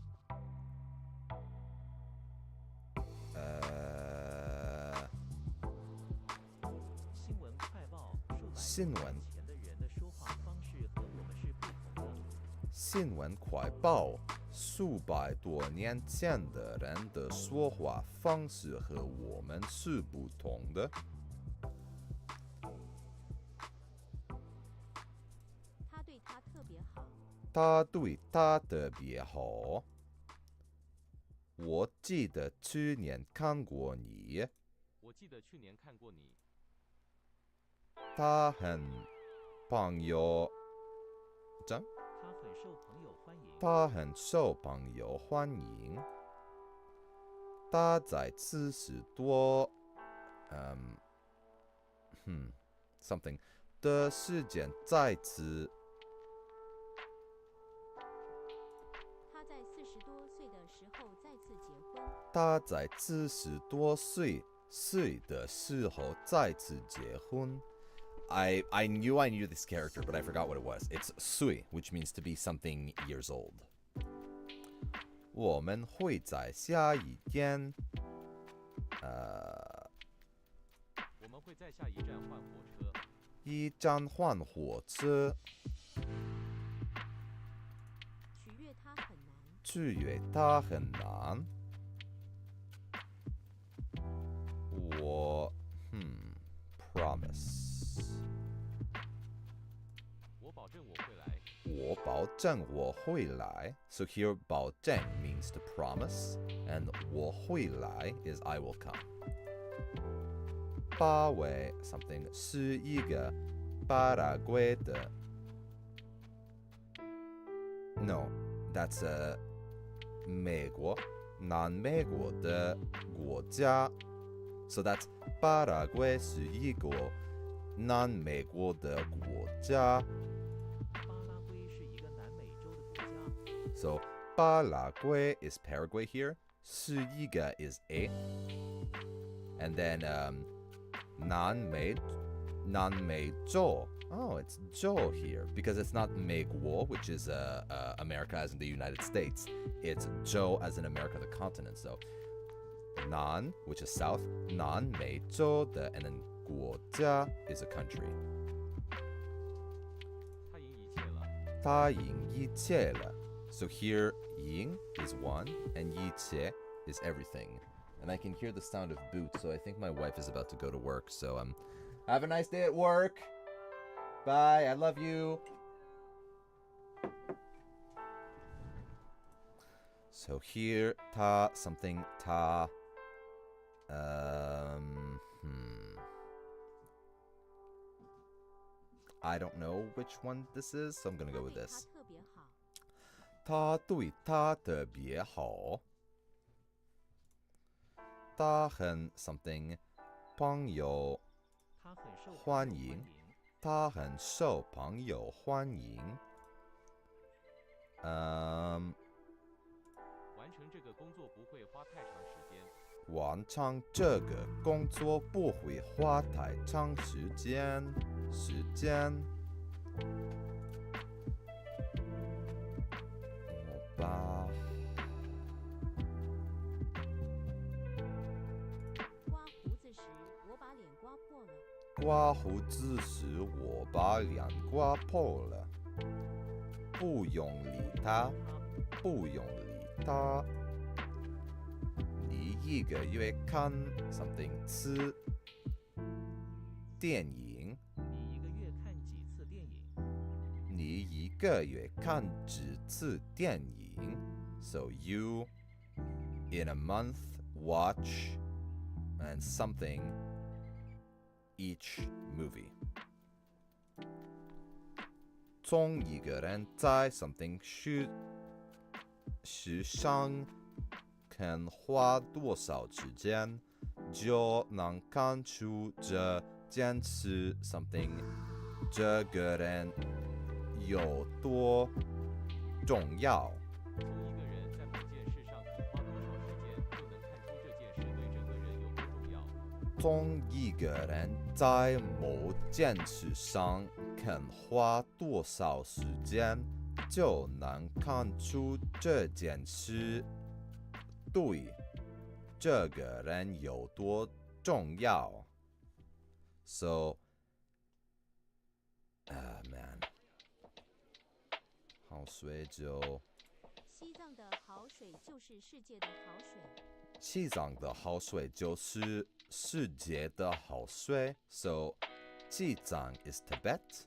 新闻快报数百多年前的人的说话方式和我们是不同的。他对他特别好。我记得去年看过你。他很朋友，这样？他很受朋友欢迎。他在此时多，something 的时间在此。他在40多岁的时候再次结婚。他在40多岁的时候再次结婚。I knew this character, but I forgot what it was. It's Sui, which means to be something years old. 我们会在下一天。我们会在下一站换火车。一站换火车。取悦他很难。我promise。我保证我会来. So here 保证 means to promise, and 我会来 is I will come. 巴维 something 是一个巴拉圭的 No, that's 美国南美国的国家 So that's 巴拉圭是一个南美国的国家 So 巴拉圭 is Paraguay here. 是一个 is a. And then 南美洲 Oh, it's 洲 here because it's not 美国 which is America as in the United States. It's 洲 as in America, the continent. So 南 which is south. 南美洲的 and then 国家 is a country. 他赢一切了 So here 赢 is one and 一切 is everything. And I can hear the sound of boots, so I think my wife is about to go to work. So have a nice day at work. Bye. I love you. So here, ta something ta. I don't know which one this is, so I'm gonna go with this. 他对他特别好. 他很 something 朋友欢迎. 他很受朋友欢迎. 完成这个工作不会花太长时间. 完成这个工作不会花太长时间. 吧。刮胡子时我把脸刮破了。不用理他，不用理他。你一个月看 something 次电影。你一个月看几次电影 So you, in a month, watch and something each movie. 从一个人在 something 时上肯花多少时间，就能看出这件事 something 这个人有多重要。从一个人在某件事上肯花多少时间，就能看出这件事对这个人有多重要。So, man. 好水就西藏的好水就是世界的好水。西藏的好水就是世界的好水。So, 西藏 is Tibet.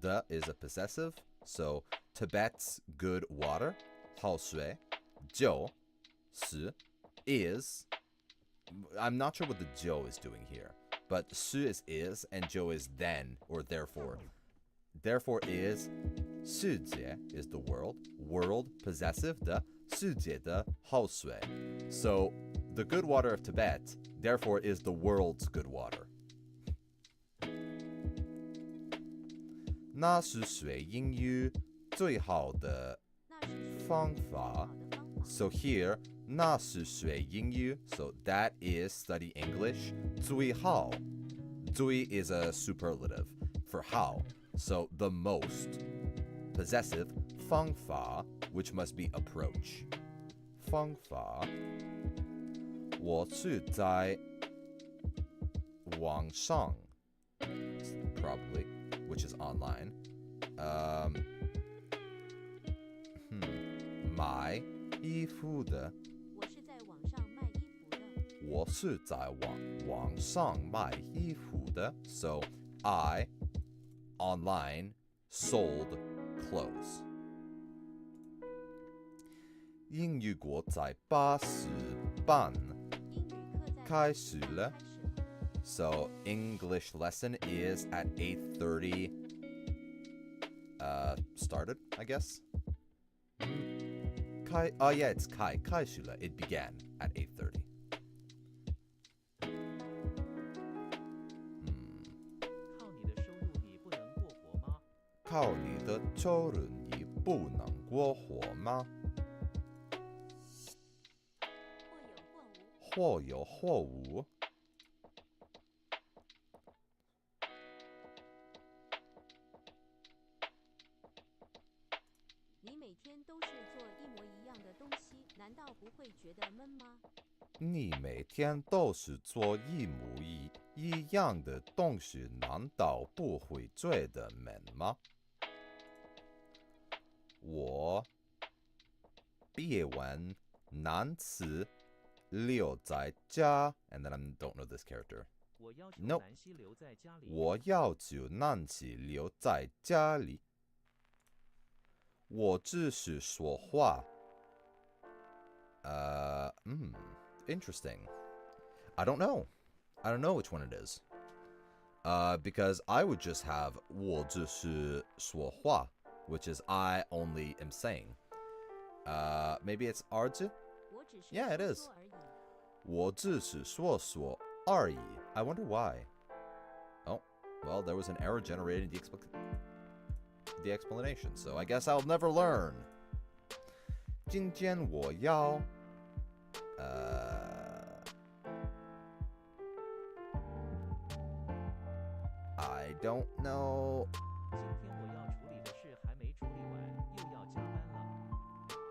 The is a possessive. So, Tibet's good water. 好水就是is. I'm not sure what the 就 is doing here. But 是 is and 就 is then or therefore. Therefore is 世界 is the world. World possessive 的世界的好水. So the good water of Tibet therefore is the world's good water. 那是学英语最好的方法. So here 那是学英语 so that is study English. 最好 最 is a superlative for how. So the most possessive 方法 which must be approach. 方法我是在网上 probably which is online 买衣服的。我是在网上卖衣服的。So I online sold clothes. 英语国在8时半开始了。So English lesson is at 8:30. Started, I guess. Yeah, it's 开始了. It began at 8:30. 靠你的收入你不能过活吗？或有或无。你每天都是做一模一样的东西，难道不会觉得闷吗？你每天都是做一模一样的东西，难道不会觉得闷吗？我毕业完男子留在家 and then I don't know this character. Nope. 我要求南希留在家里。我只是说话。Interesting. I don't know. I don't know which one it is. Because I would just have 我只是说话, which is I only am saying. Maybe it's 儿子? Yeah, it is. 我只是说而已. I wonder why. Oh, well, there was an error generated in the explanation, so I guess I'll never learn. 今天我要I don't know.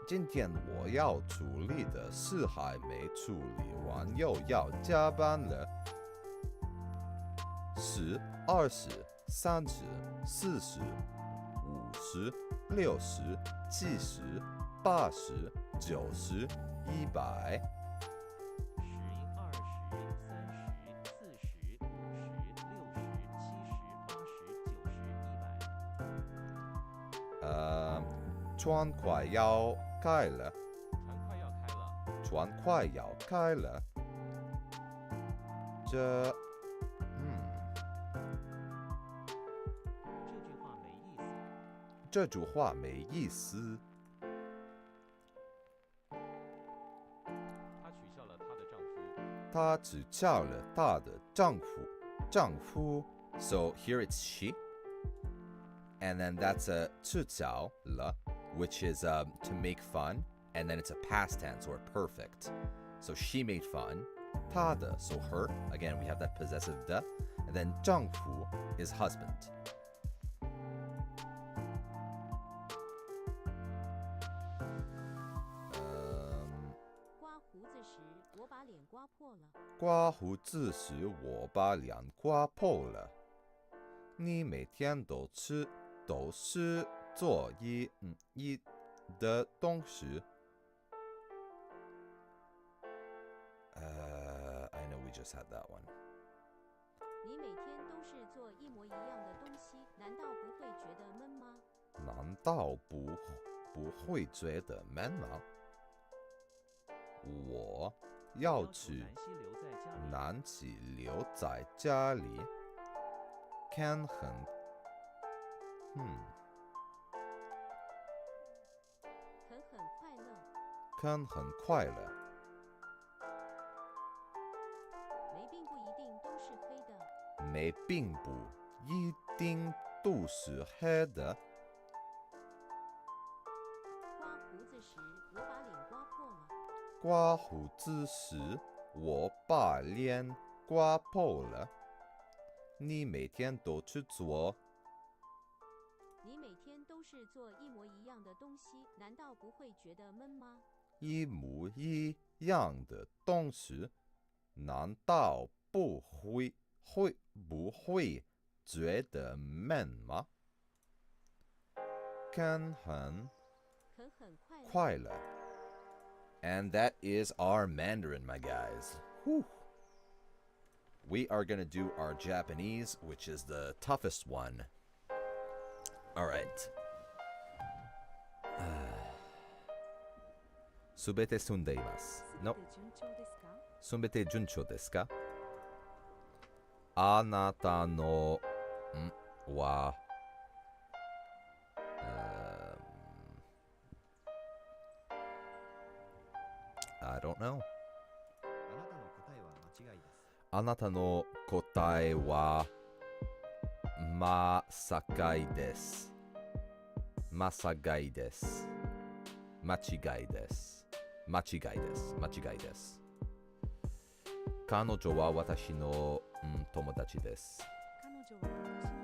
今天我要处理的事还没处理完，又要加班了。10、20、30、40、50、60、70、80、90、100。船快要开了。船快要开了。这句话没意思。她取笑了她的丈夫。So here it's she. And then that's a 取笑了, which is to make fun. And then it's a past tense or perfect. So she made fun. 她的, so her. Again, we have that possessive 的. And then 丈夫 is husband.刮胡子时我把脸刮破了。你每天都是做一的东西。I know we just had that one. 你每天都是做一模一样的东西，难道不会觉得闷吗？难道不会觉得闷吗？我要去南希留在家里。Ken 很快乐。梅并不一定都是黑的。刮胡子时我把脸刮破了。你每天都去做。你每天都是做一模一样的东西，难道不会觉得闷吗？一模一样的东西，难道不会觉得闷吗？Ken 很快乐。And that is our Mandarin, my guys. Whew. We are going to do our Japanese, which is the toughest one. Alright. すべて済んでいます。No. すべて順調ですか？あなたのはI don't know. あなたの答えはまさかいです。まさかいです。間違いです。間違いです。間違いです。彼女は私の、友達です。彼女は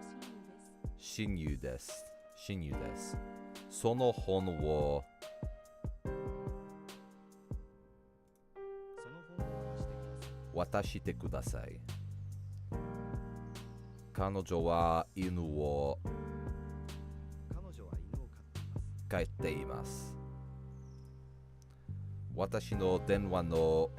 私の親友です。親友です。その本を渡してください。彼女は犬を飼っています。私の電話の、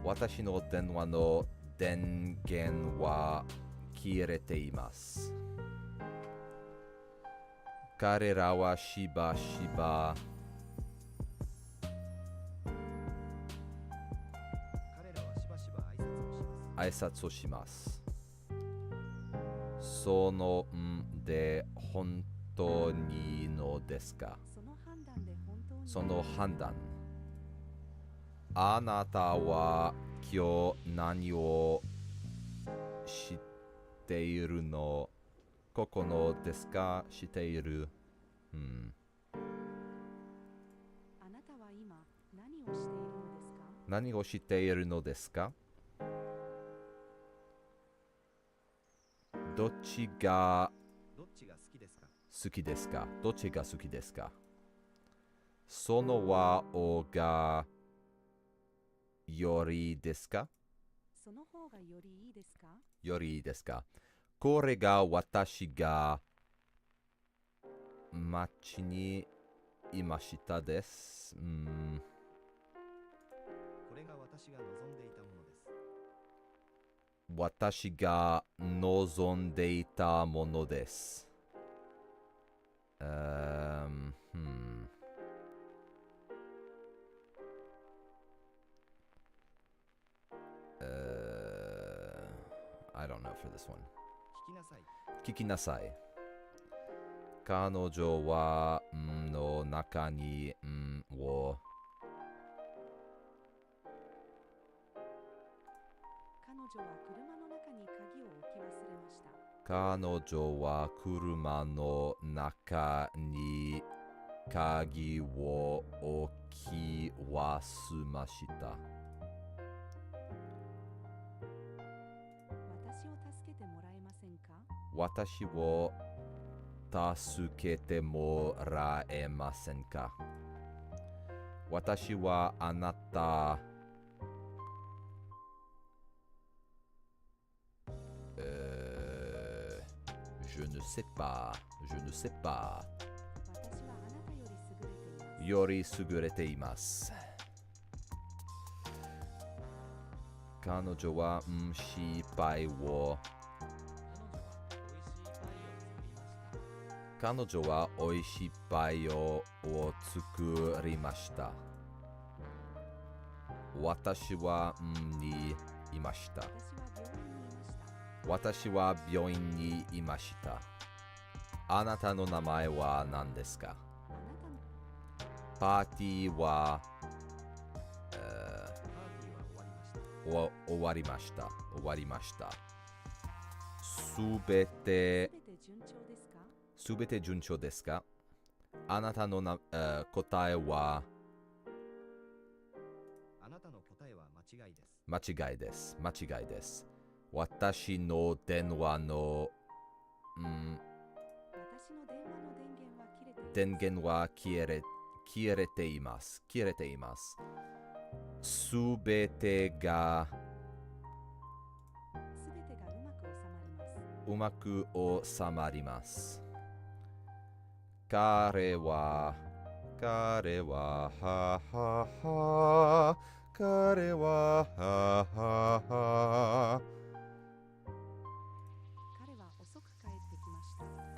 私の電話の電源は切れています。彼らはしばしば挨拶をします。そので本当にいいのですか？その判断。あなたは今日何を知っているの？ここのですか？知っている？あなたは今何をしているのですか？何を知っているのですか？どっちが好きですか？どっちが好きですか？その和をがよりですか？その方がよりいいですか？よりいいですか？これが私が街にいましたです。これが私が望んでいたものです。私が望んでいたものです。I don't know for this one. 聞きなさい。彼女はの中にを彼女は車の中に鍵を置き忘れました。彼女は車の中に鍵を置き忘れました。私を助けてもらえませんか？私はあなたJe ne sais pas. Je ne sais pas. より優れています。彼女は失敗を彼女はおいしいパイを作りました。私はにいました。私は病院にいました。あなたの名前は何ですか？パーティーは終わりました。終わりました。すべて順調ですか？あなたの答えはあなたの答えは間違いです。間違いです。間違いです。私の電話の電源は消えています。消えています。すべてがうまく収まります。彼は彼は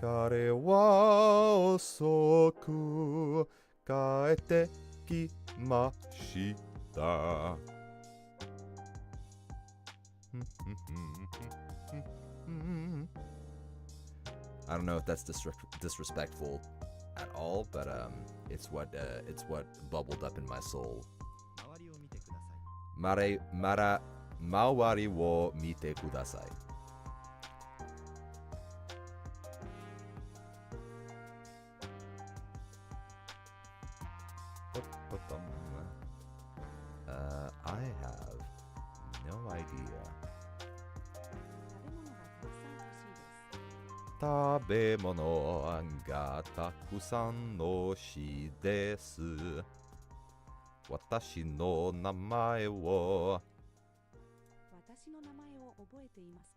彼は遅く帰ってきました。I don't know if that's disrespectful at all, but it's what bubbled up in my soul. 周りを見てください。I have no idea. 食べ物がたくさん欲しいです。私の名前を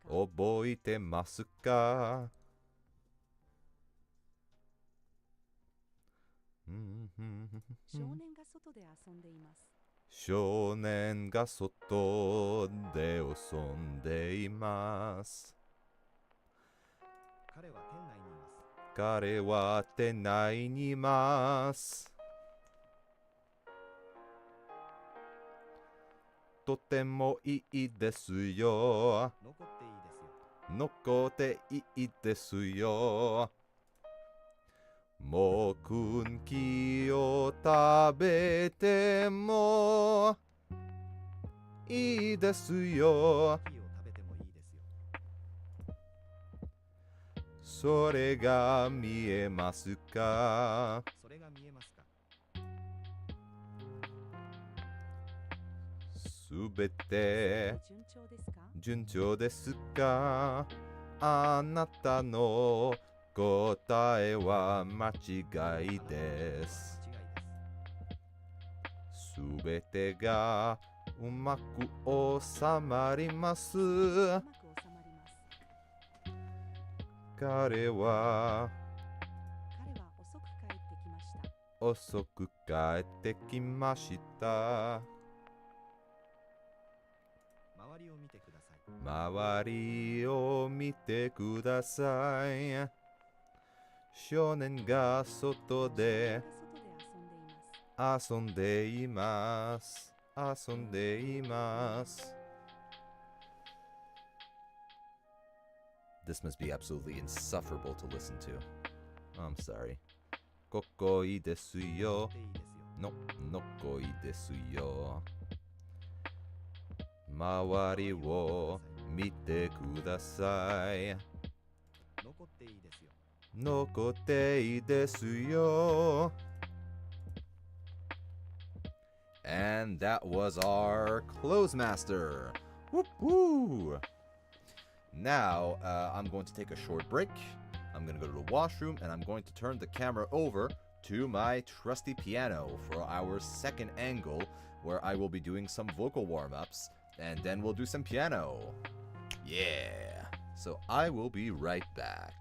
覚えてますか？少年が外で遊んでいます。彼は店内にいます。とてもいいですよ。残っていいですよ。もうくんきを食べてもいいですよ。それが見えますか？すべて順調ですか？あなたの答えは間違いです。すべてがうまく収まります。彼は遅く帰ってきました。周りを見てください。少年が外で遊んでいます。遊んでいます。This must be absolutely insufferable to listen to. I'm sorry. ここいいですよ。のこいですよ。周りを見てください。残っていいですよ。And that was our close master. Whoop woo! Now, I'm going to take a short break. I'm going to go to the washroom and I'm going to turn the camera over to my trusty piano for our second angle where I will be doing some vocal warm-ups and then we'll do some piano. Yeah. So I will be right back.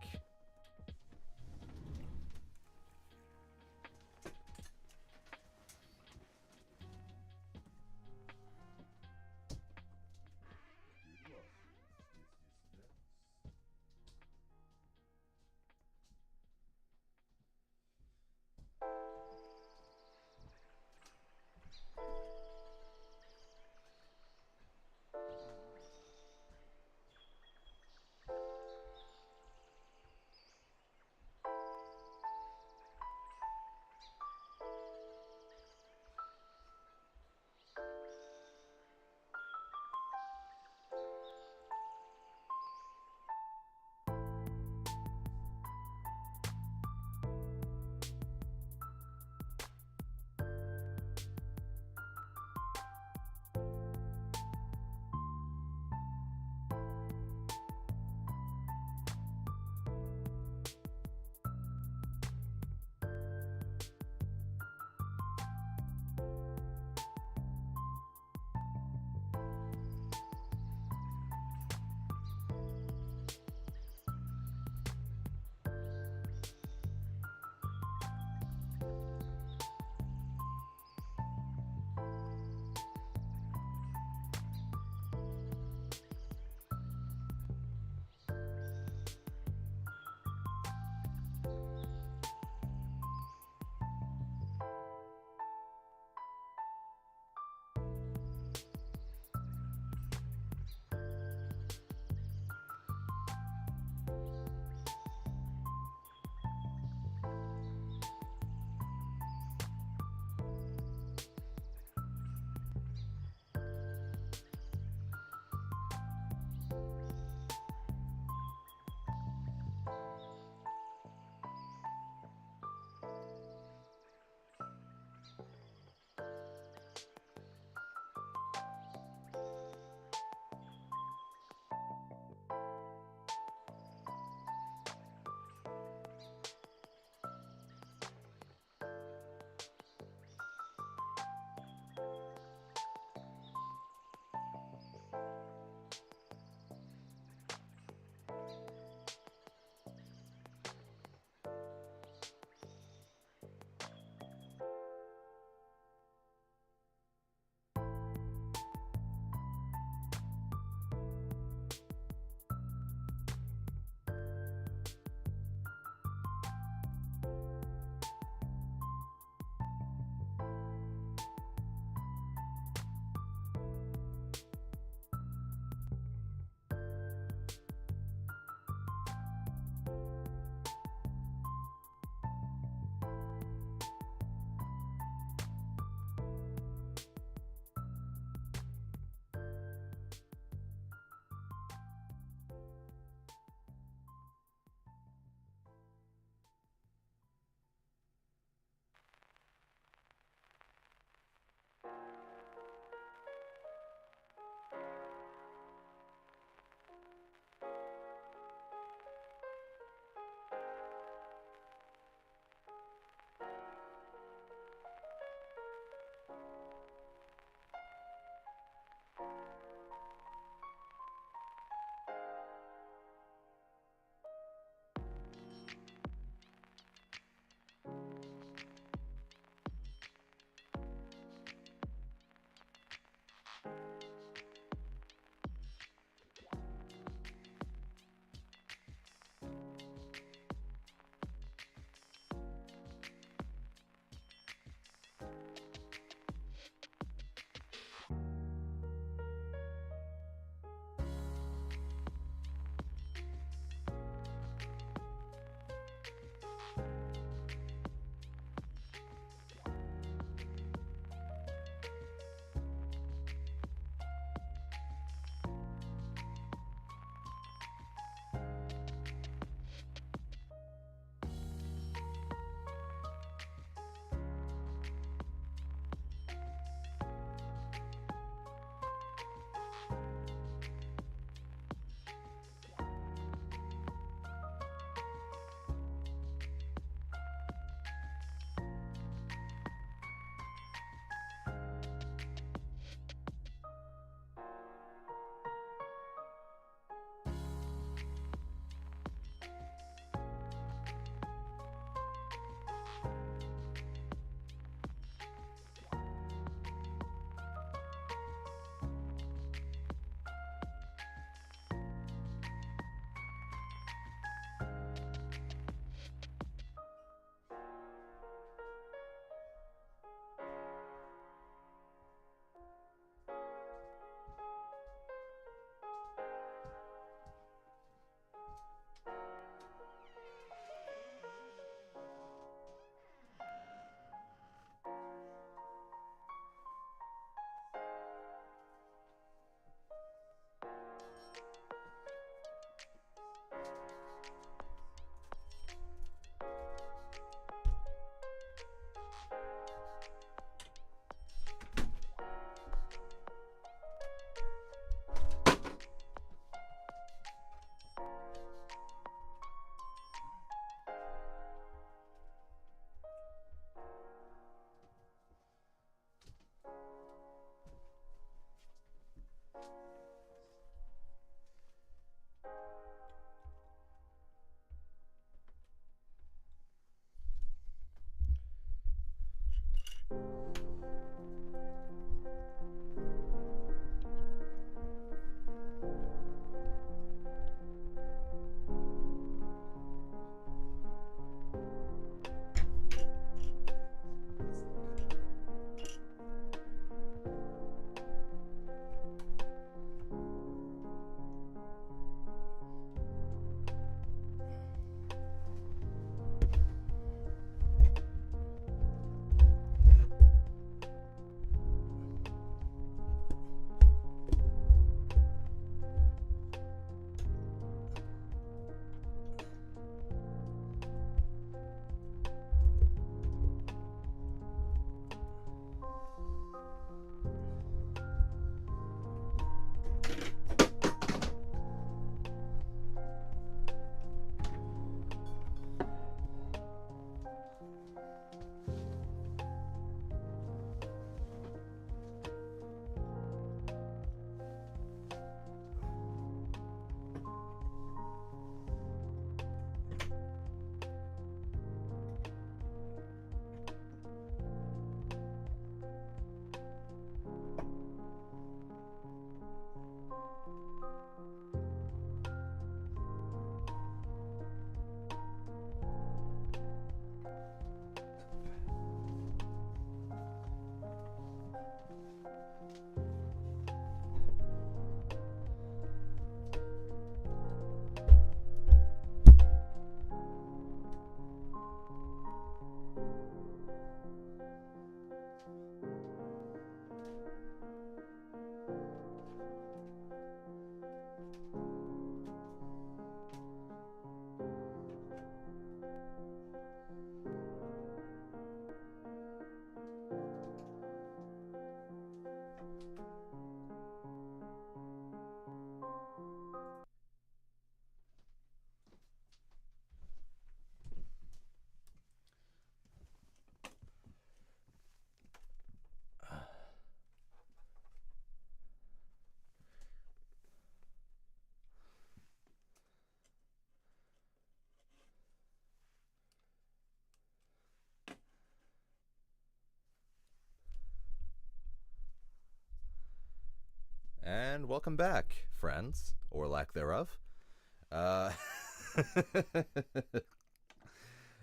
and welcome back, friends, or lack thereof.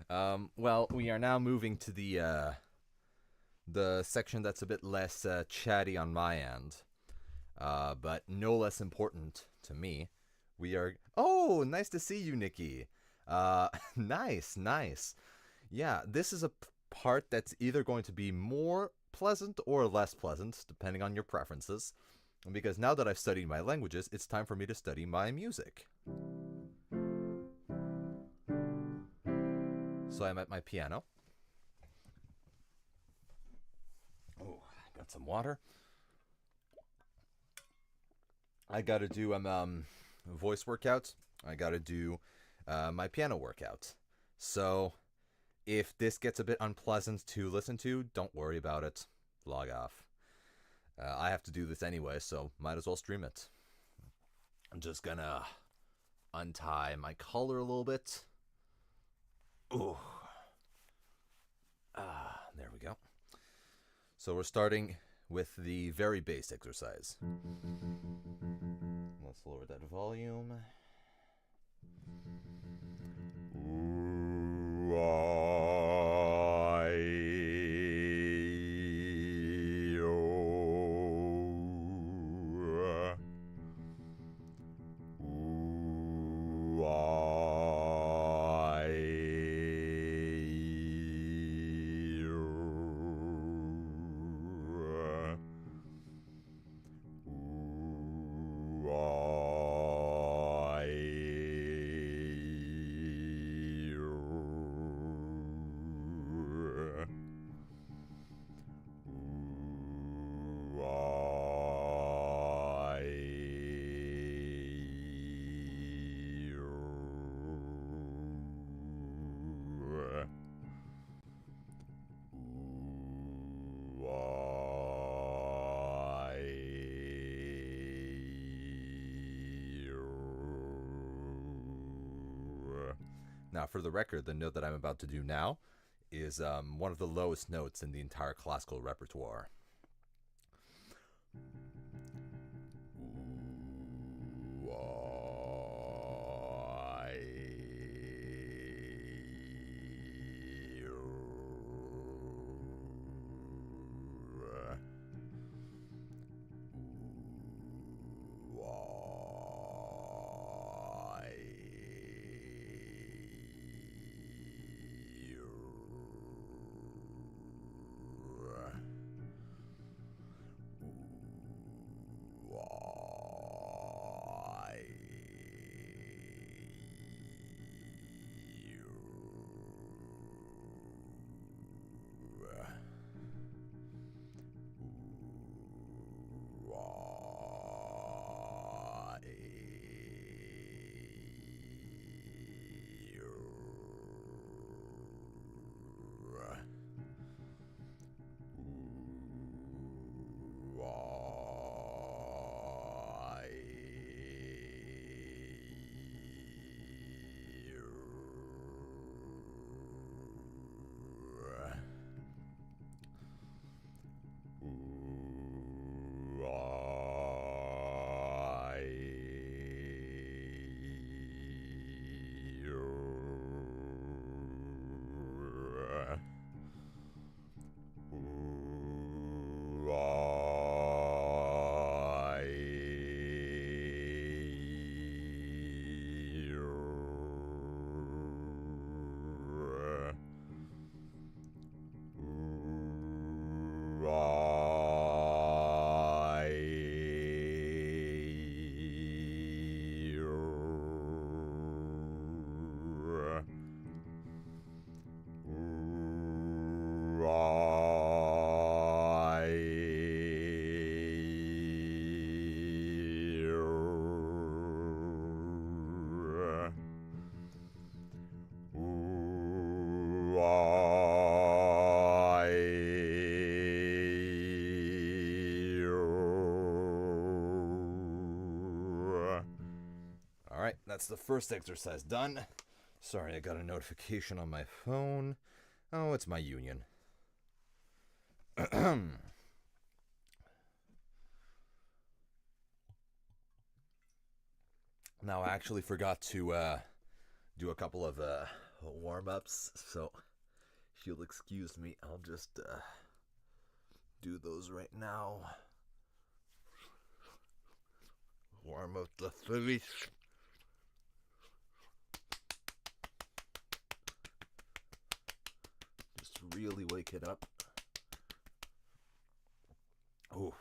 Well, we are now moving to the section that's a bit less chatty on my end, but no less important to me. We are... Oh, nice to see you, Nikki. Nice. Yeah, this is a part that's either going to be more pleasant or less pleasant, depending on your preferences. Because now that I've studied my languages, it's time for me to study my music. So I'm at my piano. Oh, got some water. I gotta do voice workouts. I gotta do my piano workout. So if this gets a bit unpleasant to listen to, don't worry about it. Log off. I have to do this anyway, so might as well stream it. I'm just gonna untie my collar a little bit. Ooh. There we go. So we're starting with the very base exercise. Let's lower that volume. Now, for the record, the note that I'm about to do now is one of the lowest notes in the entire classical repertoire. Alright, that's the first exercise done. Sorry, I got a notification on my phone. Oh, it's my union. Now, I actually forgot to do a couple of warm-ups, so if you'll excuse me, I'll just do those right now. Warm up the face. Just really wake it up. Oh.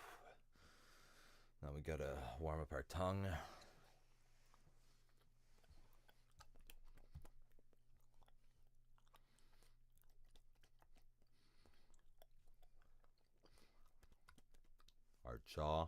Now we gotta warm up our tongue. Our jaw.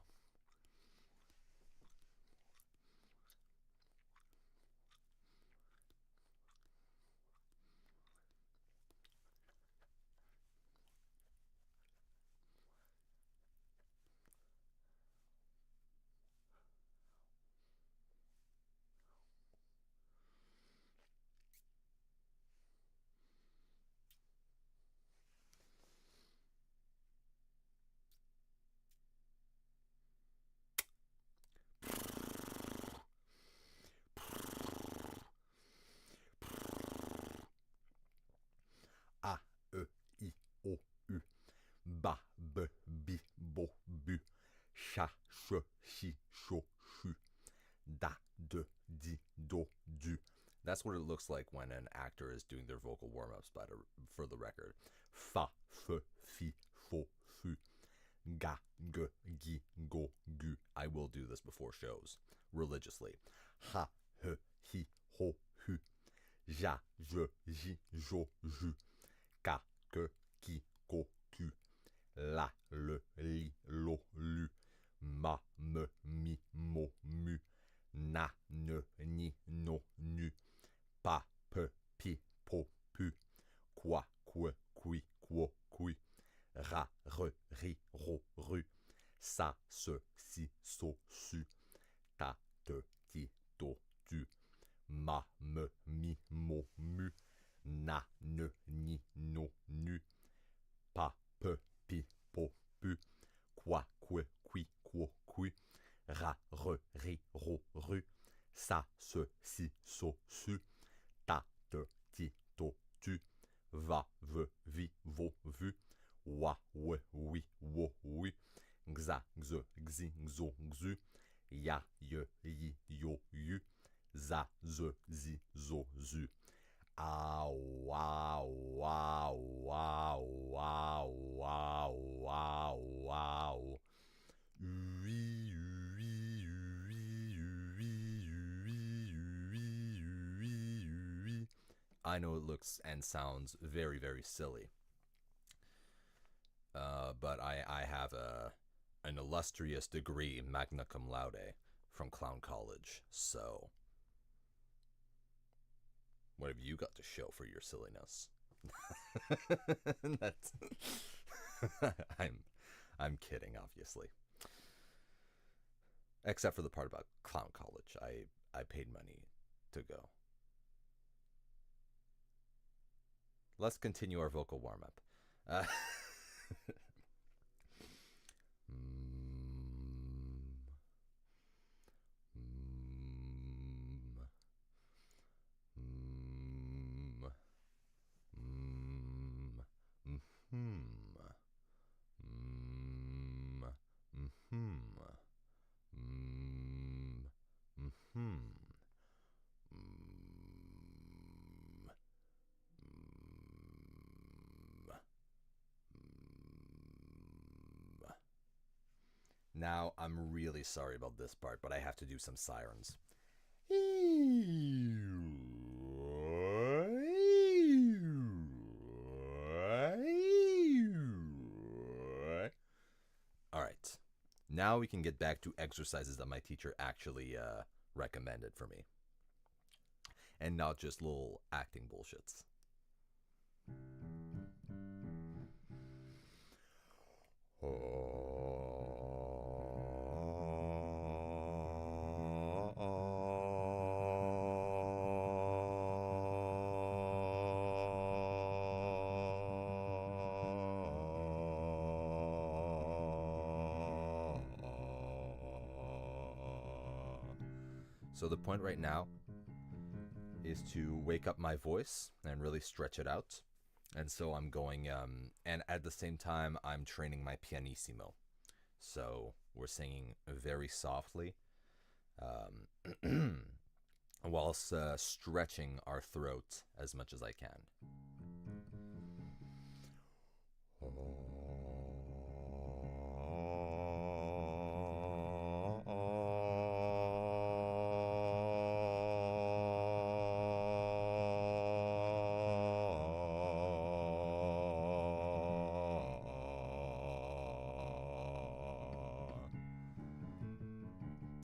A, E, I, O, U. Ba, B, Bi, Bo, Bu. Sha, Sh, Shi, Sho, Shu. Da, De, Di, Do, Du. That's what it looks like when an actor is doing their vocal warm-ups, for the record. Fa, F, Fi, Fo, Fu. Ga, G, Gi, Go, Gu. I will do this before shows, religiously. Ha, He, Hi, Ho, Hu. Ja, Je, Ji, Jo, Ju. Ka, Ke, Ki, Ko, Ku. La, Le, Li, Lo, Lu. Ma, Me, Mi, Mo, Mu. Na, Ne, Ni, No, Nu. Pa, Pe, Pi, Po, Pu. Qua, Que, Qui, Quo, Cui. Ra, Re, Ri, Ro, Ru. Sa, Se, Si, So, Su. Ta, Te, Ti, To, Tu. Ma, Me, Mi, Mo, Mu. Na, Ne, Ni, No, Nu. Pa, Pe, Pi, Po, Pu. Qua, Que, Qui, Quo, Cui. Ra, Re, Ri, Ro, Ru. Sa, Se, Si, So, Su. Ta, Te, Ti, To, Tu. Va, Ve, Vi, Vo, Vu. Wa, We, Wi, Wo, Wi. Xa, Xe, Xi, Xo, Xu. Ya, Ye, Yi, Yo, Yu. Za, Ze, Zi, Zo, Zu. Ow, wow, wow, wow, wow, wow, wow, wow. I know it looks and sounds very, very silly. But I have an illustrious degree, magna cum laude, from Clown College, so what have you got to show for your silliness? That's I'm kidding, obviously. Except for the part about Clown College. I paid money to go. Let's continue our vocal warm-up. Now, I'm really sorry about this part, but I have to do some sirens. Alright, now we can get back to exercises that my teacher actually recommended for me. And not just little acting bullshits. So the point right now is to wake up my voice and really stretch it out. And so I'm going, and at the same time, I'm training my pianissimo. So we're singing very softly, whilst stretching our throat as much as I can.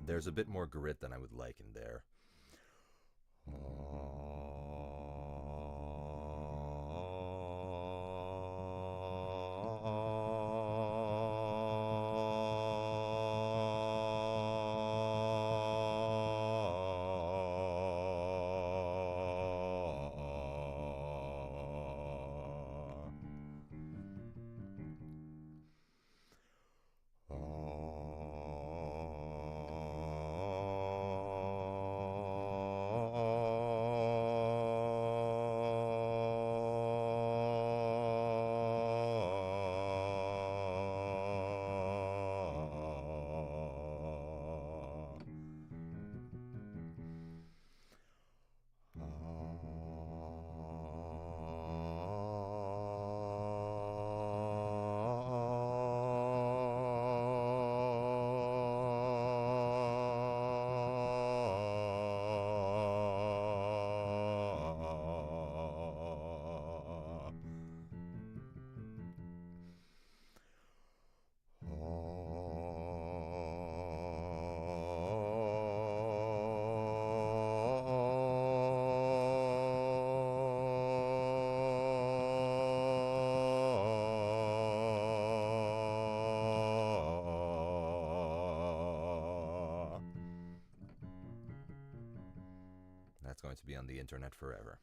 There's a bit more grit than I would like in there. That's going to be on the internet forever.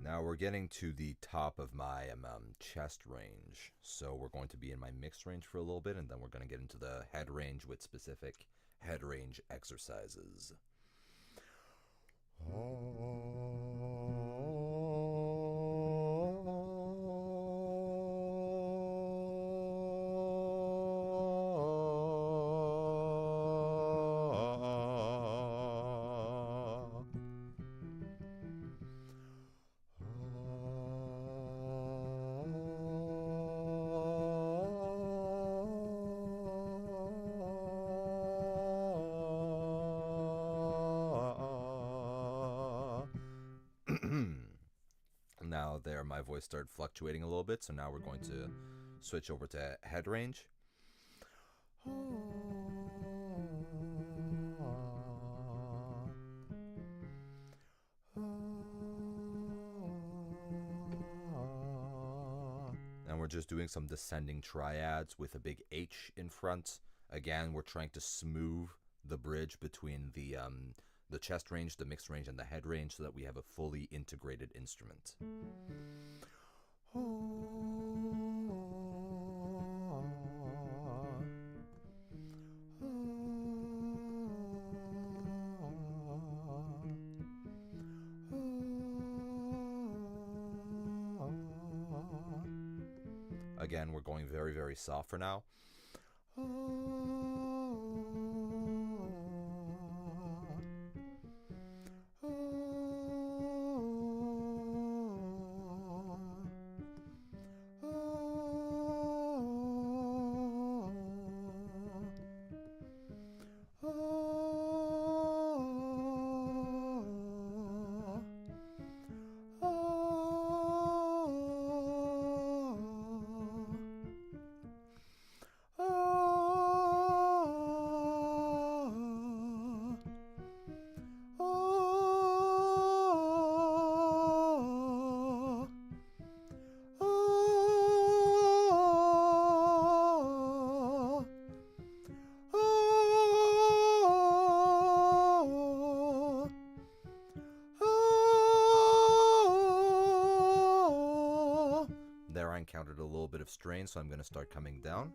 Now we're getting to the top of my chest range. So we're going to be in my mixed range for a little bit, and then we're going to get into the head range with specific head range exercises. Now there, my voice started fluctuating a little bit, so now we're going to switch over to head range. And we're just doing some descending triads with a big H in front. Again, we're trying to smooth the bridge between the chest range, the mixed range, and the head range so that we have a fully integrated instrument. Again, we're going very, very soft for now. There I encountered a little bit of strain, so I'm going to start coming down.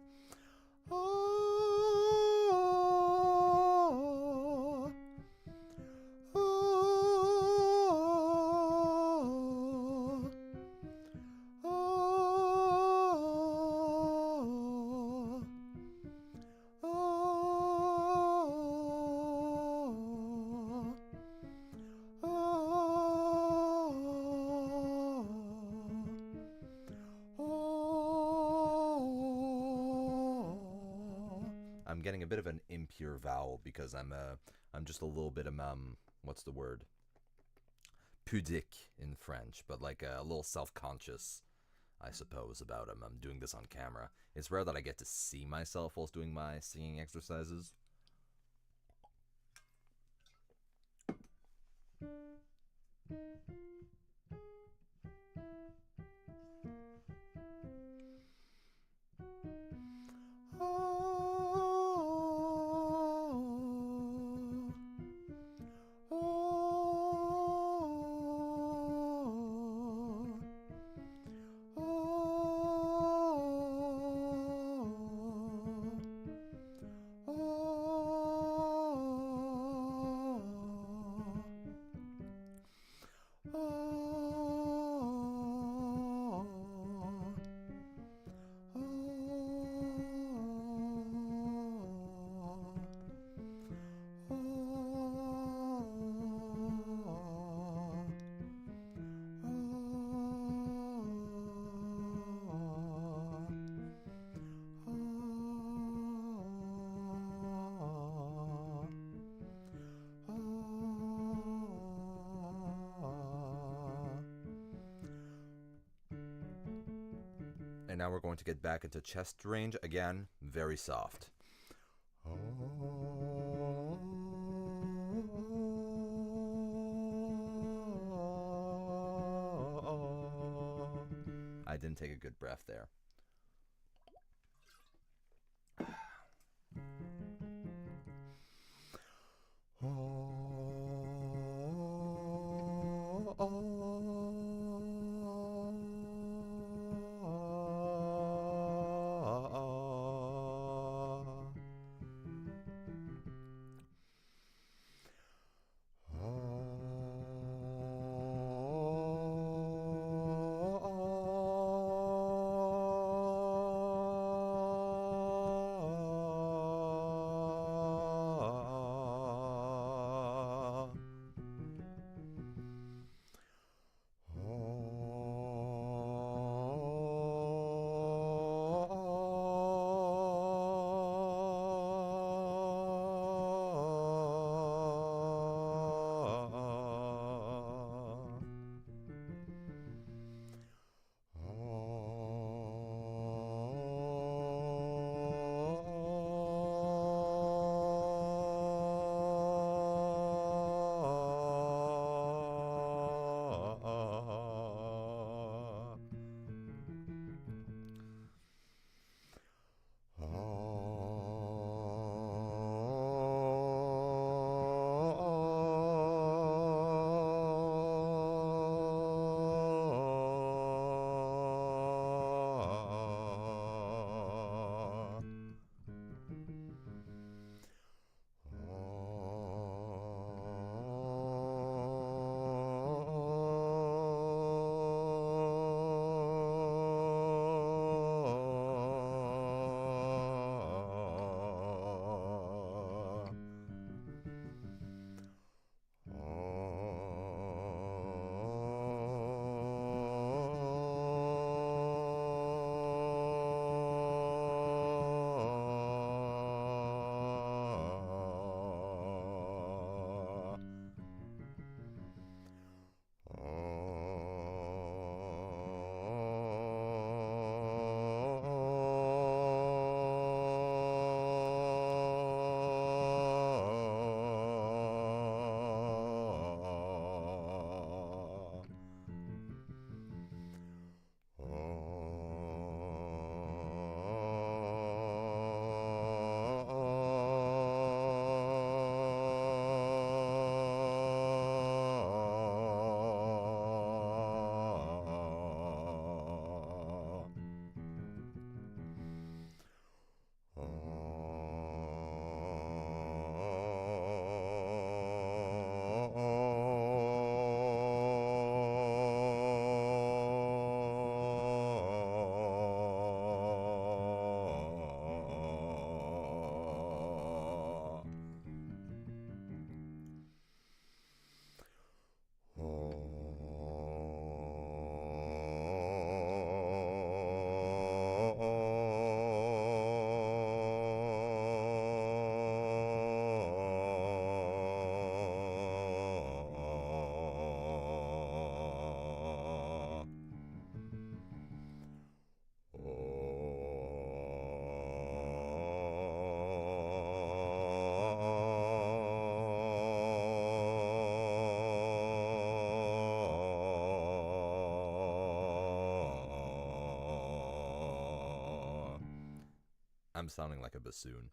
I'm getting a bit of an impure vowel because I'm just a little bit what's the word? Pudique in French, but like a little self-conscious, I suppose, about I'm doing this on camera. It's rare that I get to see myself whilst doing my singing exercises. And now we're going to get back into chest range again, very soft. I didn't take a good breath there. I'm sounding like a bassoon.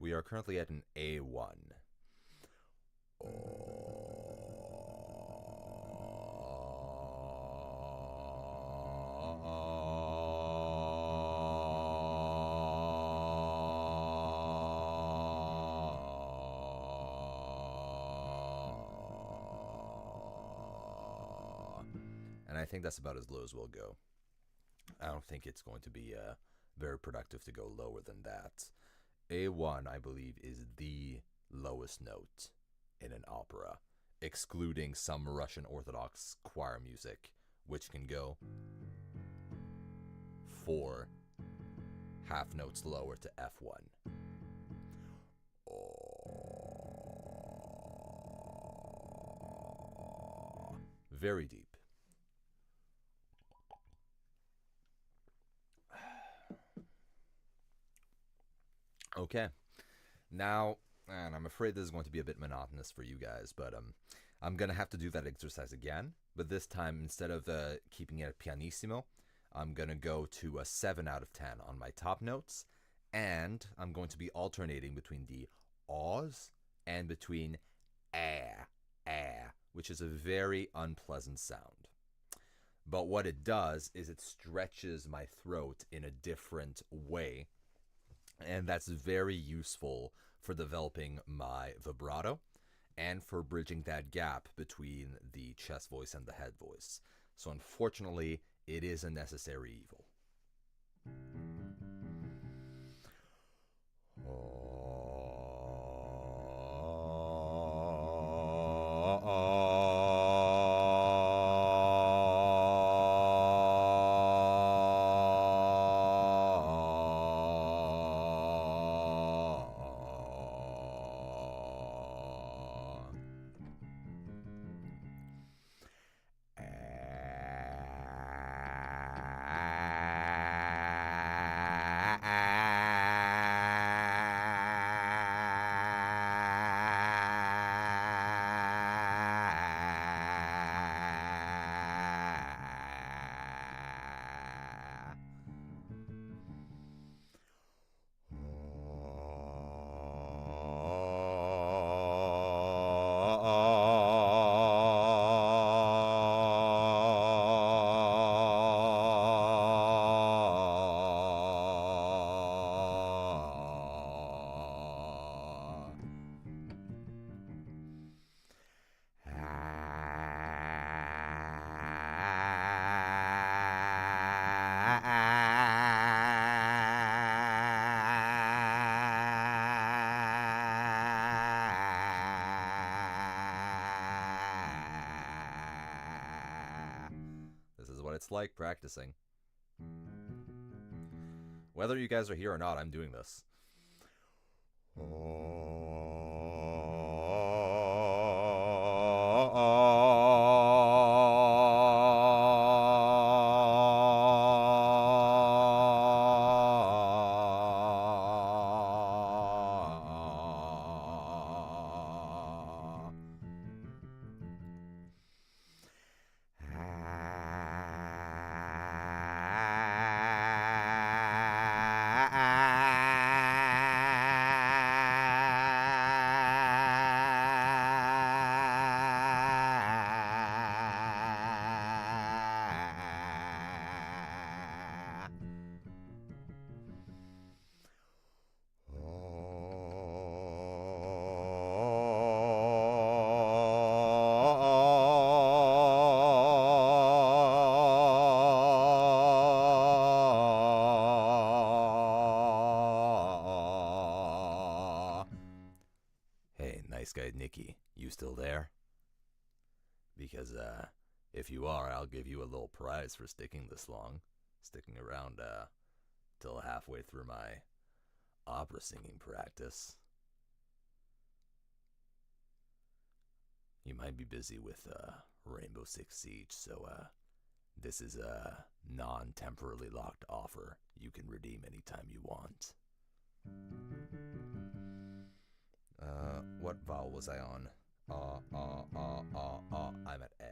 We are currently at an A1. And I think that's about as low as we'll go. I don't think it's going to be very productive to go lower than that. A1, I believe, is the lowest note in an opera, excluding some Russian Orthodox choir music, which can go 4 half notes lower to F1. Very deep. Okay, now, and I'm afraid this is going to be a bit monotonous for you guys, but I'm going to have to do that exercise again, but this time, instead of keeping it at pianissimo, I'm going to go to a 7 out of 10 on my top notes, and I'm going to be alternating between the ahs and between which is a very unpleasant sound. But what it does is it stretches my throat in a different way, and that's very useful for developing my vibrato and for bridging that gap between the chest voice and the head voice. So unfortunately, it is a necessary evil. It's like practicing. Whether you guys are here or not, I'm doing this. Okay, Nikki, you still there? Because, if you are, I'll give you a little prize for sticking this long. Sticking around, till halfway through my opera singing practice. You might be busy with, Rainbow Six Siege, so, this is a non-temporarily locked offer you can redeem anytime you want. What vowel was I on? I'm at E.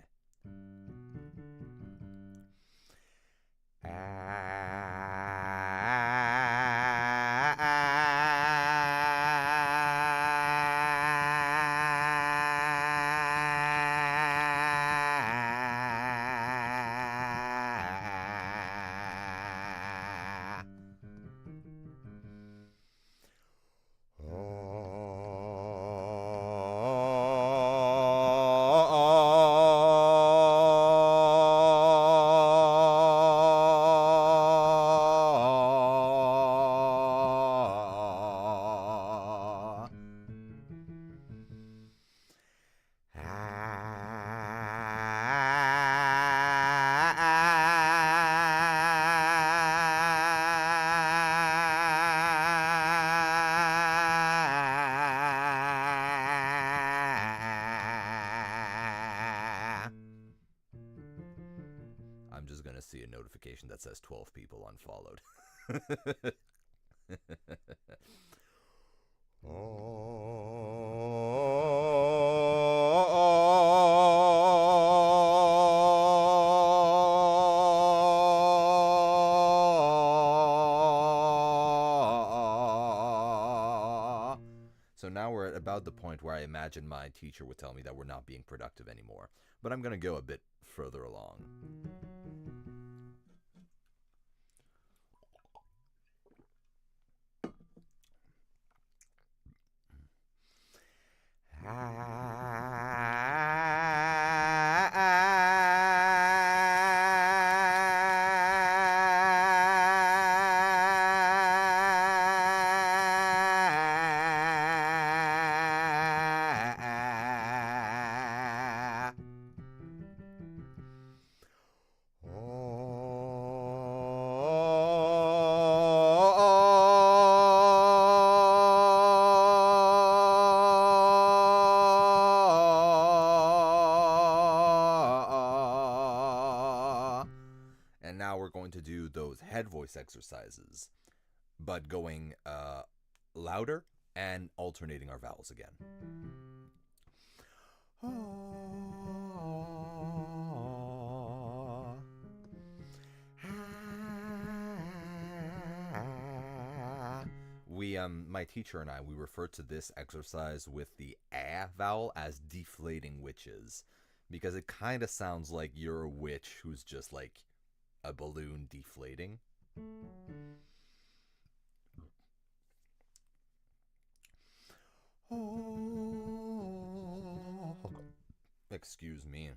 I'm just gonna see a notification that says 12 people unfollowed. So now we're at about the point where I imagine my teacher would tell me that we're not being productive anymore. But I'm going to go a bit further along. And now we're going to do those head voice exercises, but going louder and alternating our vowels again. My teacher and we refer to this exercise with the a vowel as deflating witches, because it kind of sounds like you're a witch who's just like a balloon deflating. Excuse me.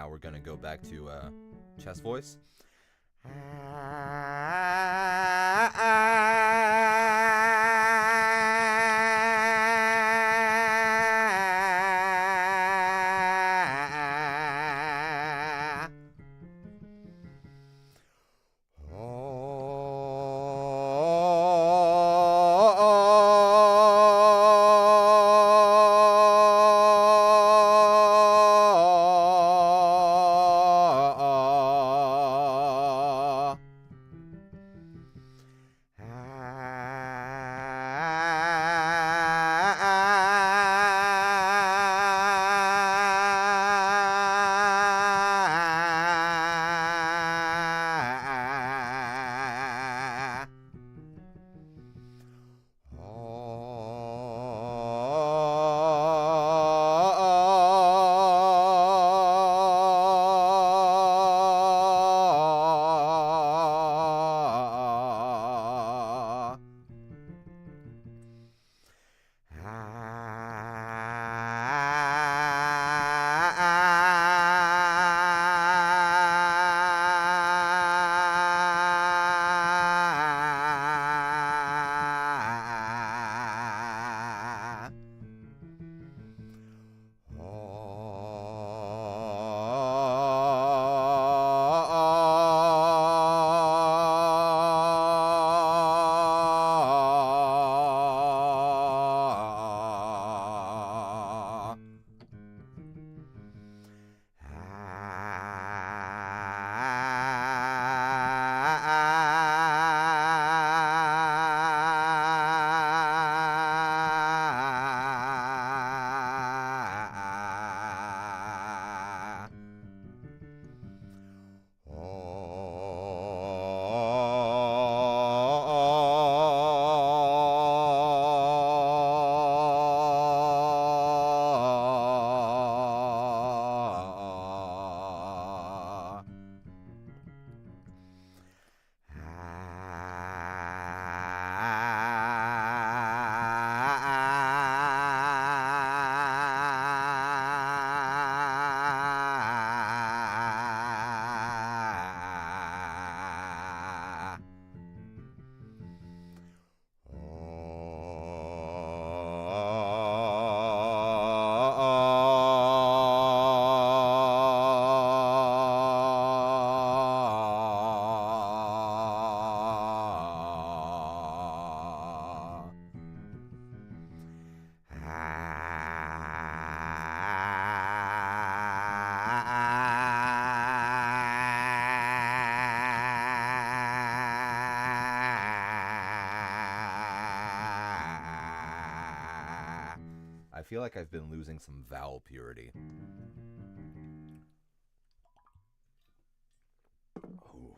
now we're going to go back to chest voice. I feel like I've been losing some vowel purity. Oof.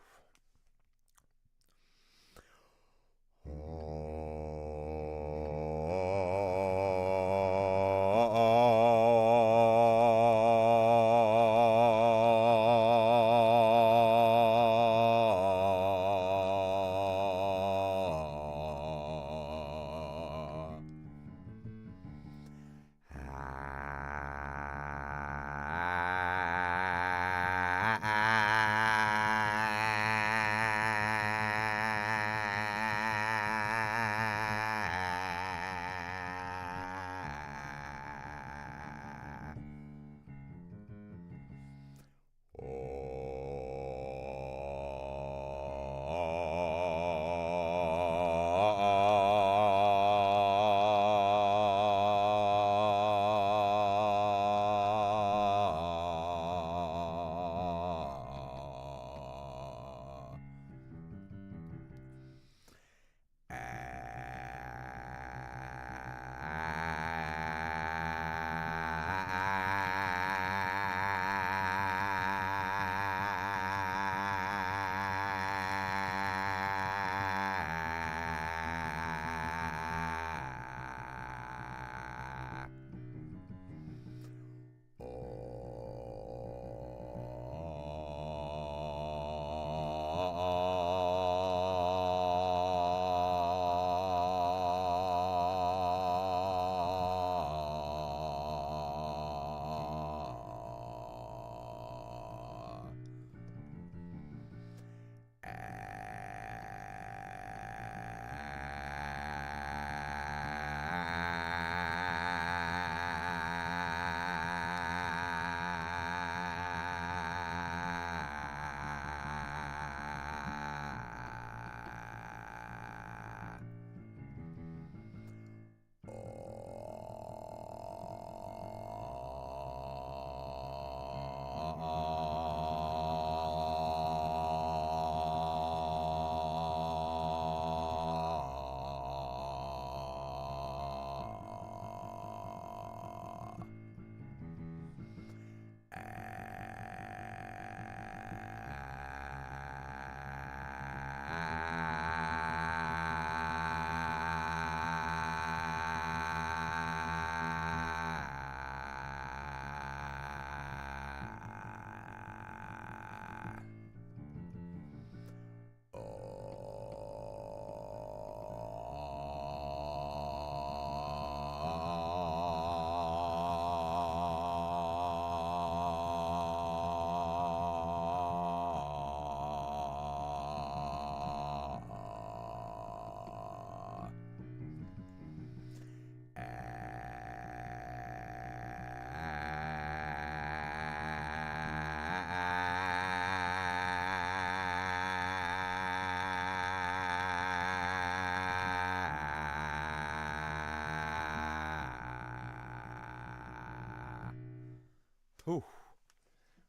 Whew.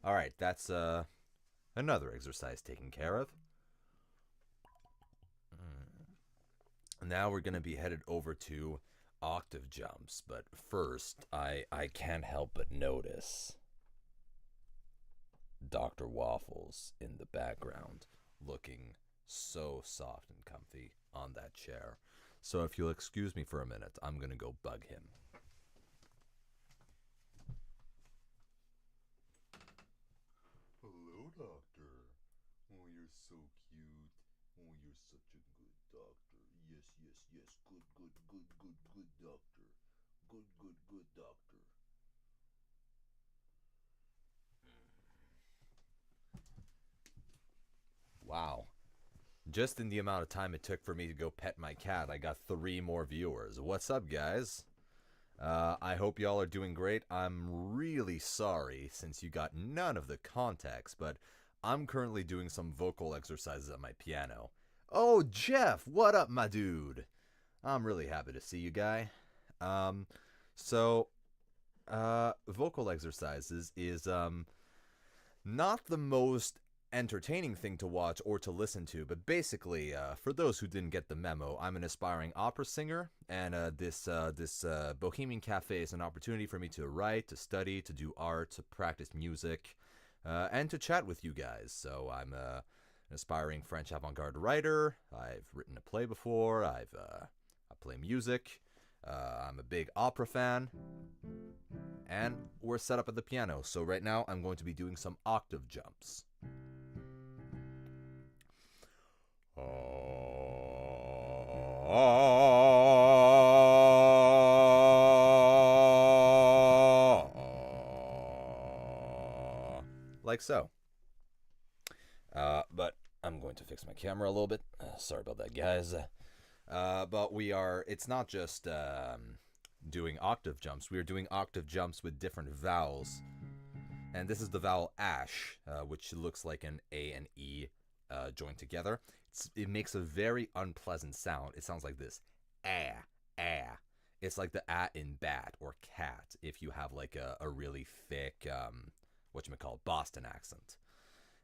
All right, that's another exercise taken care of. Now we're going to be headed over to octave jumps, but first, I can't help but notice Dr. Waffles in the background, looking so soft and comfy on that chair. So if you'll excuse me for a minute, I'm going to go bug him. Hello, doctor. Oh, you're so cute. Oh, you're such a good doctor. Yes, yes, yes. Good, good, good, good, good doctor. Good, good, good doctor. Wow. Just in the amount of time it took for me to go pet my cat, I got 3 more viewers. What's up, guys? I hope y'all are doing great. I'm really sorry since you got none of the context, but I'm currently doing some vocal exercises at my piano. Oh, Jeff, what up, my dude? I'm really happy to see you, guy. Vocal exercises is not the most entertaining thing to watch or to listen to, but basically, for those who didn't get the memo, I'm an aspiring opera singer, and this Bohemian Café is an opportunity for me to write, to study, to do art, to practice music, and to chat with you guys. So I'm an aspiring French avant-garde writer. I've written a play before. I play music. I'm a big opera fan. And we're set up at the piano. So right now I'm going to be doing some octave jumps. Like so. But I'm going to fix my camera a little bit. Sorry about that, guys. But it's not just doing octave jumps. We are doing octave jumps with different vowels. And this is the vowel ash, which looks like an A and E joined together. It makes a very unpleasant sound. It sounds like this. Ah, ah. It's like the ah in bat or cat if you have like a really thick, Boston accent.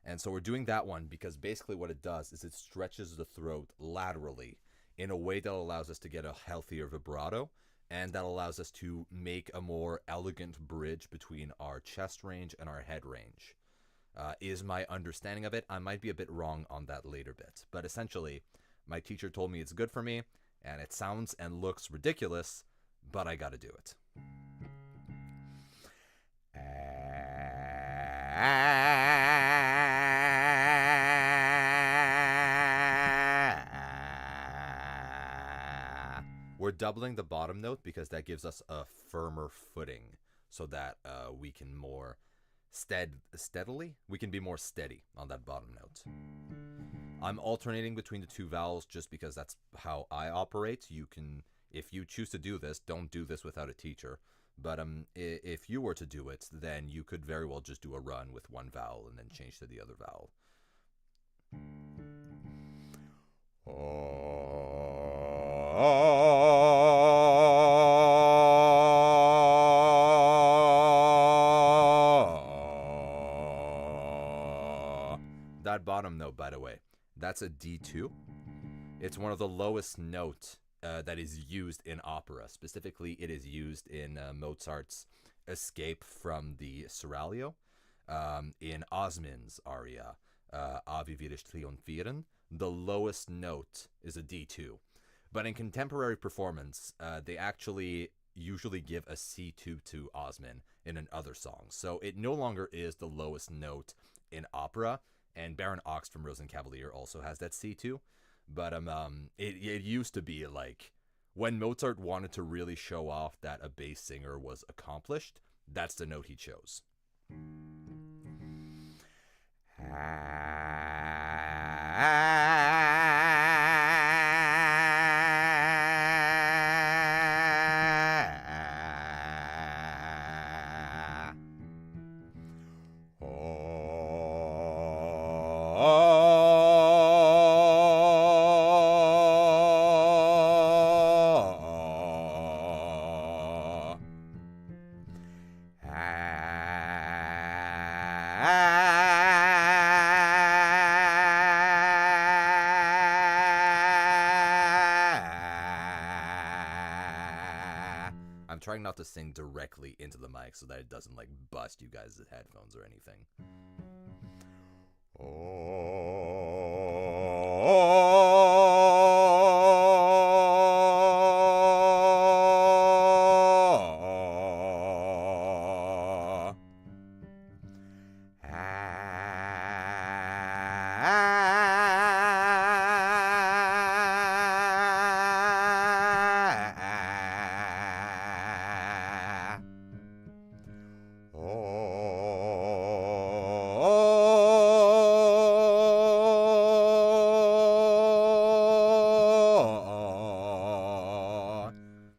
And so we're doing that one because basically what it does is it stretches the throat laterally in a way that allows us to get a healthier vibrato, and that allows us to make a more elegant bridge between our chest range and our head range. Is my understanding of it. I might be a bit wrong on that later bit, but essentially, my teacher told me it's good for me, and it sounds and looks ridiculous, but I gotta do it. We're doubling the bottom note because that gives us a firmer footing so that we can more we can be more steady on that bottom note. I'm alternating between the two vowels just because that's how I operate. You can, if you choose to do this, don't do this without a teacher. But if you were to do it, then you could very well just do a run with one vowel and then change to the other vowel. That bottom note, by the way, that's a D2. It's one of the lowest notes that is used in opera. Specifically, it is used in Mozart's Escape from the Seraglio. In Osmond's aria, Ave Virish Triumviren, the lowest note is a D2. But in contemporary performance, they actually usually give a C2 to Osmond in an other song. So it no longer is the lowest note in opera. And Baron Ochs from Rosenkavalier also has that C2. But it used to be like when Mozart wanted to really show off that a bass singer was accomplished, that's the note he chose. trying not to sing directly into the mic so that it doesn't like bust you guys' headphones or anything.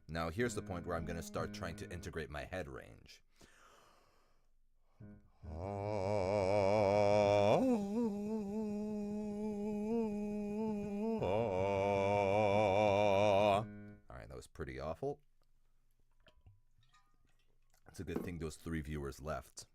Now here's the point where I'm going to start trying to integrate my head range. Alright, that was pretty awful. It's a good thing those 3 viewers left.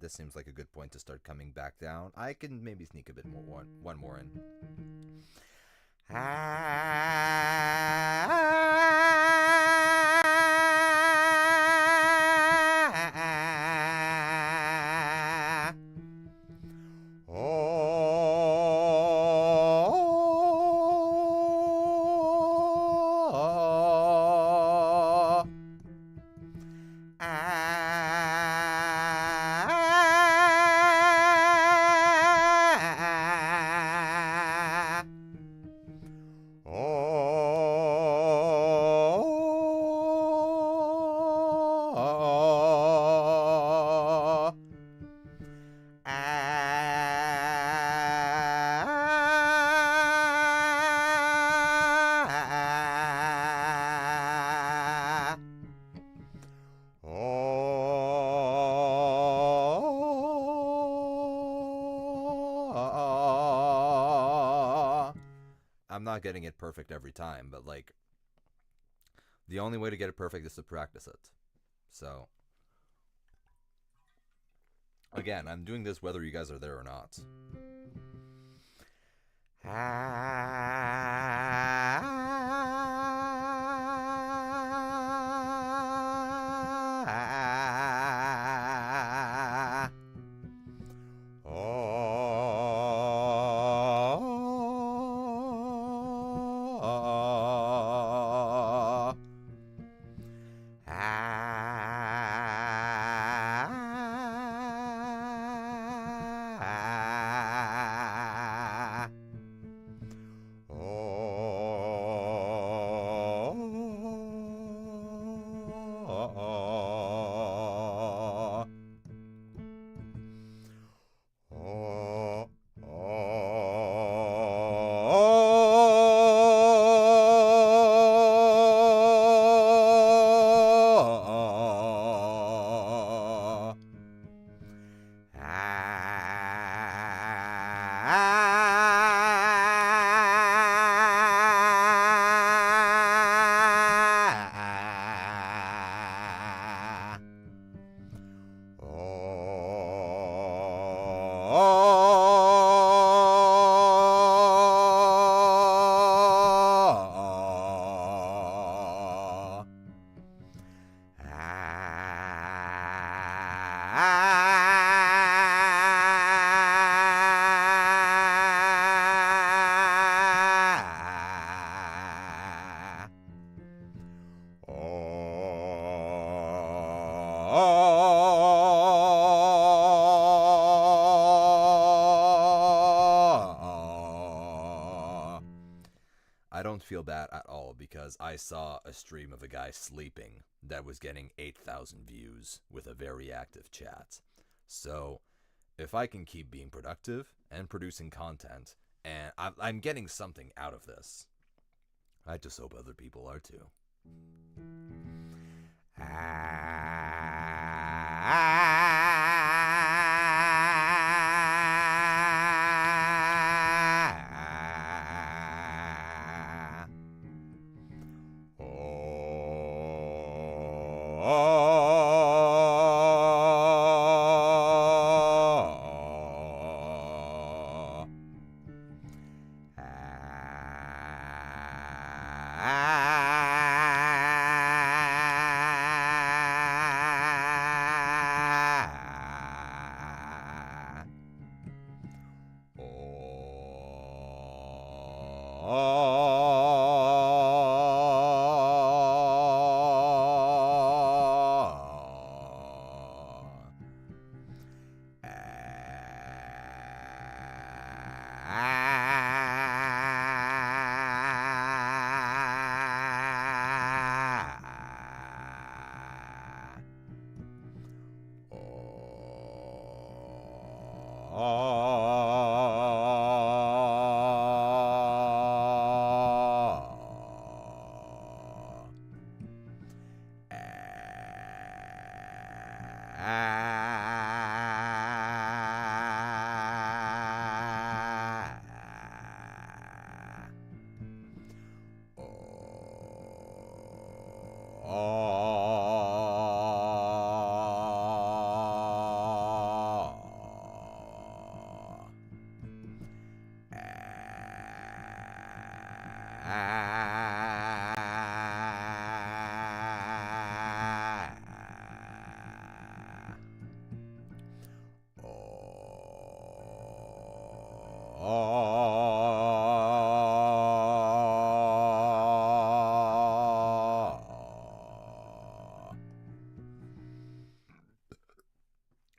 This seems like a good point to start coming back down. I can maybe sneak a bit more, one more in. I'm not getting it perfect every time, but like the only way to get it perfect is to practice it. So again, I'm doing this whether you guys are there or not. don't feel bad at all because I saw a stream of a guy sleeping that was getting 8,000 views with a very active chat. So if I can keep being productive and producing content, and I'm getting something out of this, I just hope other people are too.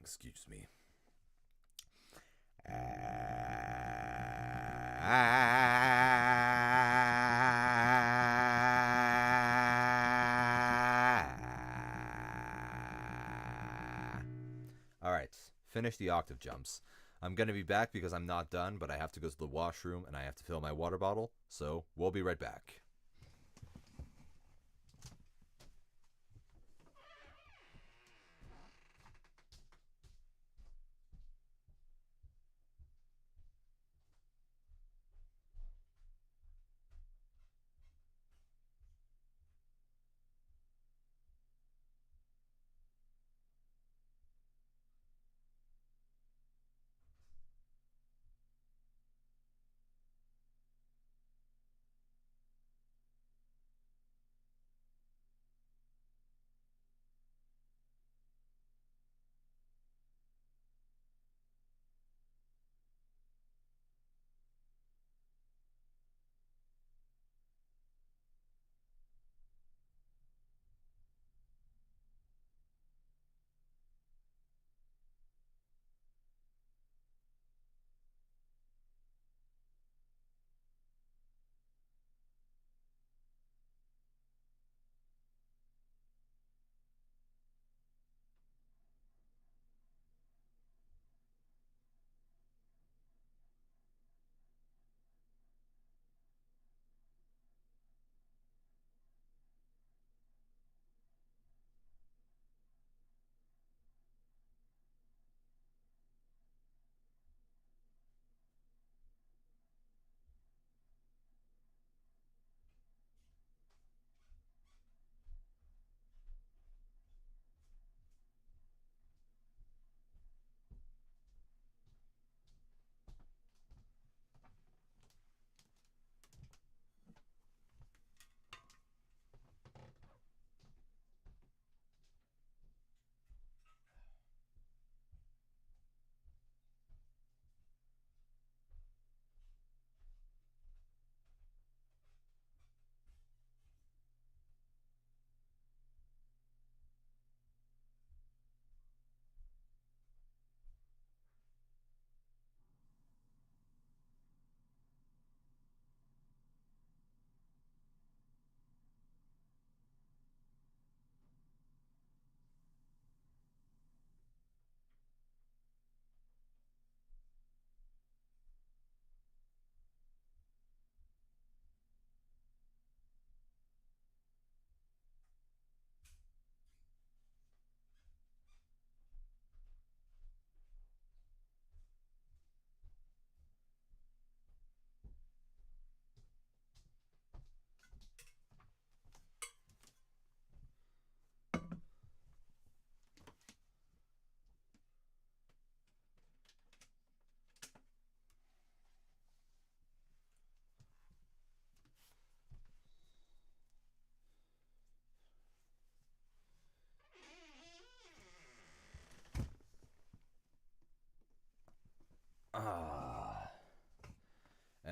Excuse me. Alright, finish the octave jumps. I'm going to be back because I'm not done, but I have to go to the washroom and I have to fill my water bottle, so we'll be right back.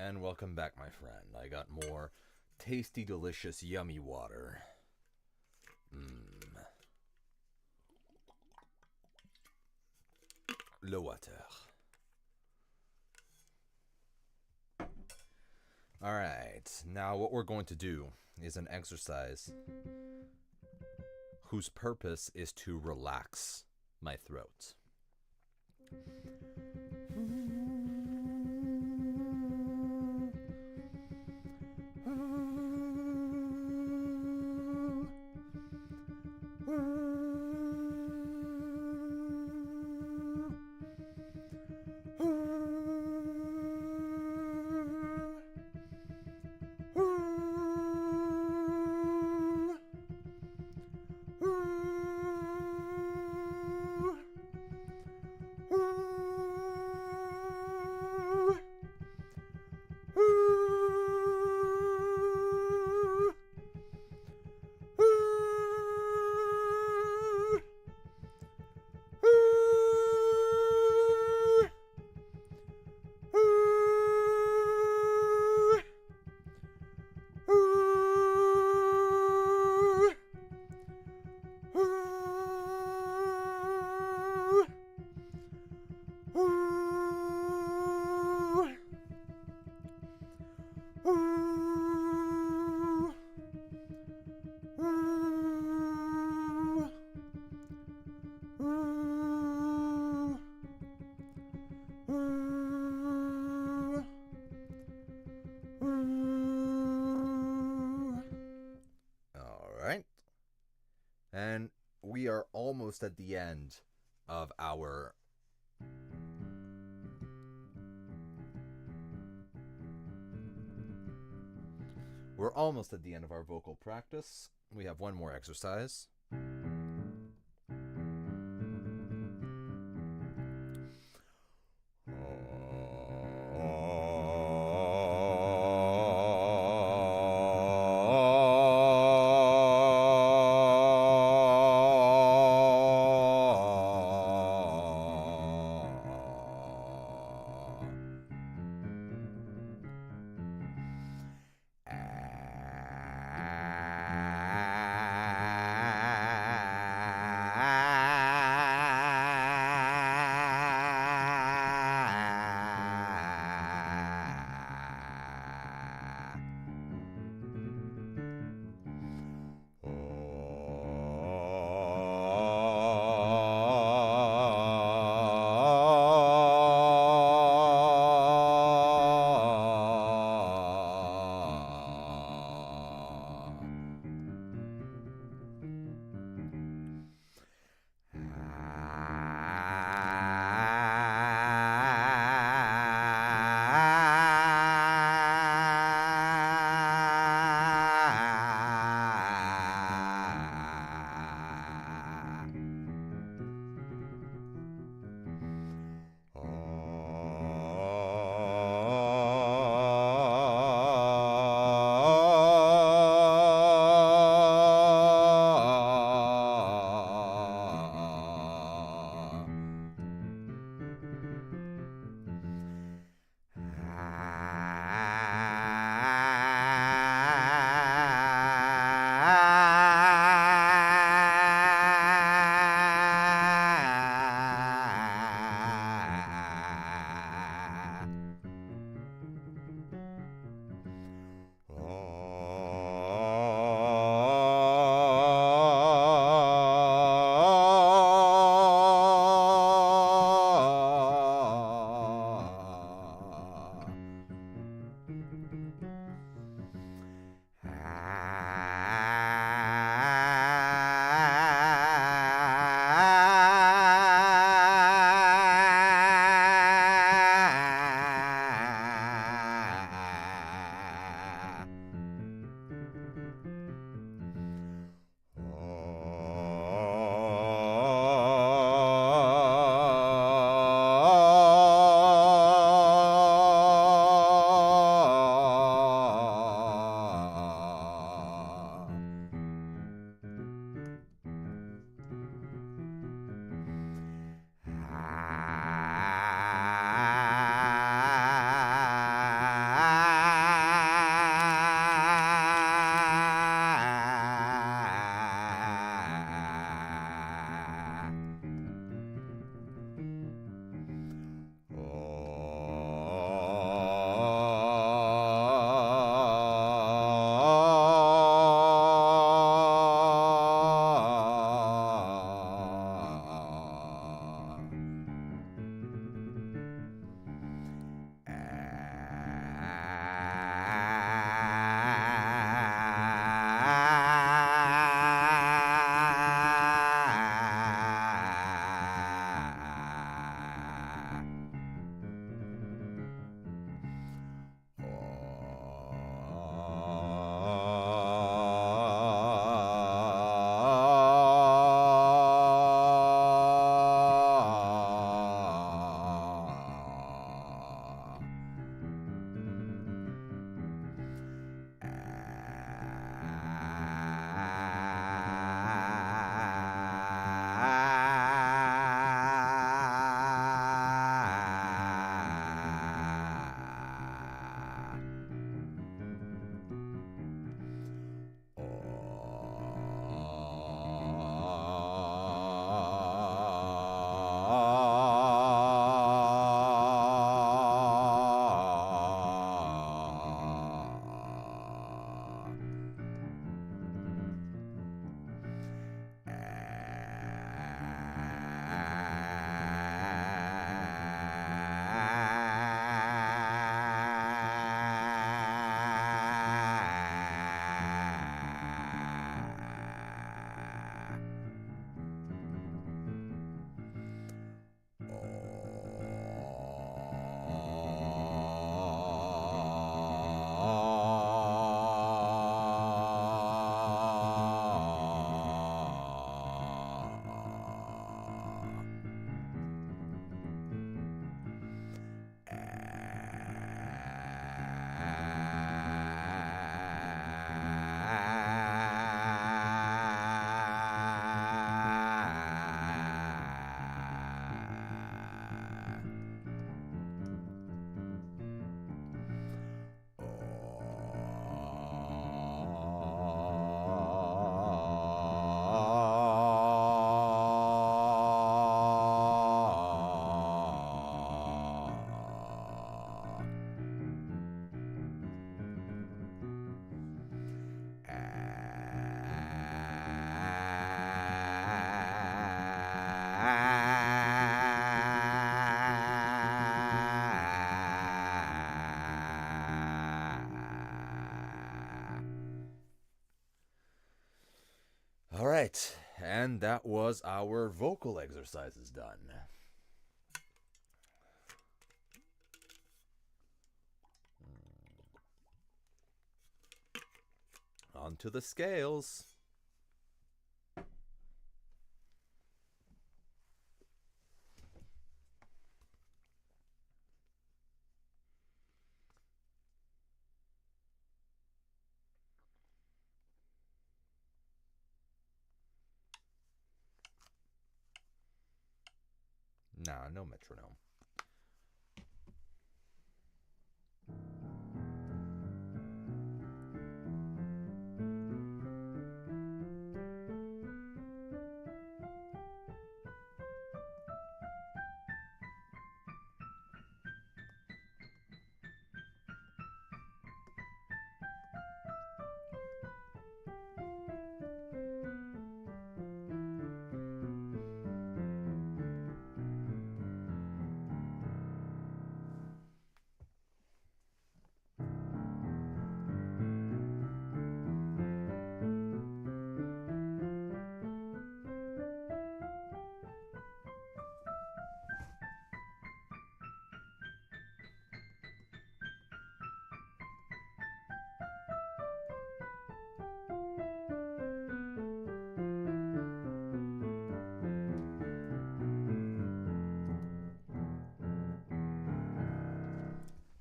And welcome back, my friend. I got more tasty, delicious, yummy water. Le water. Alright, now what we're going to do is an exercise whose purpose is to relax my throat. And we are almost at the end of our vocal practice. We have one more exercise. And that was our vocal exercises done. On to the scales. Nah, no metronome.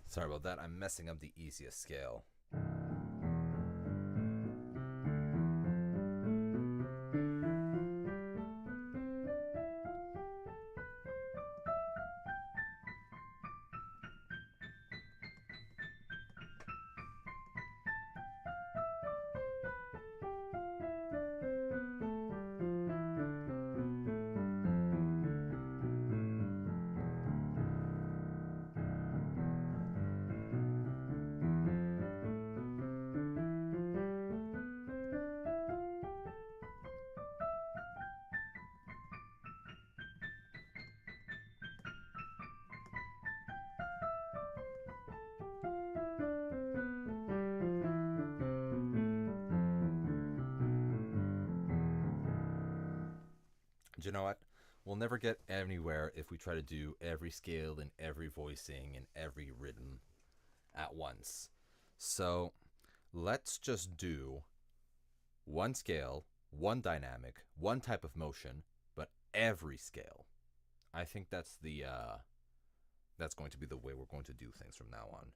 Sorry about that, I'm messing up the easiest scale. You know what? We'll never get anywhere if we try to do every scale and every voicing and every rhythm at once. So let's just do one scale, one dynamic, one type of motion, but every scale. I think that's going to be the way we're going to do things from now on.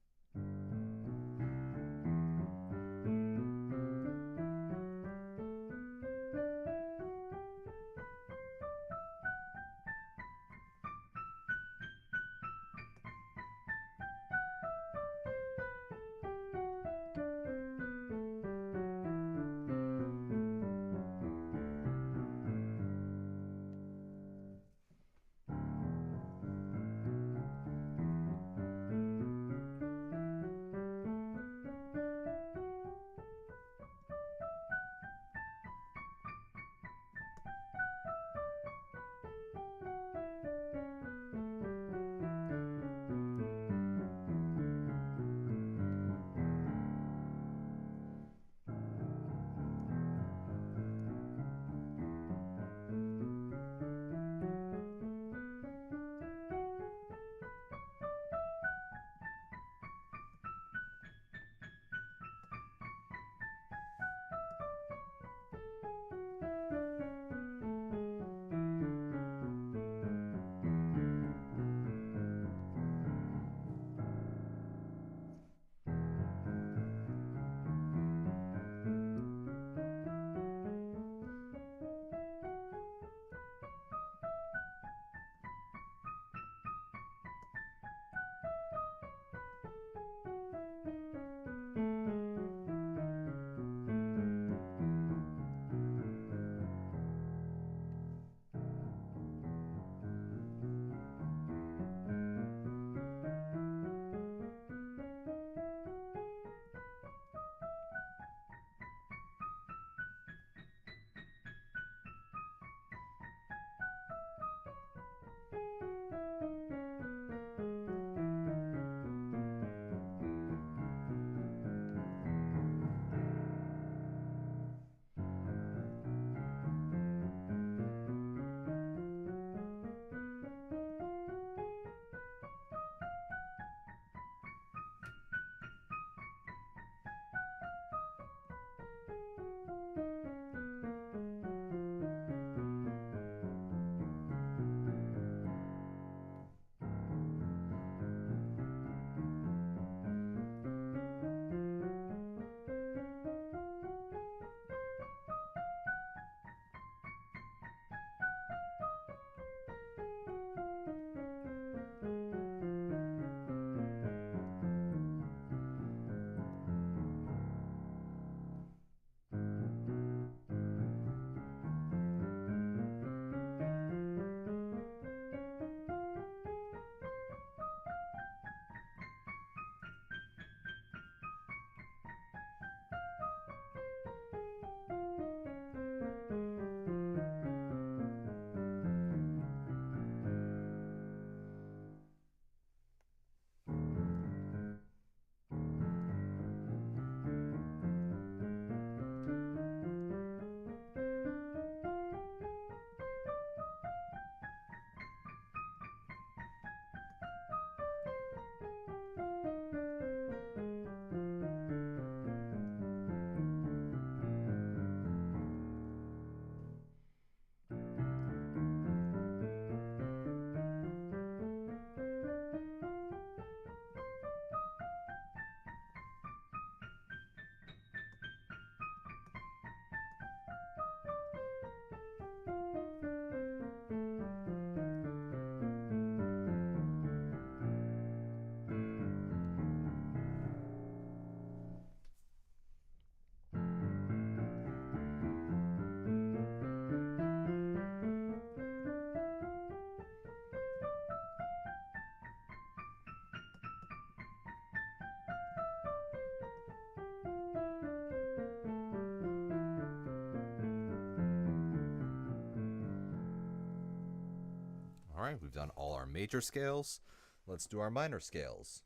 right, we've done all our major scales. Let's do our minor scales.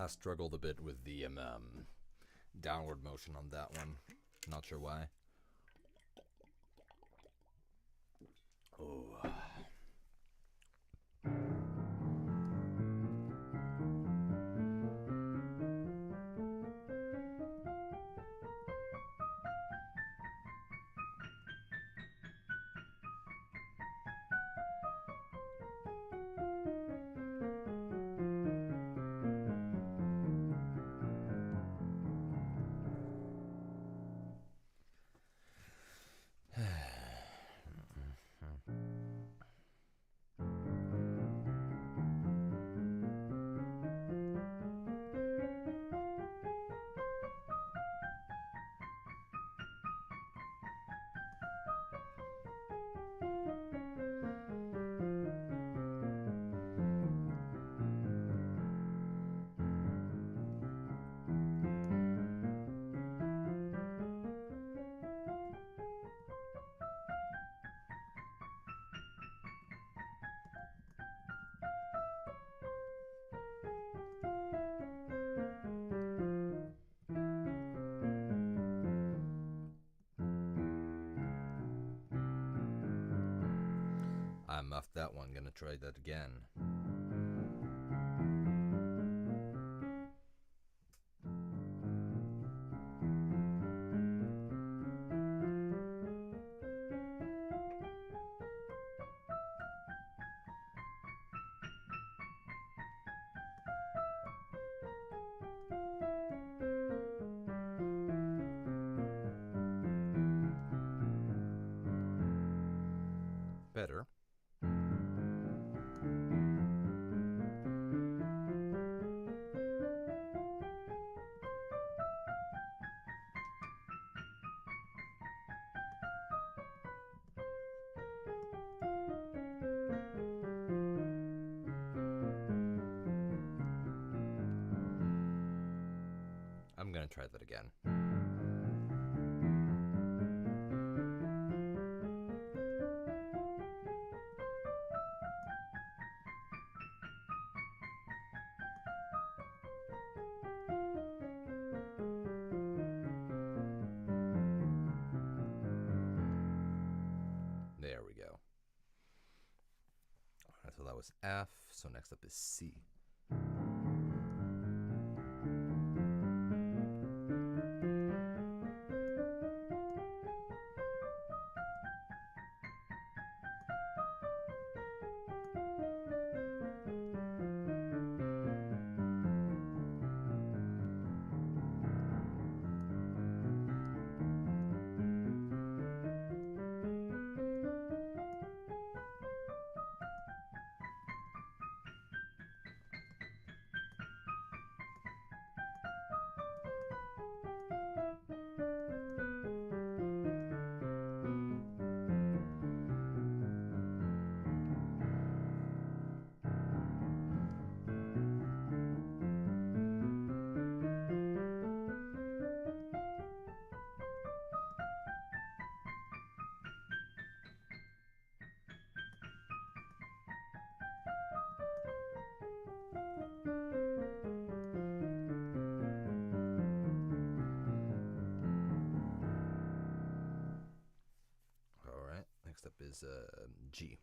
I struggled a bit with the downward motion on that one. Not sure why. Oh. I muffed that one, gonna try that again. Better. I'm gonna try that again. There we go. Alright, so that was F, so next up is C. Next up is G.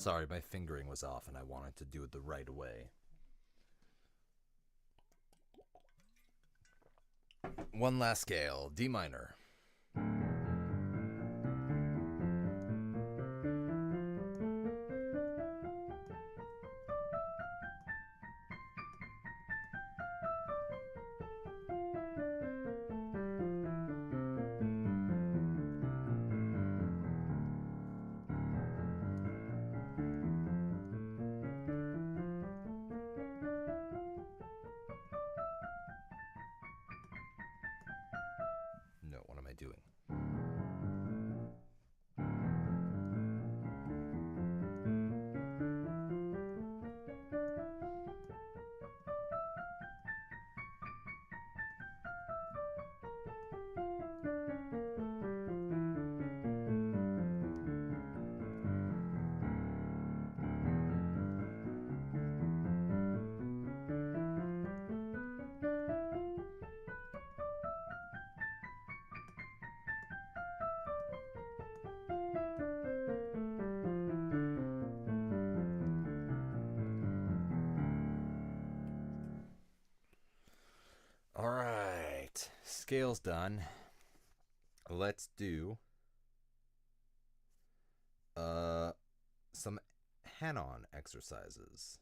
Sorry, my fingering was off and I wanted to do it the right way. One last scale, D minor. No, what am I doing? All right, scale's done. Let's do some hand-on exercises.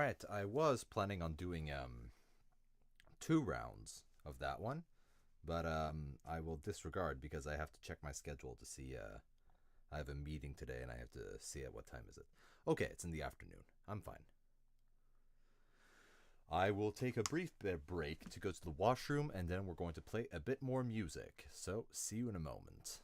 Alright, I was planning on doing 2 rounds of that one, but I will disregard because I have to check my schedule to see I have a meeting today and I have to see at what time is it. Okay, it's in the afternoon. I'm fine. I will take a brief break to go to the washroom and then we're going to play a bit more music. So, see you in a moment.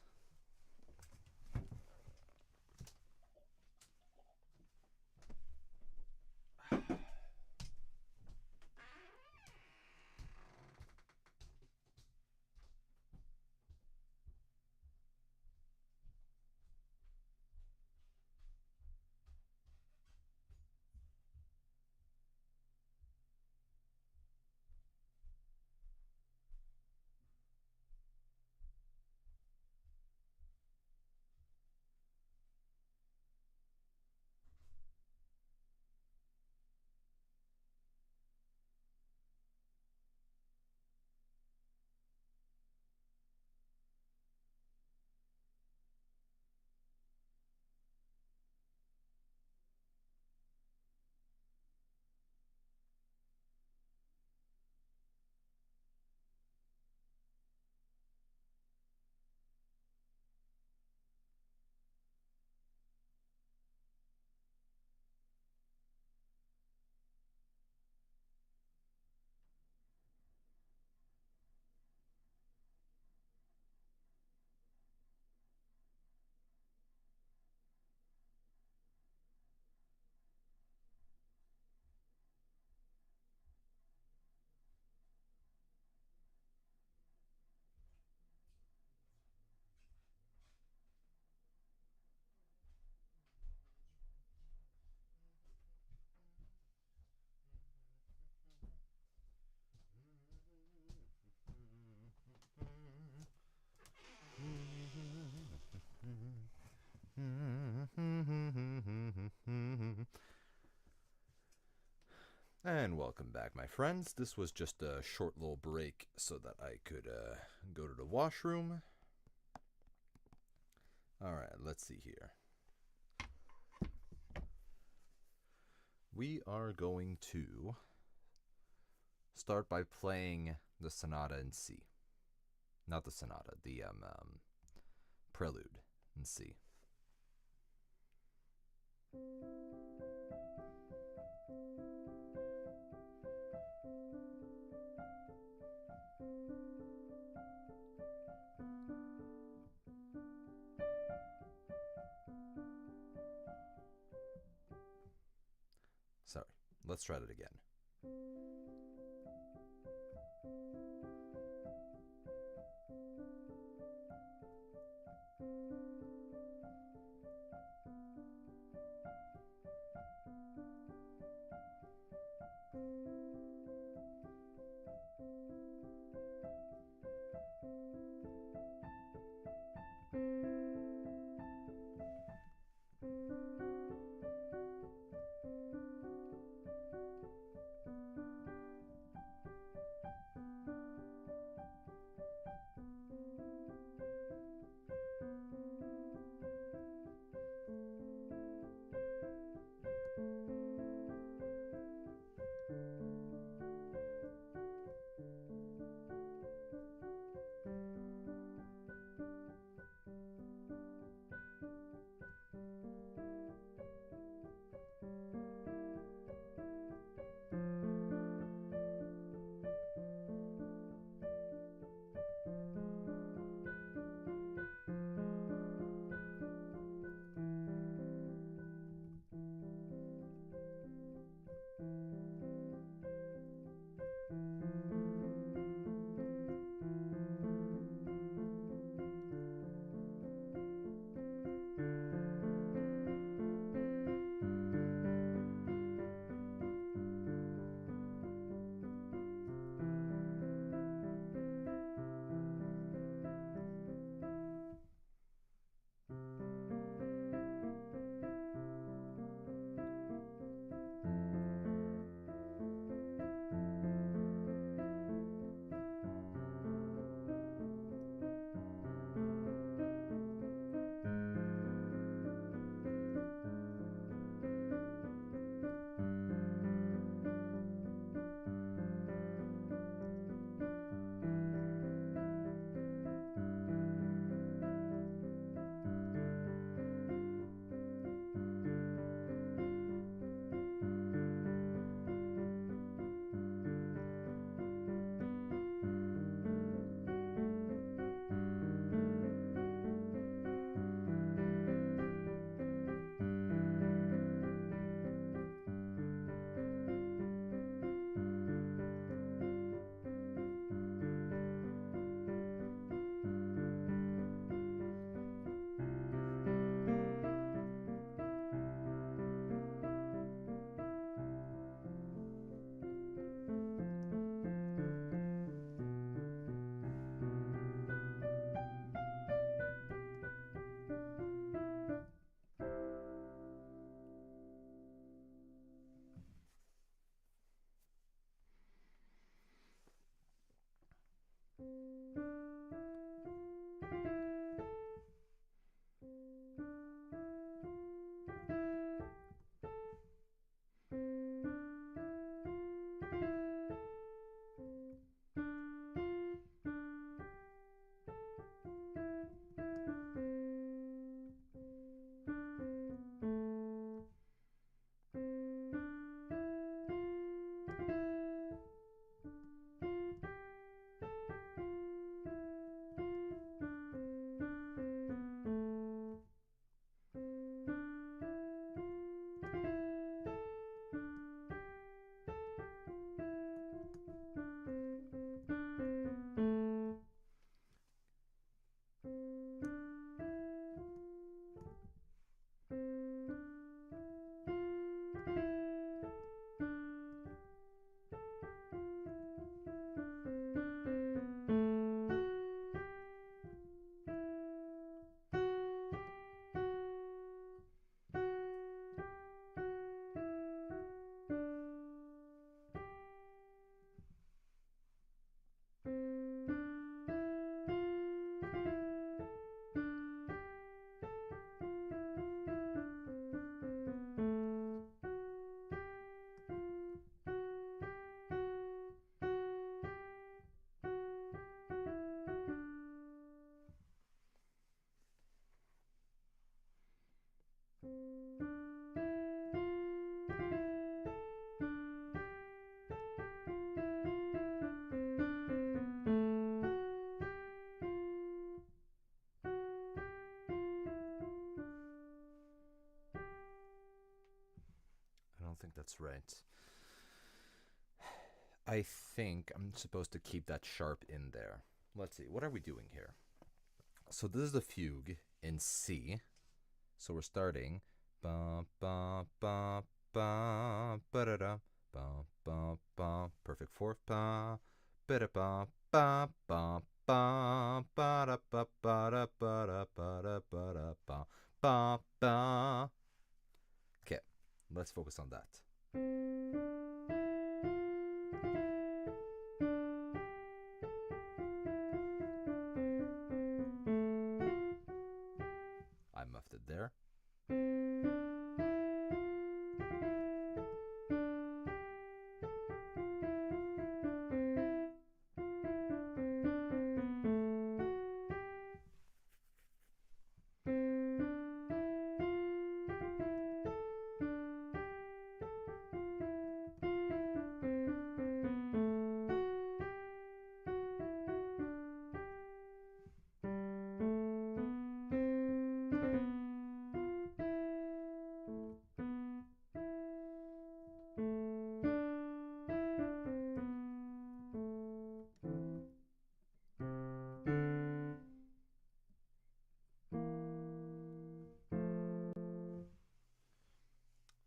And welcome back, my friends. This was just a short little break so that I could go to the washroom. Alright, let's see here. We are going to start by playing the sonata in C. Not the sonata, the prelude in C. Sorry, let's try that again. that's right. I think I'm supposed to keep that sharp in there. Let's see, what are we doing here? So this is the fugue in C. So we're starting ba ba ba ba ba da da ba ba ba, perfect fourth, ba ba da ba ba ba ba ba da ba ba da ba da ba da ba da ba ba ba. Okay, let's focus on that. I muffed it there.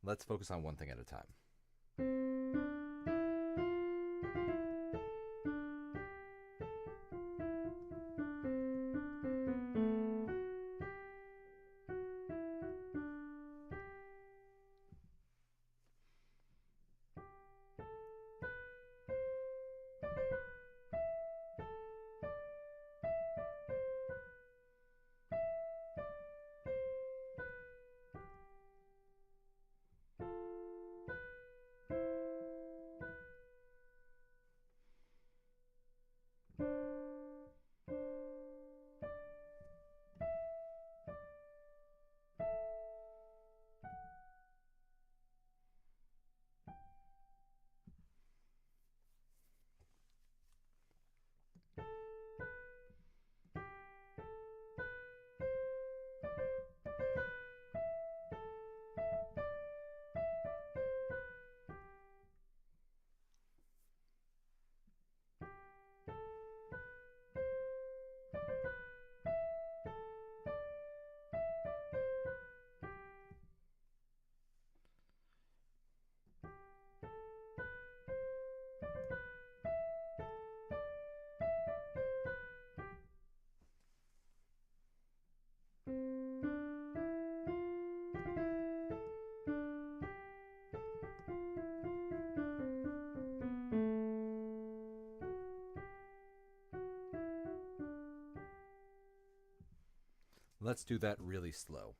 Let's focus on one thing at a time. Let's do that really slow.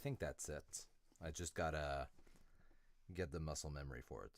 think that's it. I just gotta get the muscle memory for it.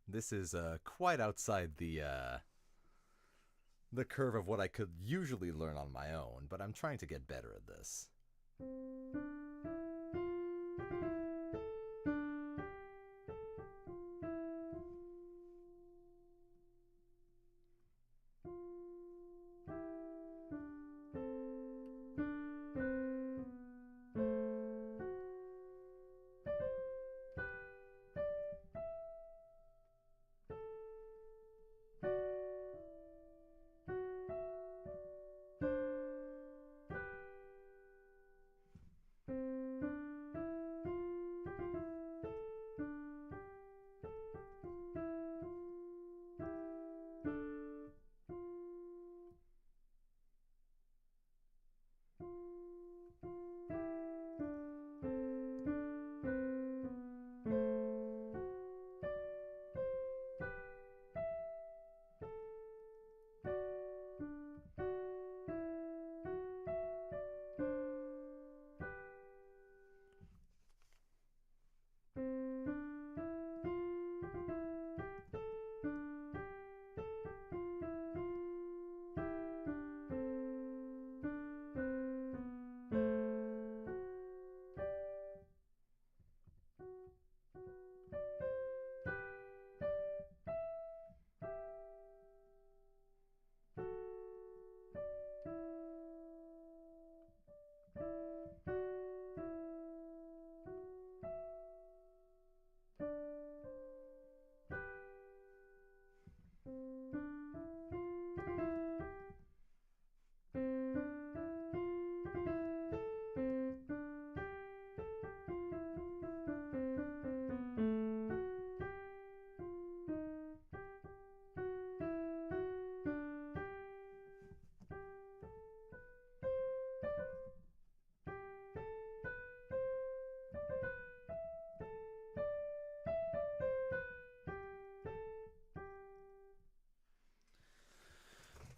This is quite outside the curve of what I could usually learn on my own, but I'm trying to get better at this.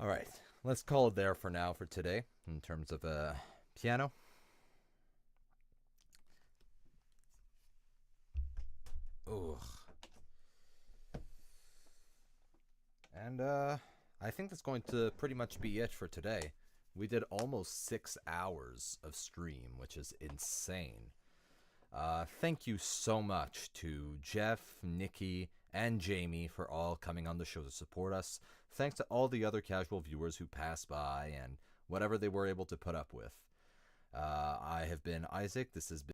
All right, let's call it there for now for today in terms of piano. Ugh. And I think that's going to pretty much be it for today. We did almost 6 hours of stream, which is insane. Thank you so much to Jeff, Nikki, and Jamie for all coming on the show to support us. Thanks to all the other casual viewers who passed by and whatever they were able to put up with. I have been Isaac. This has been